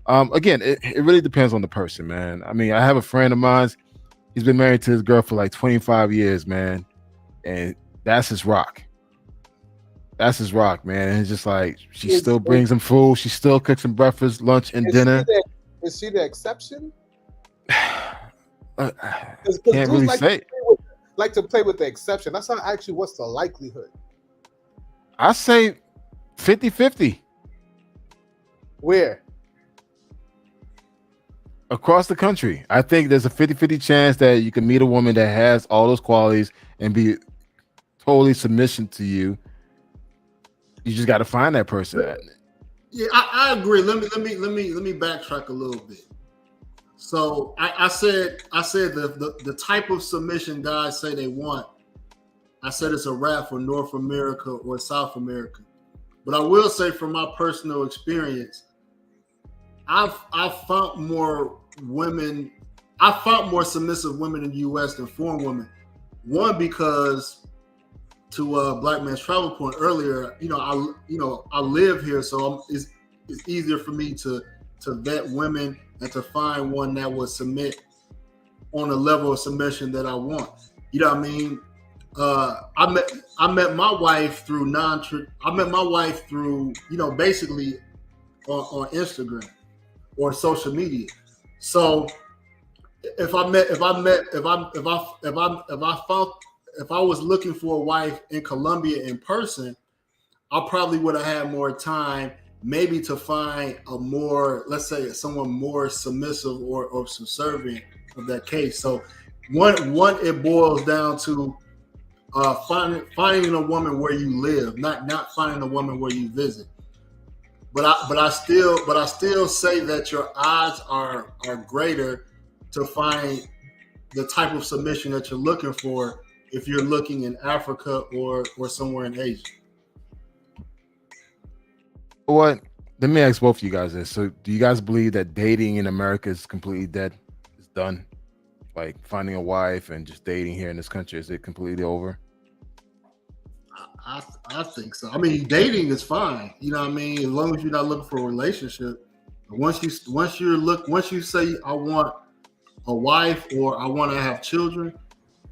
Again, it really depends on the person, man. I mean, I have a friend of mine. He's been married to his girl for like 25 years, man, and that's his rock. That's his rock, man. And it's just like she still brings him food. She still cooks him breakfast, lunch, and dinner. Is she the exception? Can't really say. Like to play with the exception. That's not actually what's the likelihood. I say 50-50. Where? Across the country. I think there's a 50-50 chance that you can meet a woman that has all those qualities and be totally submission to you. You just got to find that person. Yeah, I agree. Let me backtrack a little bit. So I said the type of submission guys say they want. I said it's a wrap for North America or South America. But I will say from my personal experience, I've found more submissive women in the U.S. than foreign women. One, because to Black Man's Travel point earlier, I live here, so it's easier for me to vet women and to find one that would submit on a level of submission that I want. You know what I mean? I met my wife through basically on Instagram or social media. So if I was looking for a wife in Colombia in person, I probably would have had more time maybe to find a more, let's say, someone more submissive or subservient of that case. So one it boils down to finding a woman where you live, not finding a woman where you visit. But I still say that your odds are greater to find the type of submission that you're looking for if you're looking in Africa or somewhere in Asia. What? Let me ask both of you guys this. So, do you guys believe that dating in America is completely dead? It's done? Like finding a wife and just dating here in this country, is it completely over? I think so. I mean, dating is fine. You know what I mean? As long as you're not looking for a relationship. Once you say I want a wife or I want to have children,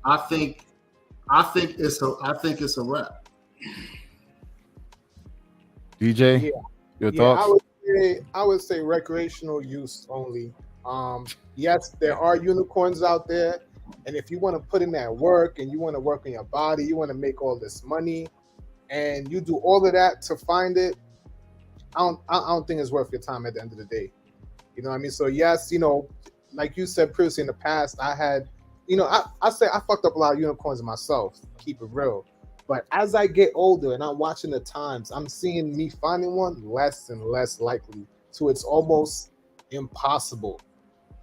I think it's a wrap. DJ, your thoughts? I would say recreational use only. Yes, there are unicorns out there, and if you want to put in that work and you want to work on your body, you want to make all this money, and you do all of that to find it, I don't think it's worth your time at the end of the day. You know what I mean? So yes, like you said previously in the past, I had, I say I fucked up a lot of unicorns myself, keep it real. But as I get older and I'm watching the times, I'm seeing me finding one less and less likely. So it's almost impossible.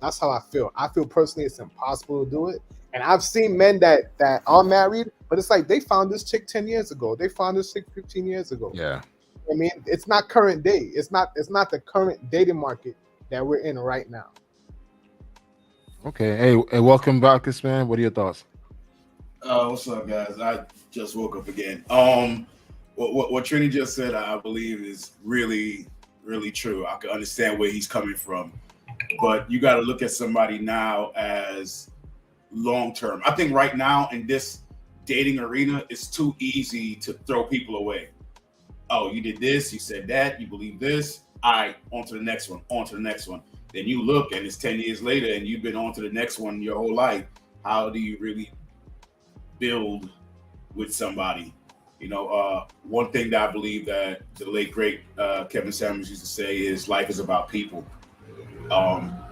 That's how I feel. I feel personally it's impossible to do it. And I've seen men that are married, but it's like they found this chick 10 years ago. They found this chick 15 years ago. Yeah. I mean, it's not current day. It's not the current dating market that we're in right now. Okay. Hey, welcome back, man. What are your thoughts? What's up, guys? I just woke up again. What Trini just said, I believe is really, really true. I can understand where he's coming from, but you got to look at somebody now as long term. I think right now in this dating arena, it's too easy to throw people away. Oh, you did this, you said that, you believe this. All right, on to the next one, on to the next one. Then you look and it's 10 years later and you've been on to the next one your whole life. How do you really build with somebody? One thing that I believe that the late great Kevin Samuels used to say is life is about people.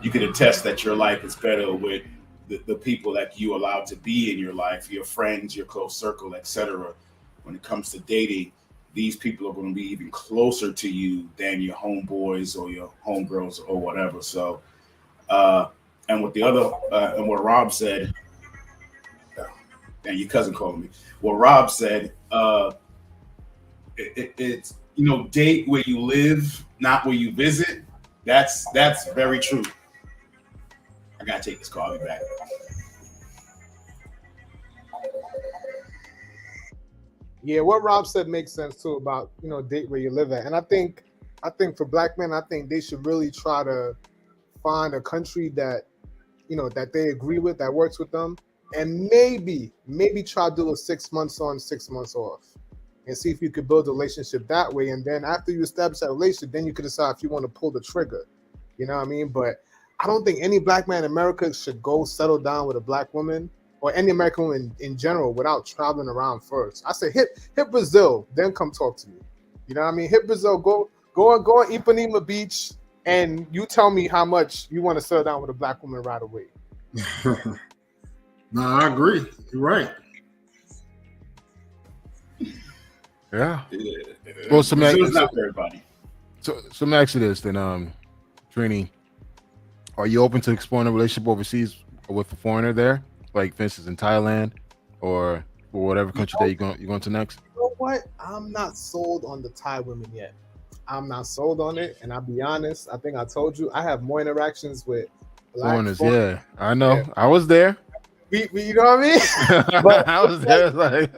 You can attest that your life is better with the people that you allow to be in your life, your friends, your close circle, etc. When it comes to dating, these people are going to be even closer to you than your homeboys or your homegirls or whatever. So, and what the other, and what Rob said, and your cousin called me. What Rob said, it's date where you live, not where you visit. That's very true. I gotta take this call. I'll be back. Yeah, what Rob said makes sense too about date where you live at, and I think for black men, I think they should really try to find a country that that they agree with, that works with them, and maybe try to do a 6 months on, 6 months off, and see if you could build a relationship that way. And then after you establish that relationship, then you can decide if you want to pull the trigger. You know what I mean? But I don't think any black man in America should go settle down with a black woman or any American woman in general without traveling around first. I say hit Brazil, then come talk to me. You know what I mean? Hit Brazil, go on Ipanema Beach, and you tell me how much you want to settle down with a black woman right away. No, I agree. You're right. Yeah. Well, it's not for everybody. So let me ask you this then, Trini. Are you open to exploring a relationship overseas with a foreigner there? Like, for instance, in Thailand or whatever country that you're going to next? You know what? I'm not sold on the Thai women yet. I'm not sold on it. And I'll be honest, I think I told you, I have more interactions with black foreigners. Yeah, I know. Yeah. I was there. You know what I mean? But I was there. Like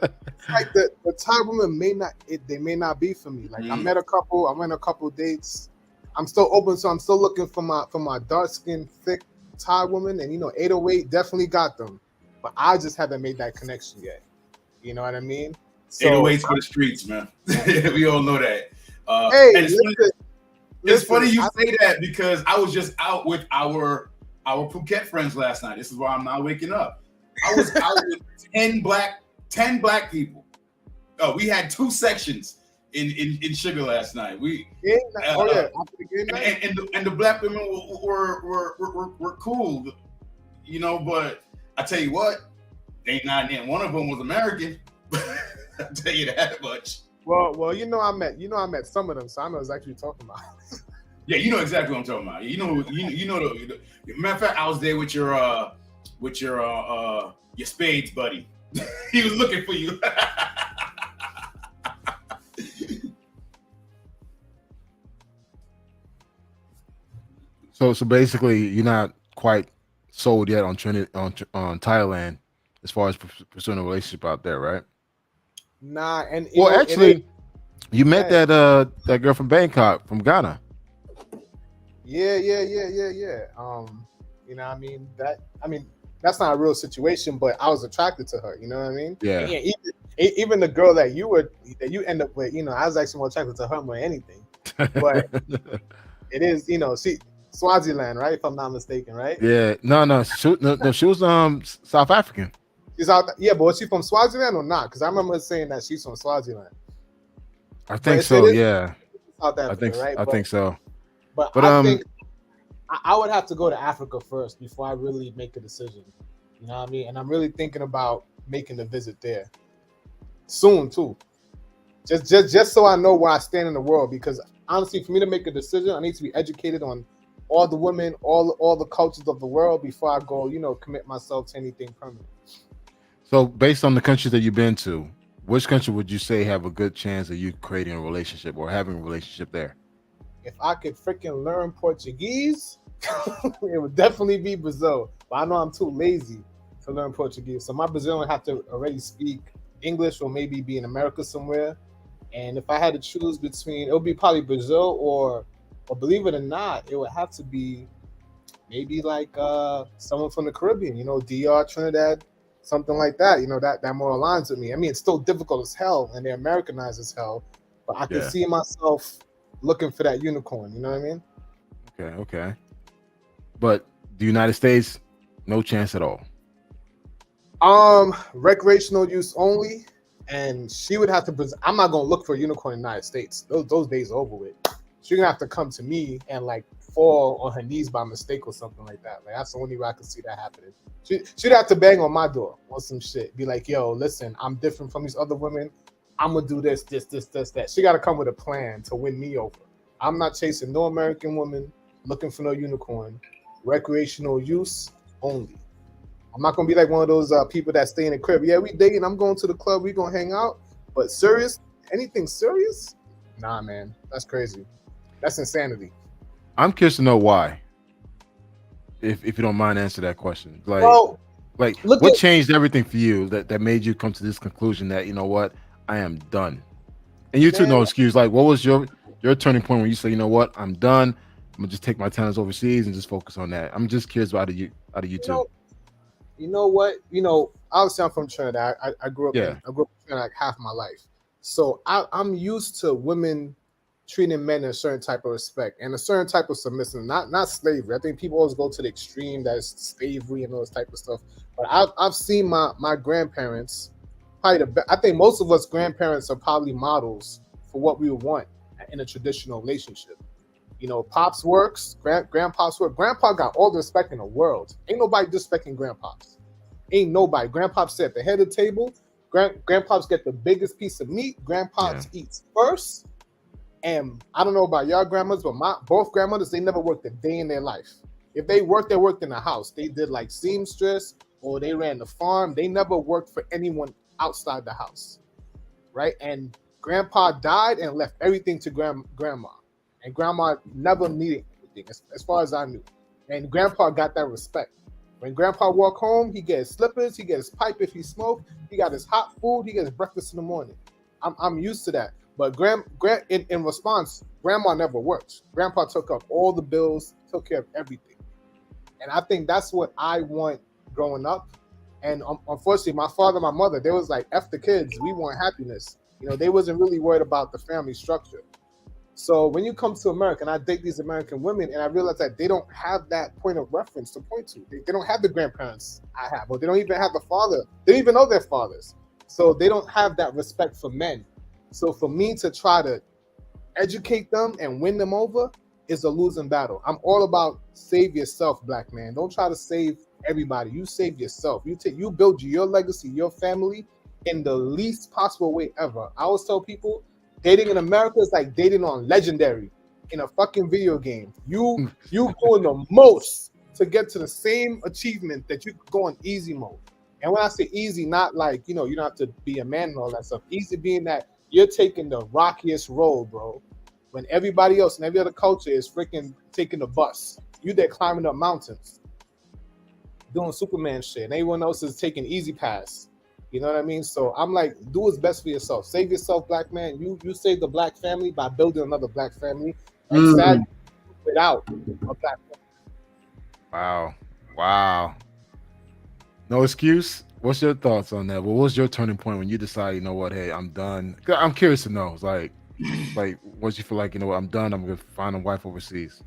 the Thai women may not be for me. Like I met a couple, I went a couple dates. I'm still open, so I'm still looking for my dark skinned, thick Thai woman, and 808 definitely got them, but I just haven't made that connection yet. You know what I mean? So, 808's for the streets, man. We all know that. Hey, it's funny you say that because I was just out with our Phuket friends last night. This is why I'm now waking up. I was out with 10 black people. Oh, we had two sections. in Sugar last night. We after the game night? and the black women were cool, you know. But I tell you what, ain't not one of them was American. I tell you that much. Well, I met some of them, so I know exactly what you're talking about. Yeah, you know exactly what I'm talking about. You know the matter of fact, I was there with your spades buddy. He was looking for you. So basically, you're not quite sold yet on Thailand as far as pursuing a relationship out there, right? Nah, and actually, you met that girl from Bangkok, from Ghana. Yeah. That's not a real situation, but I was attracted to her. You know what I mean? Yeah. Even the girl that you end up with, I was actually more attracted to her more than anything. But it is, Swaziland, right? If I'm not mistaken, right? Yeah. No. She was South African. She's out. Yeah, but was she from Swaziland or not? Because I remember her saying that she's from Swaziland. I think so. Yeah. South Africa, right? I think so. But I think I would have to go to Africa first before I really make a decision. You know what I mean? And I'm really thinking about making a visit there soon too. Just so I know where I stand in the world. Because honestly, for me to make a decision, I need to be educated on all the women, all the cultures of the world before I go, commit myself to anything permanent. So based on the countries that you've been to, which country would you say have a good chance of you creating a relationship or having a relationship there? If I could freaking learn Portuguese, it would definitely be Brazil. But I know I'm too lazy to learn Portuguese. So my Brazilian would have to already speak English or maybe be in America somewhere. And if I had to choose between, it would be probably Brazil or believe it or not, it would have to be maybe like someone from the Caribbean, DR, Trinidad, something like that. That more aligns with me. I mean, it's still difficult as hell and they're Americanized as hell, but I can see myself looking for that unicorn. You know what I mean? Okay. But the United States, no chance at all. Recreational use only, and she would have to. I'm not gonna look for a unicorn in the United States. Those days are over with. She's gonna have to come to me and like fall on her knees by mistake or something like that. Like that's the only way I can see that happening. She'd have to bang on my door on some shit. Be like, yo, listen, I'm different from these other women. I'm gonna do this, that. She gotta come with a plan to win me over. I'm not chasing no American woman, looking for no unicorn. Recreational use only. I'm not gonna be like one of those people that stay in the crib. Yeah, we dating. I'm going to the club. We gonna hang out. But serious? Anything serious? Nah, man. That's crazy. That's insanity. I'm curious to know why. If you don't mind answer that question. What changed everything for you that made you come to this conclusion that, you know what, I am done. And you too, no excuse. Like, what was your turning point when you say, you know what, I'm done. I'm gonna just take my talents overseas and just focus on that. I'm just curious out of you two. You know what? Obviously I'm from Trinidad. I grew up in Trinidad like half my life. So I'm used to women treating men in a certain type of respect and a certain type of submission, not slavery. I think people always go to the extreme that is slavery and all this type of stuff. But I've seen my grandparents. I think most of us grandparents are probably models for what we would want in a traditional relationship. Pops works, grandpops work. Grandpa got all the respect in the world. Ain't nobody disrespecting grandpops. Ain't nobody. Grandpops sit at the head of the table. Grandpops get the biggest piece of meat. Grandpops eats first. And I don't know about y'all grandmas, but both grandmothers, they never worked a day in their life. If they worked, they worked in the house. They did like seamstress or they ran the farm. They never worked for anyone outside the house, right? And grandpa died and left everything to grandma. And grandma never needed anything, as far as I knew. And grandpa got that respect. When grandpa walked home, he get his slippers, he get his pipe if he smoked, he got his hot food, he gets breakfast in the morning. I'm used to that. But in response, grandma never worked. Grandpa took up all the bills, took care of everything. And I think that's what I want growing up. And unfortunately, my father and my mother, they was like, F the kids, we want happiness. They wasn't really worried about the family structure. So when you come to America, and I date these American women, and I realize that they don't have that point of reference to point to. They don't have the grandparents I have, or they don't even have the father. They don't even know their fathers. So they don't have that respect for men. So for me to try to educate them and win them over is a losing battle. I'm all about save yourself, black man. Don't try to save everybody. You save yourself. You build your legacy, your family in the least possible way ever. I always tell people dating in America is like dating on Legendary in a fucking video game. You doing the most to get to the same achievement that you go on easy mode. And when I say easy, not like, you don't have to be a man and all that stuff. Easy being that you're taking the rockiest road, bro. When everybody else in every other culture is freaking taking the bus. You there climbing up mountains, doing Superman shit, and everyone else is taking easy pass. You know what I mean? So I'm like, do what's best for yourself. Save yourself, black man. You save the black family by building another black family. And sad without a black family. Wow. No excuse. What's your thoughts on that? What was your turning point when you decided, you know what, hey, I'm done? I'm curious to know. It's like once you feel like, you know what, I'm done, I'm gonna find a wife overseas.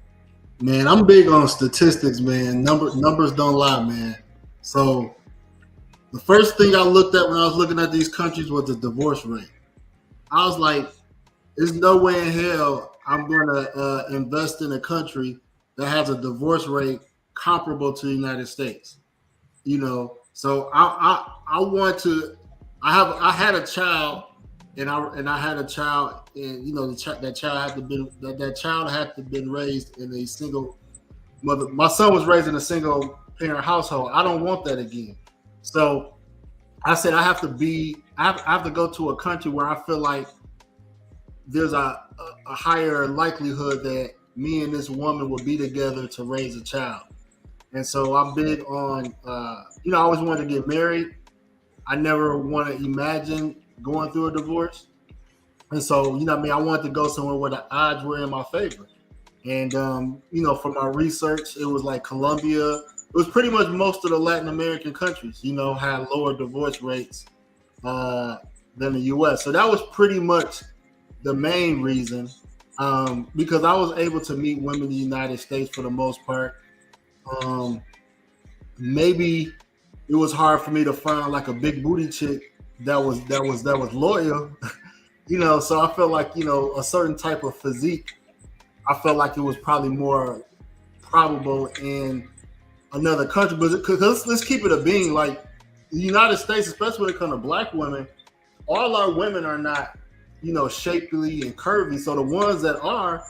Man, I'm big on statistics, man. Numbers don't lie, man. So the first thing I looked at when I was looking at these countries was the divorce rate. I was like, there's no way in hell I'm going to invest in a country that has a divorce rate comparable to the United States. So I had a child, and I had a child, and that child had to been raised in a single mother. My son was raised in a single parent household. I don't want that again. So I said I have to go to a country where I feel like there's a higher likelihood that me and this woman will be together to raise a child. And so I'm big on, I always wanted to get married. I never want to imagine going through a divorce. And so, I wanted to go somewhere where the odds were in my favor. And, for my research, it was like Colombia. It was pretty much most of the Latin American countries, had lower divorce rates than the U.S. So that was pretty much the main reason, because I was able to meet women in the United States for the most part. Maybe it was hard for me to find like a big booty chick that was loyal, so I felt like, a certain type of physique, I felt like it was probably more probable in another country. But because let's keep it a being, like the United States, especially when it comes to black women, all our women are not, shapely and curvy. So the ones that are,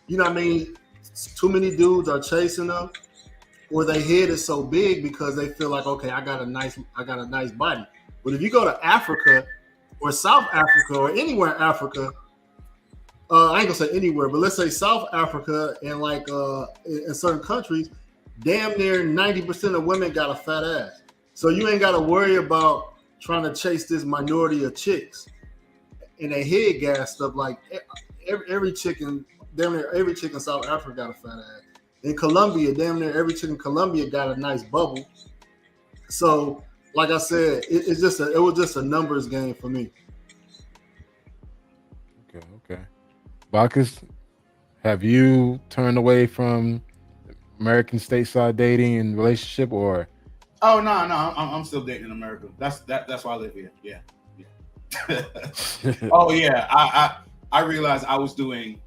too many dudes are chasing them, or their head is so big because they feel like, okay, I got a nice body. But if you go to Africa or South Africa or anywhere in Africa, I ain't gonna say anywhere, but let's say South Africa and like in certain countries, damn near 90% of women got a fat ass. So you ain't got to worry about trying to chase this minority of chicks and they head gassed up. Like every chick in South Africa got a fat ass. In Colombia, damn near every chick in Colombia got a nice bubble. So, like I said, it was just a numbers game for me. Okay. Bacchus, have you turned away from American stateside dating and relationship, or? Oh no, I'm still dating in America. That's why I live here. Yeah. Oh yeah, I realized I was doing.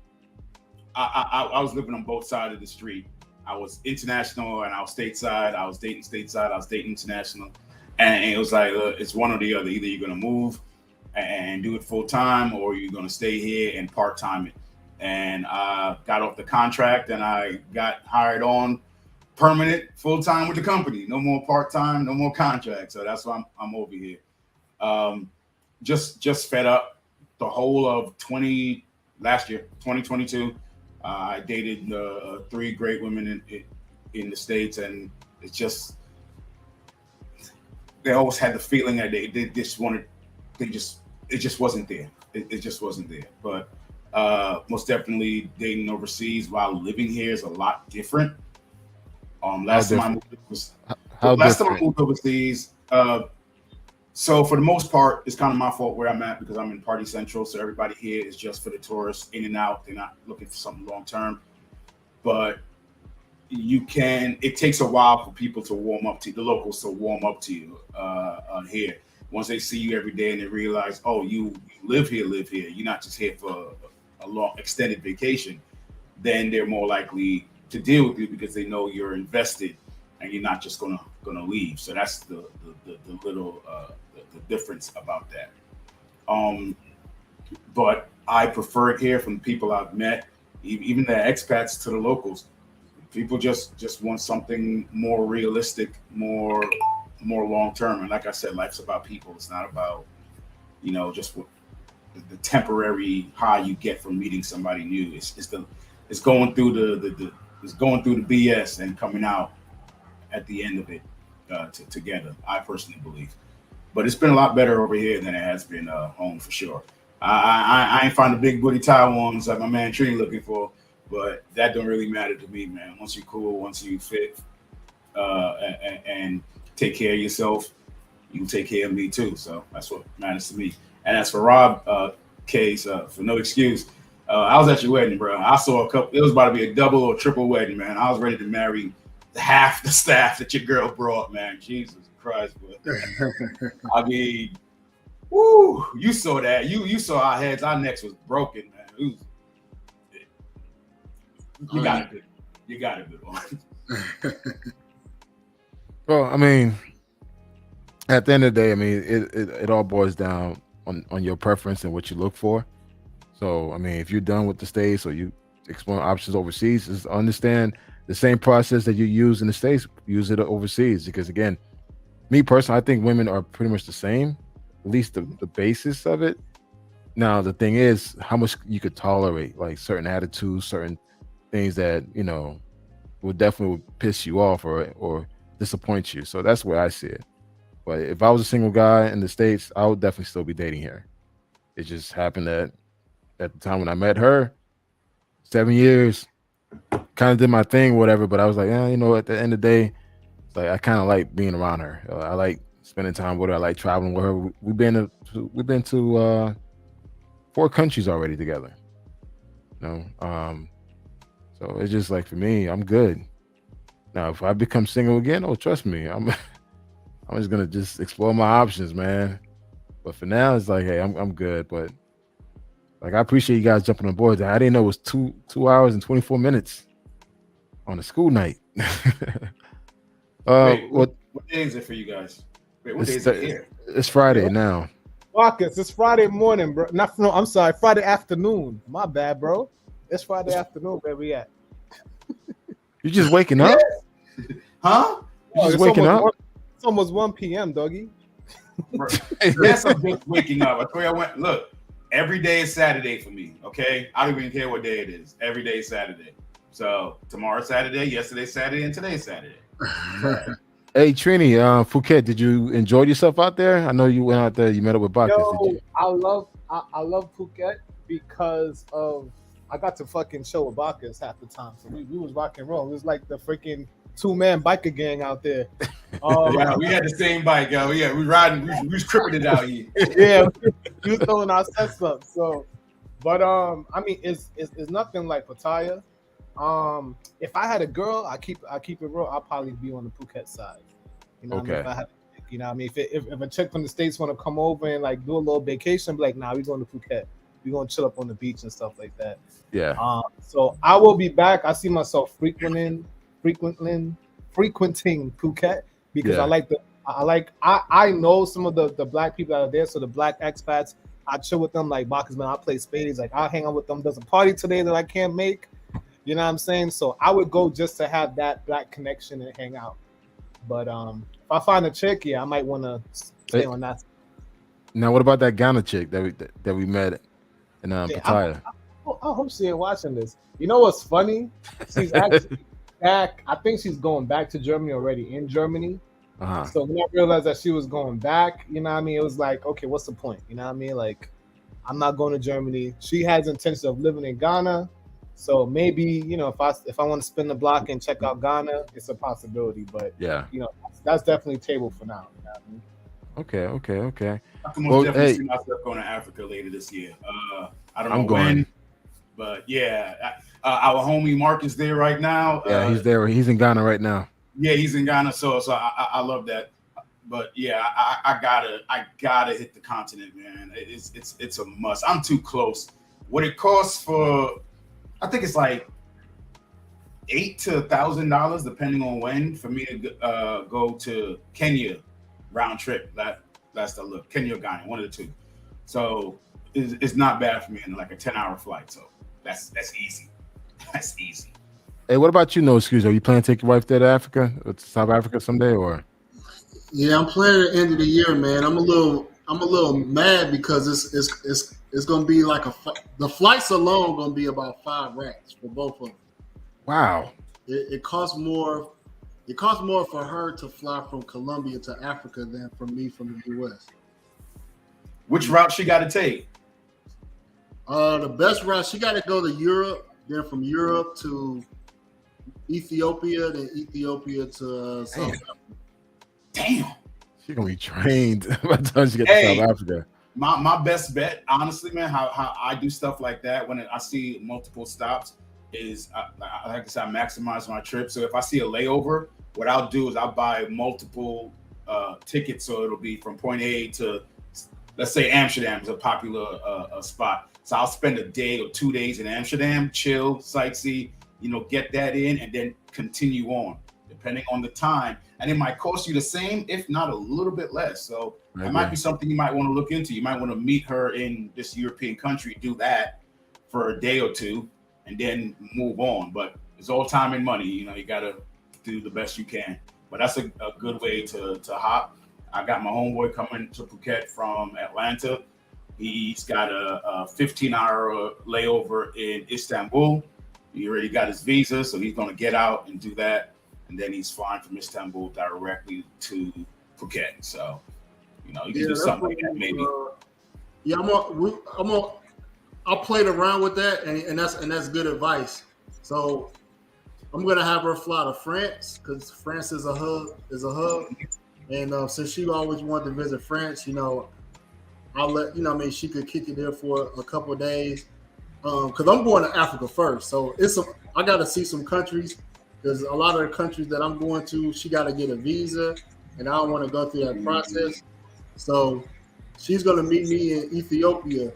I was living on both sides of the street. I was international and I was stateside. I was dating stateside. I was dating international, and it was like it's one or the other. Either you're gonna move and do it full time, or you're gonna stay here and part time it. And I got off the contract and I got hired on permanent full time with the company. No more part time, no more contract. So that's why I'm over here. Just fed up. The whole of 2022. I dated 3 great women in the States, and it's just they always had the feeling that it just wasn't there. It just wasn't there. But most definitely dating overseas while living here is a lot different. Last time I moved overseas. So for the most part, it's kind of my fault where I'm at because I'm in Party Central. So everybody here is just for the tourists in and out. They're not looking for something long term. But it takes a while for people to warm up to you, the locals to warm up to you here. once they see you every day and they realize, oh, you live here. You're not just here for a long extended vacation. Then they're more likely to deal with you because they know you're invested and you're not just gonna leave. So that's the little the difference about that. But I prefer it here from the people I've met, even the expats to the locals. People just want something more realistic, more long term. And like I said, life's about people. It's not about, just what the temporary high you get from meeting somebody new. It's going through the BS and coming out at the end of it together. I personally believe. But it's been a lot better over here than it has been home for sure. I ain't find the big booty Taiwans like my man Tree looking for, but that don't really matter to me, man. Once you're cool, once you fit, and take care of yourself, you can take care of me too. So that's what matters to me. And as for Rob case, for no excuse, I was at your wedding, bro. I saw a couple. It was about to be a double or triple wedding, man. I was ready to marry half the staff that your girl brought, man. Jesus Christ, bro. I mean, woo! You saw that. You saw our heads. Our necks was broken, man. You got it. You got it, good one. Well, I mean, at the end of the day, I mean, it all boils down on your preference and what you look for. So, I mean, if you're done with the States or you explore options overseas, just understand the same process that you use in the States, use it overseas. Because again, me personally, I think women are pretty much the same, at least the basis of it. Now, the thing is how much you could tolerate, like certain attitudes, certain things that, would definitely piss you off or disappoint you. So that's where I see it. But if I was a single guy in the States, I would definitely still be dating here. It just happened that at the time when I met her, 7 years, kind of did my thing, whatever. But I was like, at the end of the day, like I kind of like being around her. I like spending time with her. I like traveling with her. We've been to 4 countries already together. So it's just like for me, I'm good. Now, if I become single again, trust me, I'm just gonna just explore my options, man. But for now, it's like, hey, I'm good. But like, I appreciate you guys jumping on board. I didn't know it was 2 hours and 24 minutes on a school night. What day is it for you guys? Wait, what day is it here? It's Friday now. Marcus, it's Friday morning, bro. I'm sorry, Friday afternoon. My bad, bro. It's Friday afternoon. Where we at? You just waking up? Huh? You just waking up? It's almost 1 p.m., doggy. Yes, I'm just waking up. I told you I went. Look, every day is Saturday for me. Okay, I don't even care what day it is. Every day is Saturday. So tomorrow's Saturday, yesterday's Saturday, and today's Saturday. Hey Trini, Phuket, did you enjoy yourself out there? I know you went out there. You met up with Bacchus. Did you? I love Phuket because of I got to fucking show with Bacchus half the time. So we was rock and roll. It was like the freaking 2-man biker gang out there. Yeah, we had the same bike, yo. Yeah, we riding. We was tripping it out here. Yeah, we was throwing our sets up. So, but I mean, it's nothing like Pattaya. If I had a girl, I keep it real. I'll probably be on the Phuket side. You know, okay. What I mean? If I had, you know, what I mean, if a chick from the States want to come over and like do a little vacation, be like, nah, we going to Phuket. We gonna chill up on the beach and stuff like that. Yeah. So I will be back. I see myself frequenting Phuket because I know some of the black people that are there. So the black expats, I chill with them like Bacchus, man. I play spades. Like I'll hang out with them. There's a party today that I can't make. You know what I'm saying? So I would go just to have that black connection and hang out. But if I find a chick, yeah, I might want to stay on that. Now, what about that Ghana chick that we met in Pattaya? I hope she ain't watching this. You know what's funny? She's actually back. I think she's going back to Germany already in Germany. Uh-huh. So when I realized that she was going back, you know what I mean? It was like, okay, what's the point? You know what I mean? Like, I'm not going to Germany. She has intention of living in Ghana. So maybe, you know, if I want to spin the block and check out Ghana, it's a possibility. But yeah, you know, that's definitely table for now. You know what I mean? Okay. I can most definitely see myself going to Africa later this year. I don't know when, but yeah, our homie Mark is there right now. Yeah, he's there. He's in Ghana right now. Yeah, he's in Ghana. So I love that. yeah, I gotta hit the continent, man. It's a must. I'm too close. What it costs for, I think it's like $800 to $1,000 depending on when for me to go to Kenya round trip. That's the look. Kenya or Ghana, one of the two. So it's not bad for me in like a 10-hour flight. So that's easy. That's easy. Hey, what about you? No excuse. Are you planning to take your wife there to Africa, or to South Africa someday, or? Yeah, I'm planning at the end of the year, man. I'm a little mad because it's gonna be like the flights alone gonna be about $5 for both of them. Wow. It costs more. It costs more for her to fly from Colombia to Africa than from me from the U.S. Which route she got to take? The best route, she got to go to Europe, then from Europe to Ethiopia, then Ethiopia to South Africa. Damn. She's gonna be trained by the time she gets to South Africa. My best bet, honestly, man, how I do stuff like that when I see multiple stops is, like I said, I maximize my trip. So if I see a layover, what I'll do is I'll buy multiple tickets. So it'll be from point A to, let's say Amsterdam is a popular spot. So I'll spend a day or 2 days in Amsterdam, chill, sightsee, get that in, and then continue on, depending on the time. And it might cost you the same, if not a little bit less. So it might be something you might want to look into. You might want to meet her in this European country, do that for a day or two, and then move on. But it's all time and money. You got to do the best you can. But that's a good way to hop. I got my homeboy coming to Phuket from Atlanta. He's got a 15-hour layover in Istanbul. He already got his visa, so he's going to get out and do that. And then he's flying from Istanbul directly to Phuket. So, you can do something like that, maybe. I played around with that, and that's good advice. So I'm gonna have her fly to France because France is a hub, and since she always wanted to visit France, I'll let she could kick it there for a couple of days. Because I'm going to Africa first, so I got to see some countries. There's a lot of the countries that I'm going to. She got to get a visa, and I don't want to go through that process. So she's gonna meet me in Ethiopia.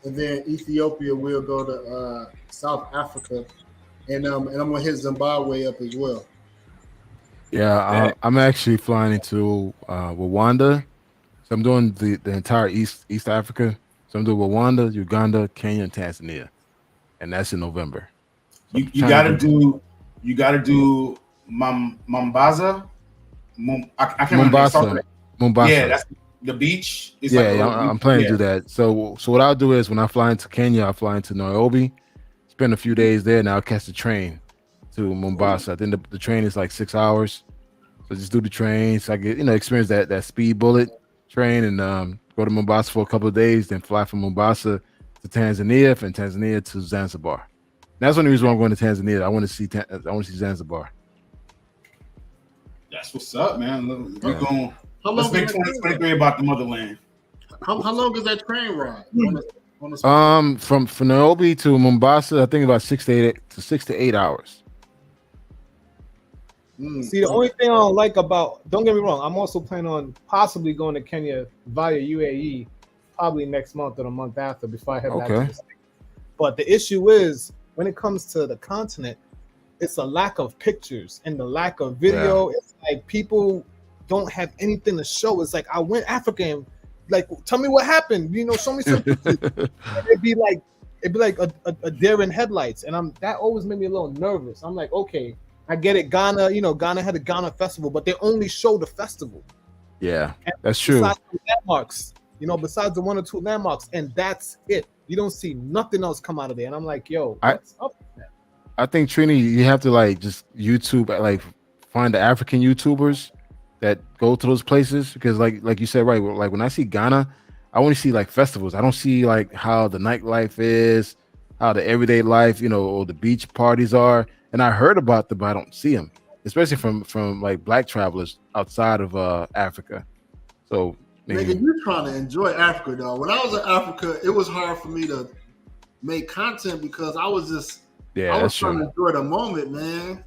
And then Ethiopia will go to South Africa, and I'm gonna hit Zimbabwe up as well. Yeah, I'm actually flying into Rwanda, so I'm doing the entire East Africa. So I'm doing Rwanda, Uganda, Kenya, and Tanzania, and that's in November. So you gotta do Mombasa. I can't remember. Mombasa. Yeah, that's the beach. It's I'm planning to do that. So what I'll do is when I fly into Kenya, I'll fly into Nairobi, spend a few days there, and I'll catch the train to Mombasa. I think the train is like 6 hours. So just do the train, so I get experience that speed bullet train, and go to Mombasa for a couple of days, then fly from Mombasa to Tanzania, from Tanzania to Zanzibar. That's one reason why I'm going to Tanzania. I want to see Zanzibar. That's what's up, man. We're going. Let's make 2023 about the motherland. How long is that train ride? From Nairobi to Mombasa, I think about 6 to 8 hours. See, the only thing I don't like about, don't get me wrong, I'm also planning on possibly going to Kenya via UAE, probably next month or the month after before I head back to the States. But the issue is, when it comes to the continent, it's a lack of pictures and the lack of video. Yeah. It's like people don't have anything to show. It's like I went Africa and like, tell me what happened. Show me some pictures. It'd be like a deer in headlights, and that always made me a little nervous. I'm like, okay, I get it. Ghana, Ghana had a Ghana festival, but they only show the festival. Yeah, that's true. Besides the landmarks, besides the 1 or 2 landmarks, and that's it. You don't see nothing else come out of there. And I'm like, yo, what's up with that? I think, Trini, you have to just YouTube, find the African YouTubers that go to those places, because like you said, right, like when I see Ghana, I only see festivals. I don't see how the nightlife is, how the everyday life, or the beach parties are. And I heard about them, but I don't see them, especially from Black travelers outside of Africa. So, nigga, you're trying to enjoy Africa, though. When I was in Africa, it was hard for me to make content because I was just trying to enjoy the moment, man.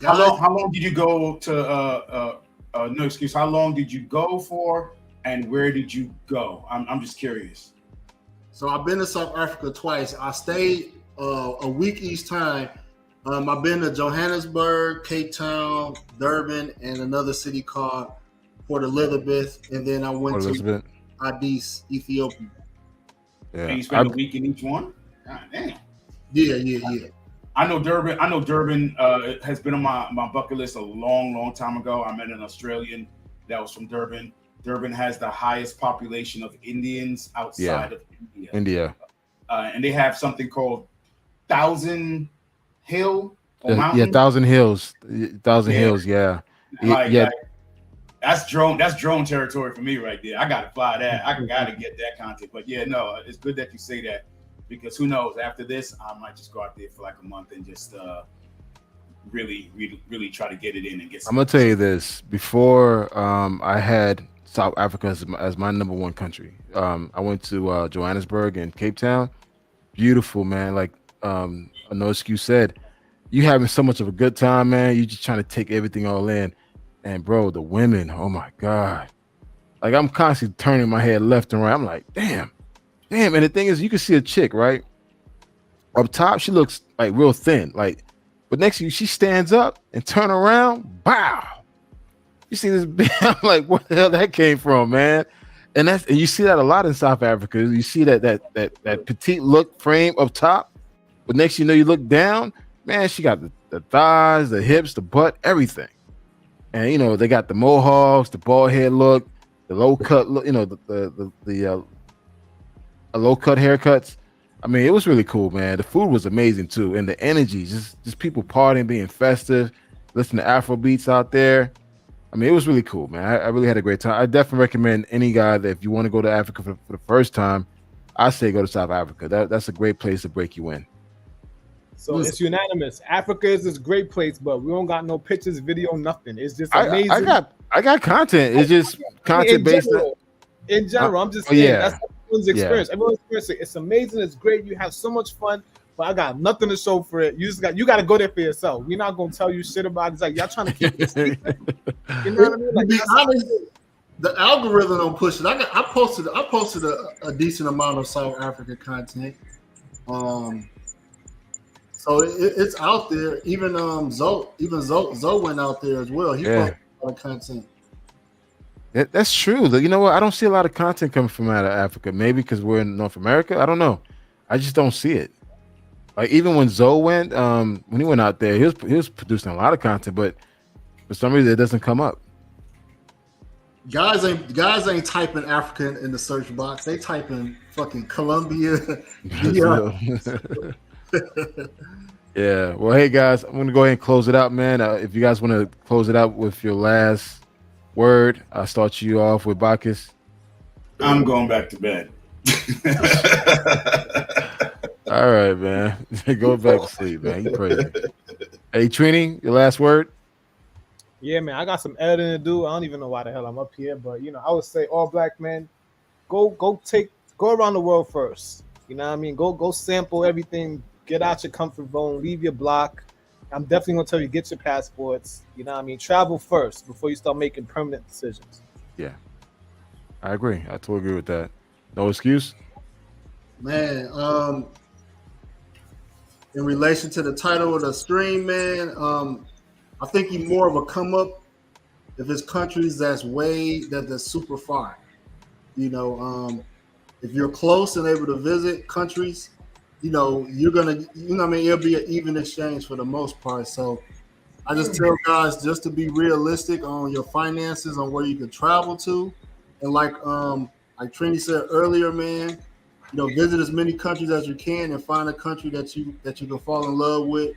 How long did you go to no excuse. How long did you go for, and where did you go? I'm just curious. So I've been to South Africa twice. I stayed a week each time. I've been to Johannesburg, Cape Town, Durban, and another city called Port Elizabeth, and then I went to Addis, Ethiopia. Yeah, and you spent a week in each one. God damn. Yeah. I know Durban. Has been on my bucket list a long time ago. I met an Australian that was from Durban. Durban has the highest population of Indians outside of India. And they have something called Thousand Hill or Mountain. Yeah, Thousand Hills. Hills, yeah. Like, that's drone territory for me right there. I gotta fly that. I gotta get that content. But yeah, no, it's good that you say that, because who knows, after this I might just go out there for like a month and just really try to get it in and get some. I'm gonna tell you this. Before I had South Africa as my number one country. I went to Johannesburg and Cape Town. Beautiful, man. Like No Excuse said, you having so much of a good time, man. You just trying to take everything all in. And bro, the women, oh my God. Like I'm constantly turning my head left and right. I'm like, damn. And the thing is, you can see a chick, right? Up top, she looks like real thin. Like, but next to you, she stands up and turn around, bow. You see this? I'm like, where the hell that came from, man? And you see that a lot in South Africa. You see that petite look frame up top, but next you know, you look down, man, she got the thighs, the hips, the butt, everything. And you know, they got the mohawks, the bald head look, the low cut look, you know, the low cut haircuts. I mean, it was really cool, man. The food was amazing too, and the energy, just people partying, being festive, listening to Afro beats out there. I mean, it was really cool, man. I really had a great time. I definitely recommend any guy that if you want to go to Africa for the first time, I say go to South Africa. That's a great place to break you in. So it's unanimous. Africa is this great place, but we don't got no pictures, video, nothing. It's just amazing. I got content. It's just content based. In general, I'm just saying that's everyone's experience. Everyone's experience. It's amazing. It's great. You have so much fun. But I got nothing to show for it. You got to go there for yourself. We're not gonna tell you shit about it. It's like y'all trying to keep it secret. You know what I mean? Like, to be honest, the algorithm don't push it. I posted a decent amount of South Africa content. So it's out there. Even Zoe went out there as well. He posted a lot of content. That's true. You know what? I don't see a lot of content coming from out of Africa. Maybe because we're in North America. I don't know. I just don't see it. Like even when Zoe went, when he went out there, he was producing a lot of content, but for some reason it doesn't come up. Guys ain't typing African in the search box. They typing fucking Colombia. Yeah. Well, hey guys, I'm gonna go ahead and close it out, man. If you guys want to close it out with your last word, I'll start you off with Bacchus. I'm going back to bed. All right, man. Go back to sleep, man. You crazy. Hey, Trini, your last word? Yeah, man. I got some editing to do. I don't even know why the hell I'm up here, but you know, I would say all black men, go around the world first. You know what I mean? Go sample everything. Get out your comfort zone. Leave your block. I'm definitely gonna tell you, get your passports. You know what I mean? Travel first before you start making permanent decisions. Yeah, I agree. I totally agree with that. No excuse, man. In relation to the title of the stream, man, I think you're more of a come up if it's countries that's super far. You know, if you're close and able to visit countries, you know, you're gonna, you know what I mean, it'll be an even exchange for the most part. So I just tell guys just to be realistic on your finances, on where you can travel to. And like Trini said earlier, man, you know, visit as many countries as you can and find a country that you can fall in love with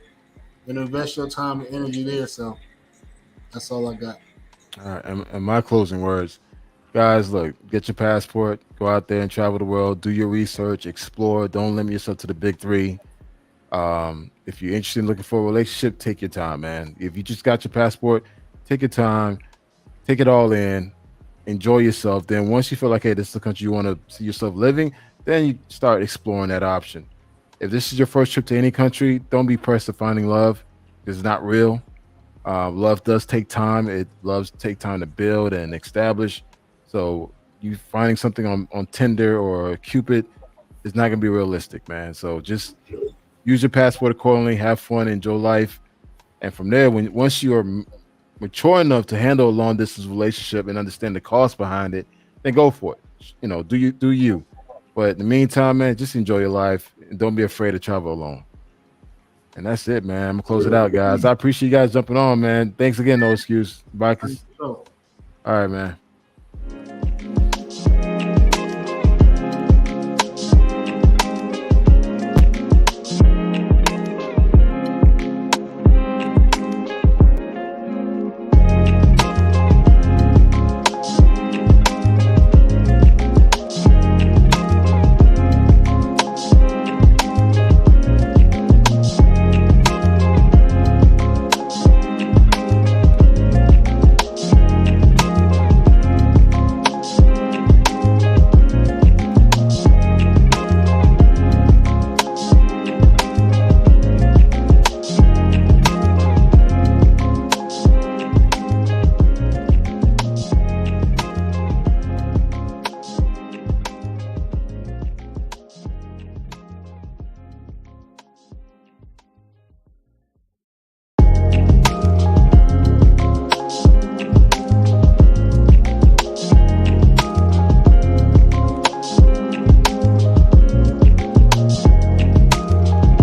and invest your time and energy there. So that's all I got. All right, and my closing words, guys, look, get your passport, go out there and travel the world, do your research, explore, don't limit yourself to the big three. If you're interested in looking for a relationship, take your time, man. If you just got your passport, take your time, take it all in, enjoy yourself. Then once you feel like, hey, this is the country you want to see yourself living, then you start exploring that option. If this is your first trip to any country, don't be pressed to finding love. It's not real. Love does take time. It loves take time to build and establish. So you finding something on Tinder or Cupid is not gonna be realistic, man. So just use your passport accordingly, have fun, enjoy life, and from there, once you are mature enough to handle a long distance relationship and understand the cost behind it, then go for it. You know, do you. But in the meantime, man, just enjoy your life and don't be afraid to travel alone. And that's it, man. I'm gonna close it out, guys. I appreciate you guys jumping on, man. Thanks again, No Excuse. Bye. All right, man.